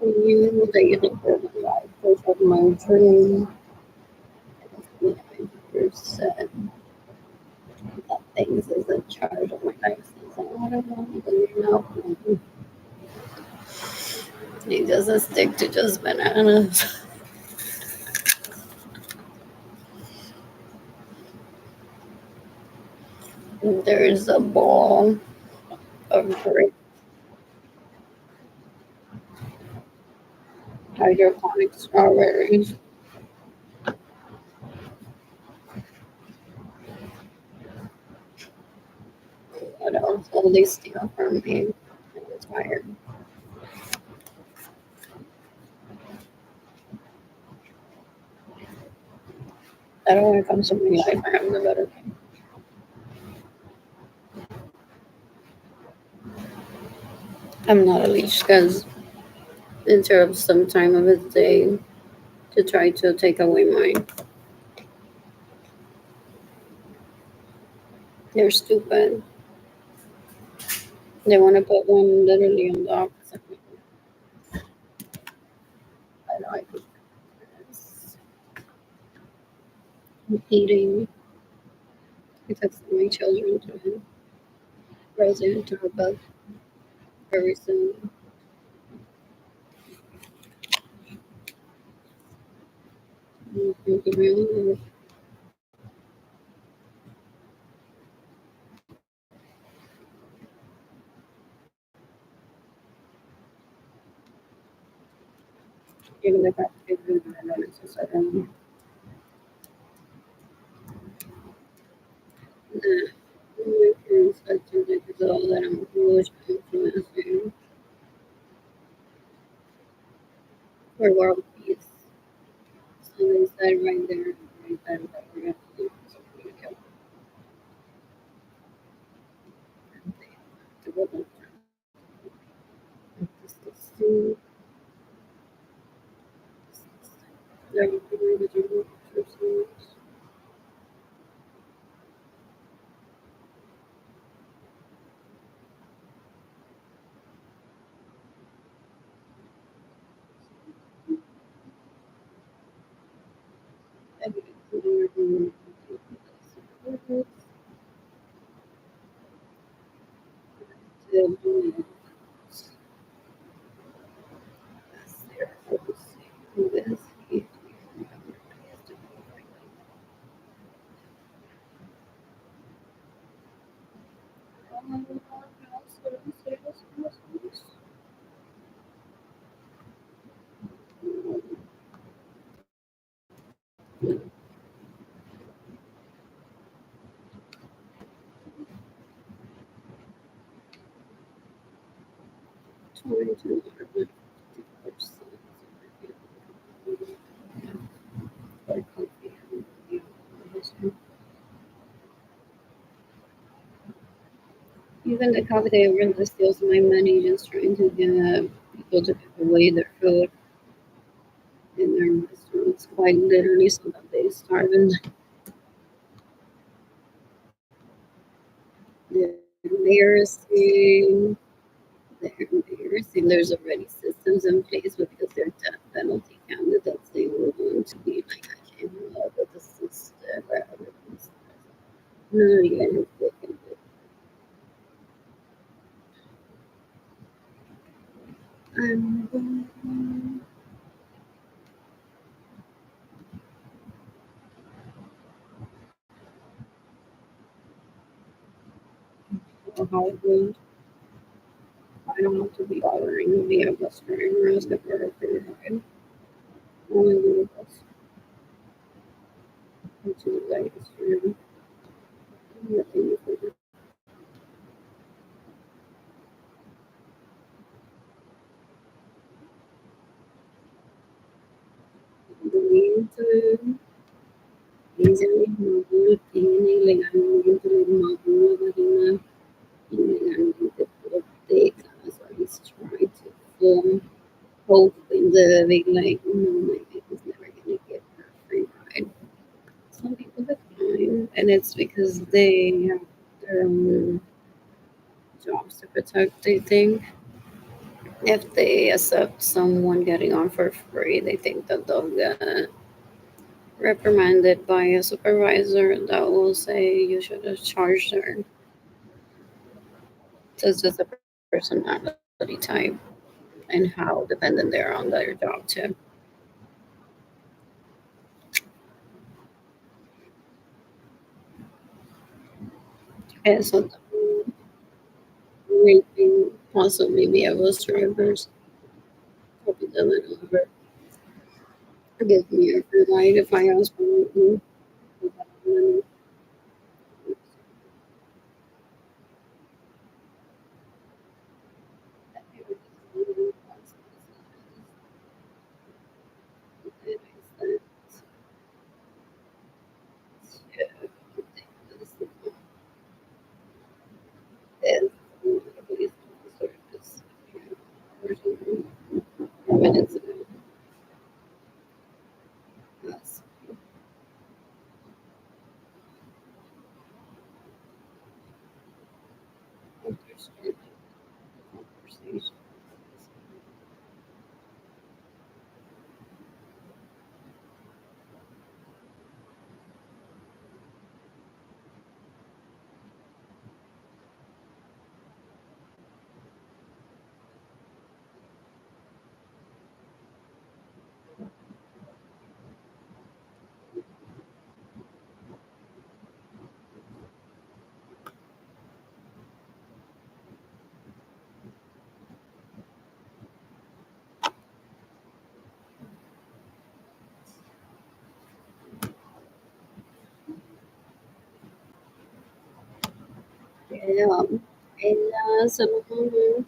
You that you look for the life coach of my dream. 9% that things is in charge of my life season. I don't want to know. He doesn't stick to just bananas. There's a bowl of great hydroponic strawberries. What else will they steal from me? I'm tired. I don't want to come to my life. I have the better. I'm not a leech because it interrupts some time of his day to try to take away mine. They're stupid. They want to put one literally on the opposite. I like this. I'm eating. I texted my children to raise into her bed very soon. Even if I figure it out, it's just I don't know. My parents like to think it's all that I'm foolish influencing for world peace. So they said right there, right then, that we're going to do something to kill them. They have to go back to disgusting. They're really the jungle troops. Even the coffee they really steals my money just trying to get people to give away their food in their restaurants quite literally so that they starve and they're embarrassing. They're embarrassing. There's already systems in place but because they're death penalty candidates. They will want to be like, I can't love with the system or everything's not even they can do. I'm Hollywood. I don't want to be bothering me a bus driver as the for a ride. Only the bus to the latest room. Nothing for the meantime. Easily Mabul tiene legalmente Mabul Marina illegalmente Protecas or he's trying to form hope in the big like no my baby's never gonna get her free ride. Some people decline and it's because they have their own jobs to protect, they think. If they accept someone getting on for free, they think that they'll get reprimanded by a supervisor that will say you should have charged her. So it's just a personality type and how dependent they are on their job too. And so raping possibly be a bus drivers. Probably doesn't over give me a free ride if I ask for it. understand the conversation. Ella Salomon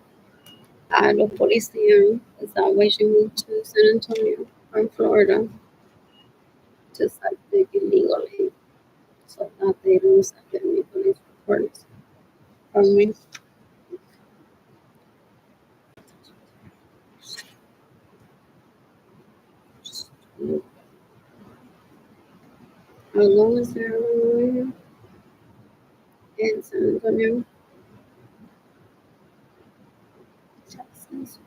out of Policia is that way she moved to San Antonio from Florida to something illegally. So that they don't accept any police reports from me. How long is there in San Antonio, Texas?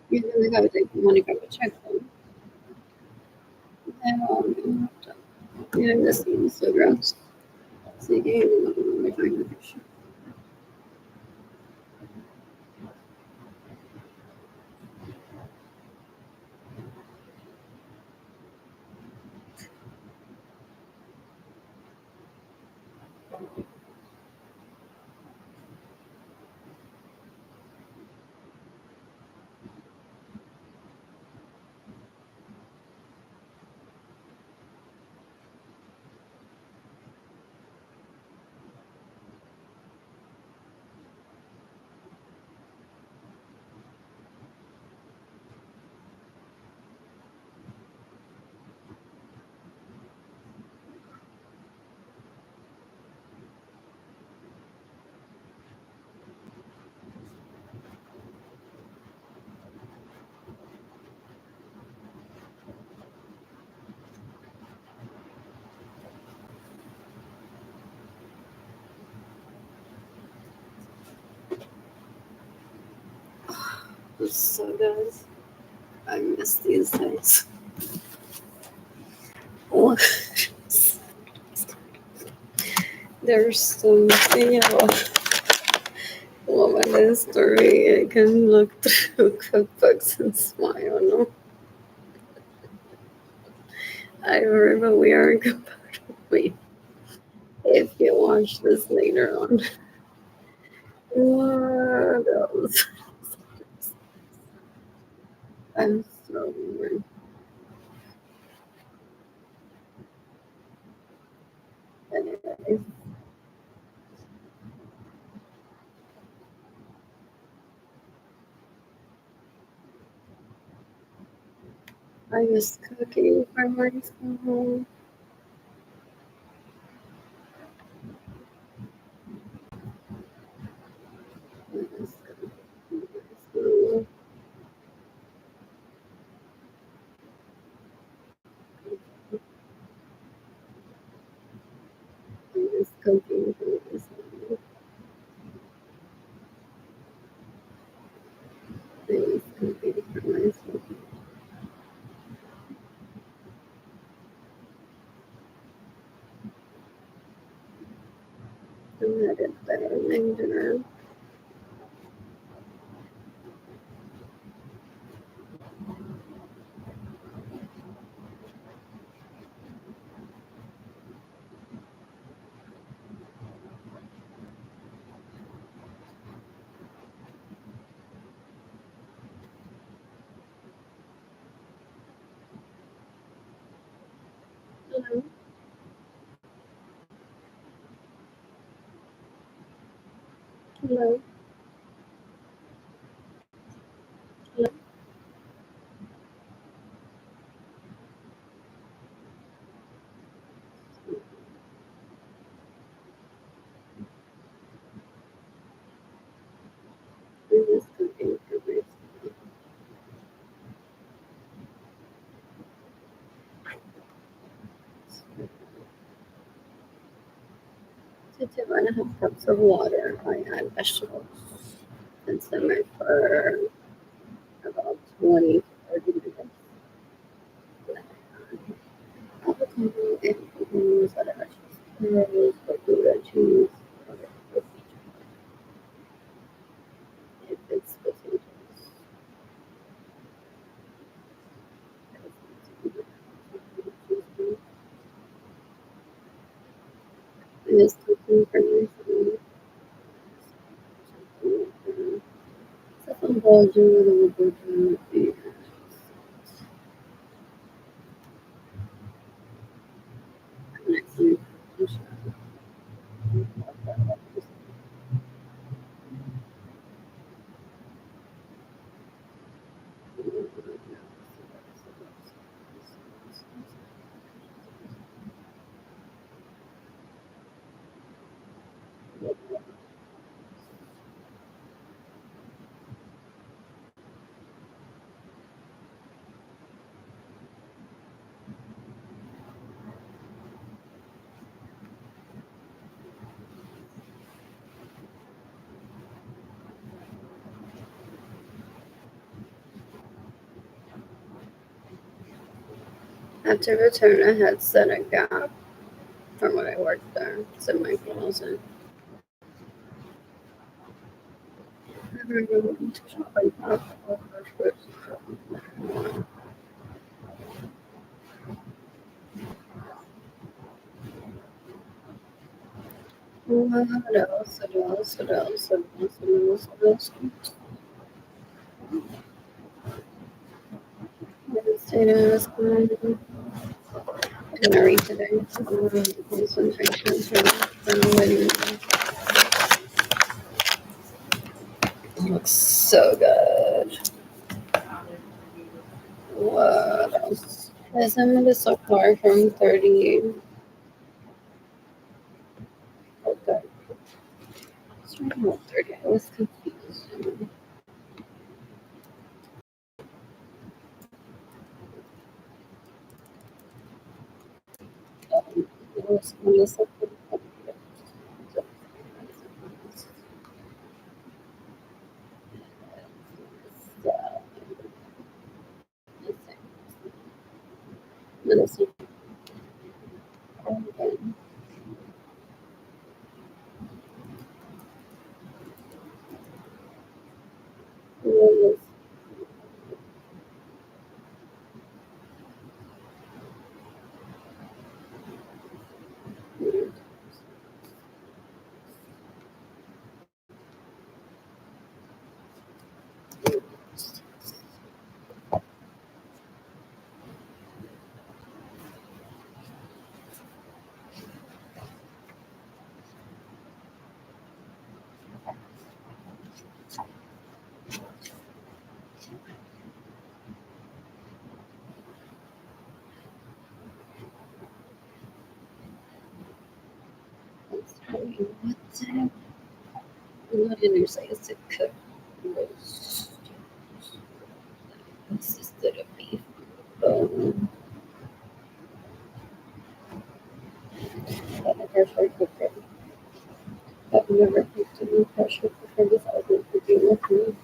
You're gonna go take the money, go check them. Then, behind the scenes, so gross. So you can't even look at my behind the picture. So guys, I miss these days. Oh, there's something about woman history. I can look through cookbooks and smile. No, I remember we are compatible. If you watch this later on, what else? I'm so bored. Anyways, I was cooking for myself. I was cooking for myself. I was cooking for myself. I was cooking for myself. I'm headed better than dinner. Hello. Hello. to 2.5 cups of water. I add vegetables and simmer for about 20 to 30 minutes. Avocado and hummus, whatever cheese, gouda cheese, whatever. If it's potatoes. And it's cooking for me. Second version of the version. Next week. After return, I had set a gap from when I worked there. Set my closet. What else? What else? What else? What else? What else? What else? Potatoes. I'm gonna read today. Concentration for the wedding. It looks so good. What else? Isn't it so far from 30? Okay. It's right about 30. I was confused. It was on the second. Medicine. What did you say? It's a cook roast. Consisted of beef bone. But I pressure cooker. I've never cooked in a pressure cooker without it cooking with me.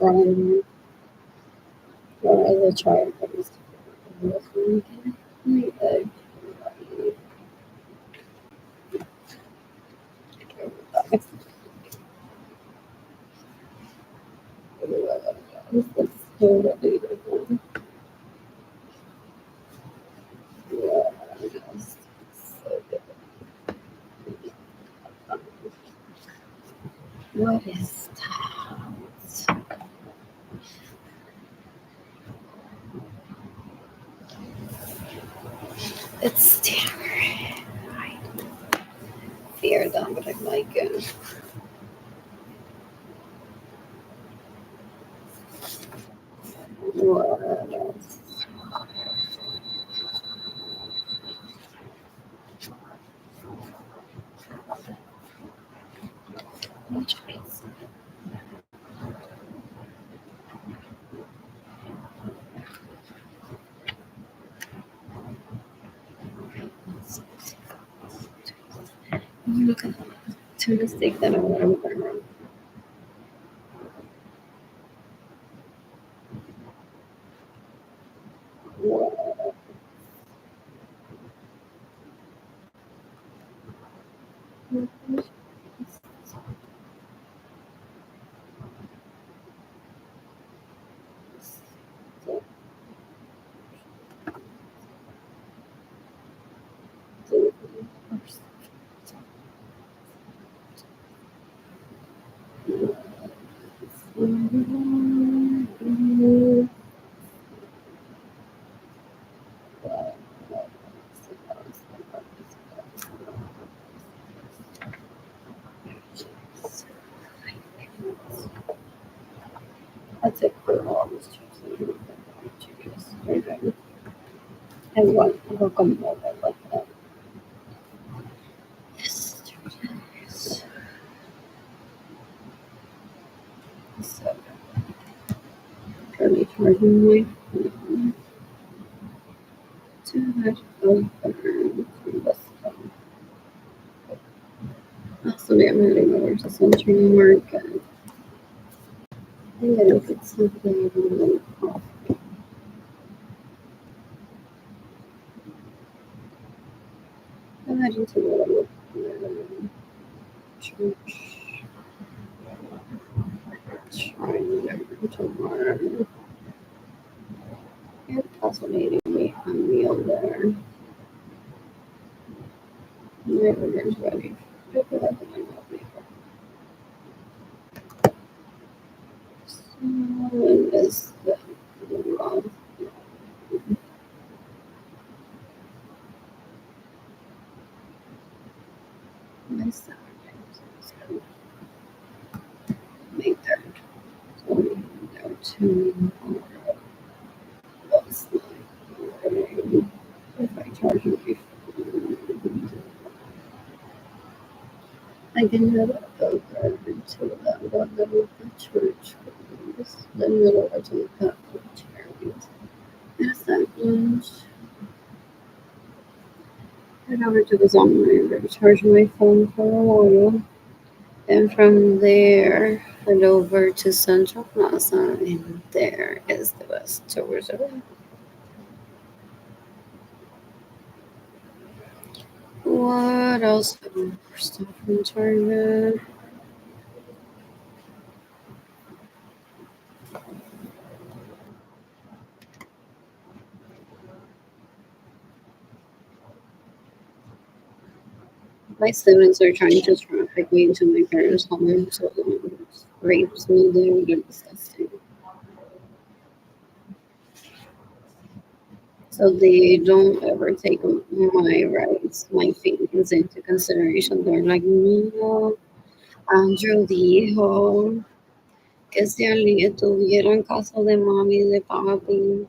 Um, what other child that is with me? My egg. Let's do the later one. Yeah, yes. So good. What is that? It's Tanner. I fear them, but I like it. What else? Look at to mistake that I want to That's it for all these changes. And welcome over like that. Yes. So, currently charging my phone to that over from this phone. Also, I'm heading over to Century Market. I'm gonna get something really off. I'm heading to the church. Trying tomorrow. And fascinating me a meal there. My order's ready. I feel like I'm not making. So, when is the wrong? My Saturday. So, May 3rd. So, we go to what's the ordering if I charge my phone. I can head over to that one of the church. Then go over to the Catholic charities. There's that lunch. Head over to the Zondervan, charge my phone for a while. And from there, head over to Central Plaza, and there is the bus to reserve. What else? Stuff from Target. My students are trying to traffic me into my parents' home, so rapes me there. They're disgusting. So they don't ever take my rights, my feelings into consideration. They're like, no, Andrew dijo que si alguien estuviera en casa de mami y de papi,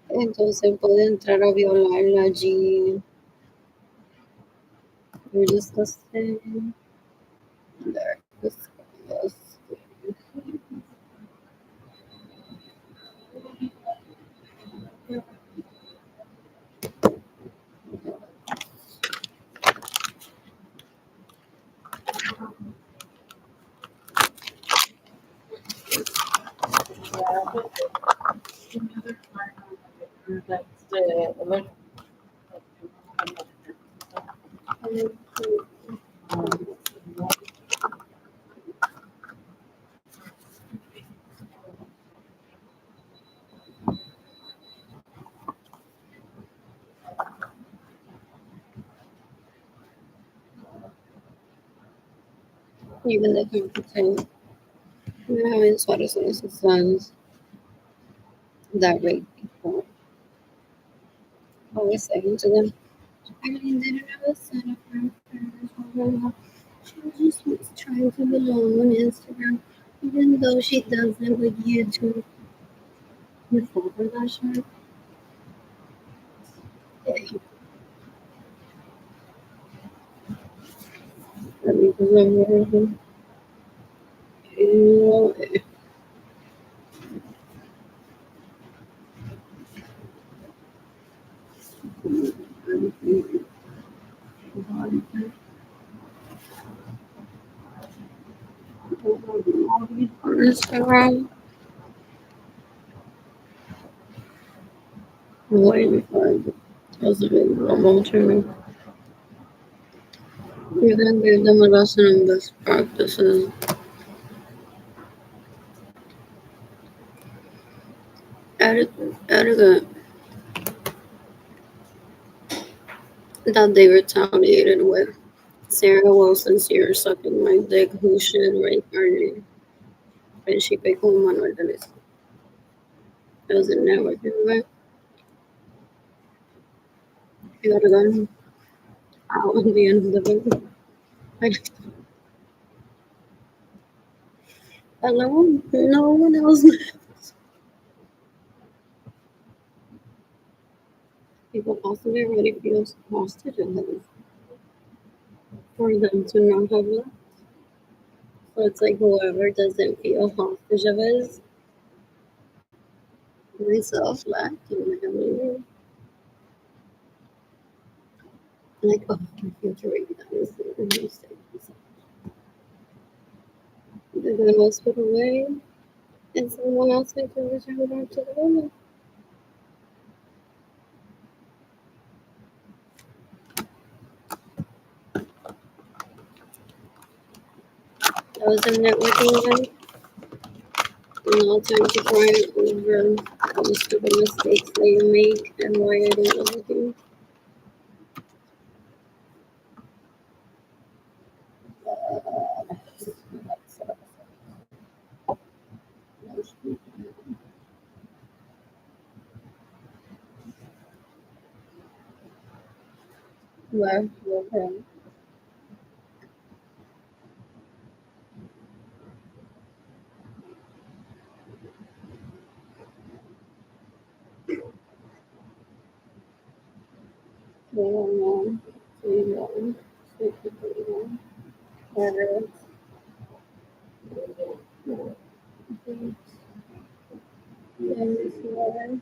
entonces puede entrar a violarla allí. They're disgusting. They're disgusting. Another part that's the Even the competent, we're having sweaters and sons that rape people. Always saying to them, I mean, they don't have a son of her parents or whatever. She just was trying to belong on Instagram, even though she doesn't with YouTube. You fall for that shit? Yeah. Instagram. Waiting for it. Those available to me. You can give them a lesson in best practices. Etiquette that they retaliated with. Sarah Wilson, you're sucking my dick. Who should rape her name? Principe con Manuel de Lisa. It was a networking event. You got a gun out at the end of the video. Alone, no one else. People possibly already feel hostage in heaven for them to not have left. So it's like whoever doesn't feel hostage of his, myself left in the heavenly. Like, oh, my future right now is the mistake. The gun was put away, and someone else had to return back to the woman. That was a networking event. No time to cry over all the stupid mistakes that you make and why I don't love you. Left with him. They don't know. They know. They know. Whether it's whatever.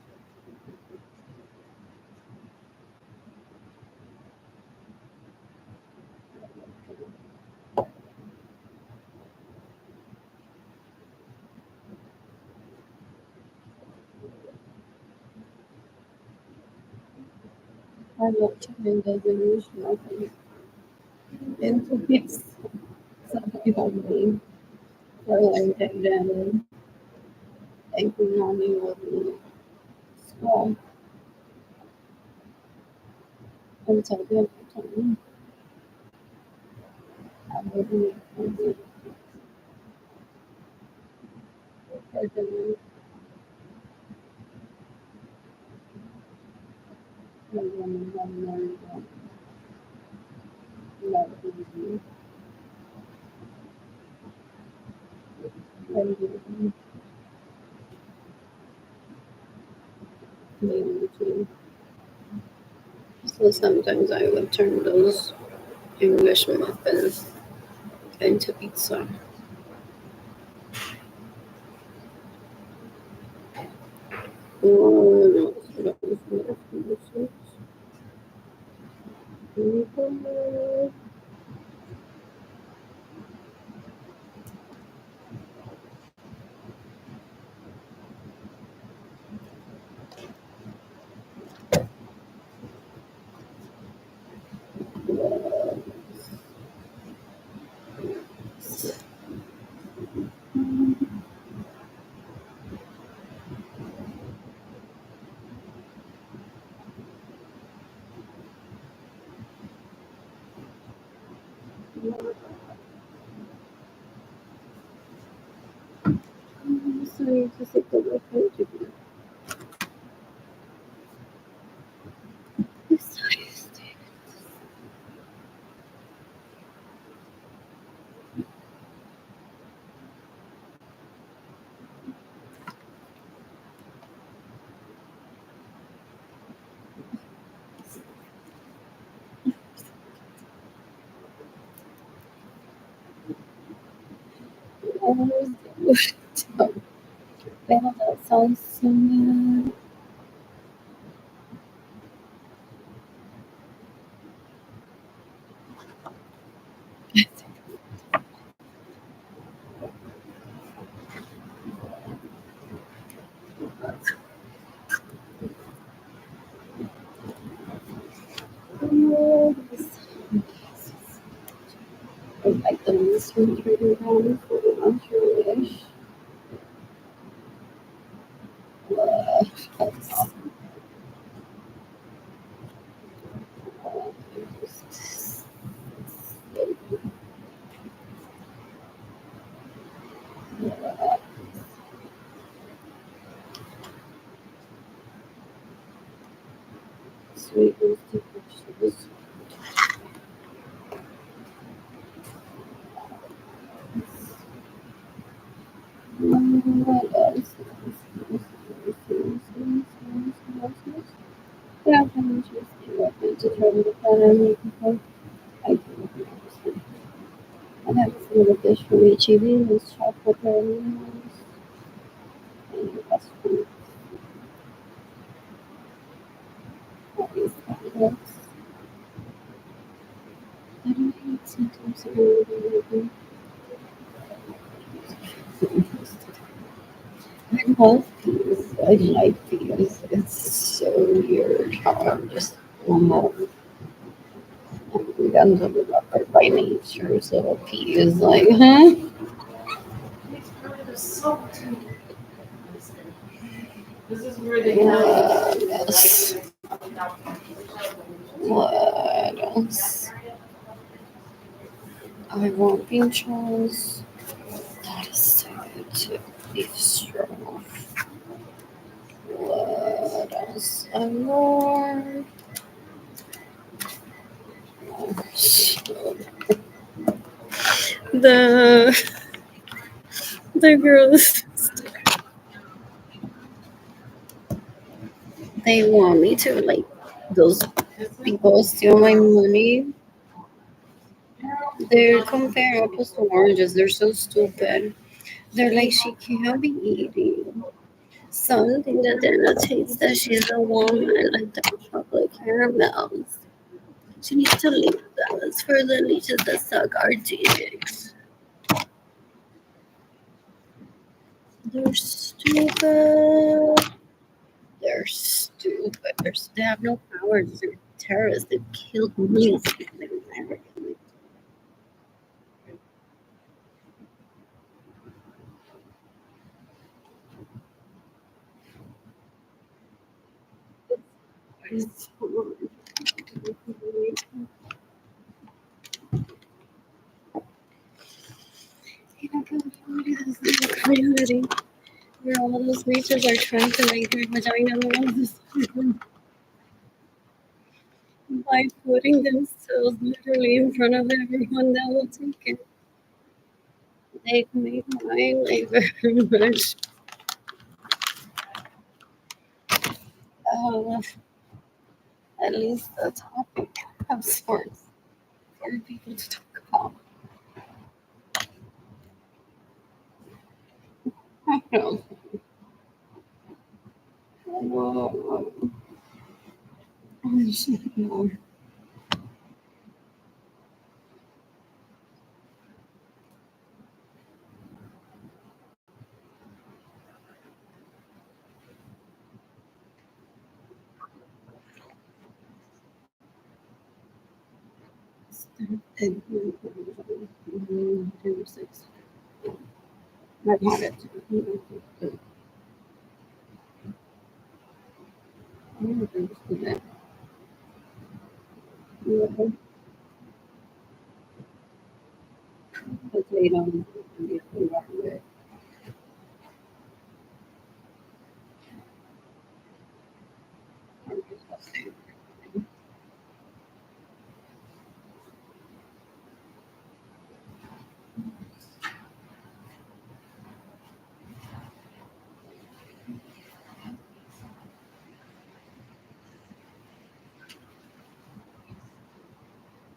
I love time doesn't use nothing into peace. Something on me. For like that damn and Kunami with me. So I'm talking about time. I would be for the woman one married love easy. And maybe too. So sometimes I would turn those English muffins into pizza. Oh, no. Sorry to say that I can't do that. I'm sorry. Well, that sounds so good. I like the ones from Trading Ground for Australish. Sweet roasted vegetables. What else? Yeah, I'm just welcome to try to plan and make people. I do understand. I have a little dish from HEB with chocolate and that's food. Always complex. I don't hate sometimes I really I love peas. I like peas. It's so weird how I'm just normal. I'm guns of the rocker by nature, so pea is like, huh? This is where they Yes. What else? I want bean chows. That is so good too. Beef stroganoff. What else? I want. The the girls they want me to like those people steal my money. They compare apples to oranges. They're so stupid. They're like she can't be eating something that denotates that she's a woman, like the chocolate caramels. She needs to leave those for the leeches that suck our dicks. They're stupid. They're stupid. They have no powers. They're terrorists. They've killed millions of people in America. It's hard. You know, California is the community where all those leeches are trying to make their vagina the by putting themselves literally in front of everyone that will take it. They made my life very much uh, at least a topic of sorts for people to talk about. I don't know. I should know. I've had it. Potato.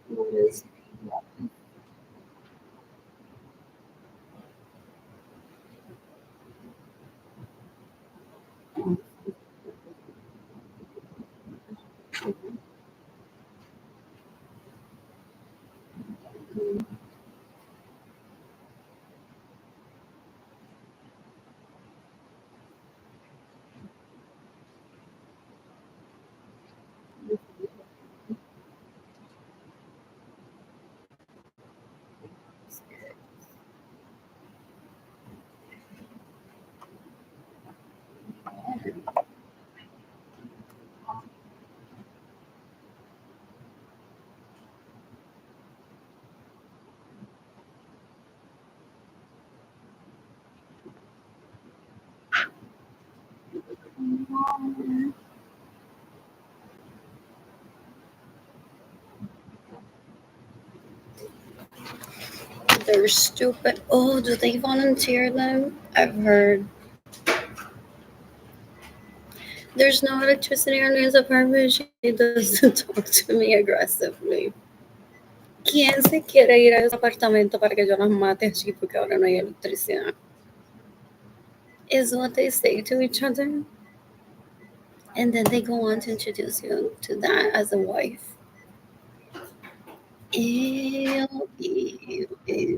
What is They're stupid. Oh, do they volunteer them? I've heard. There's no electricity in his apartment. She doesn't talk to me aggressively. ¿Quién se quiere ir a ese apartamento para que yo los mate así porque ahora no hay electricidad? Is what they say to each other. And then they go on to introduce you to that as a wife. Ew, ew, ew.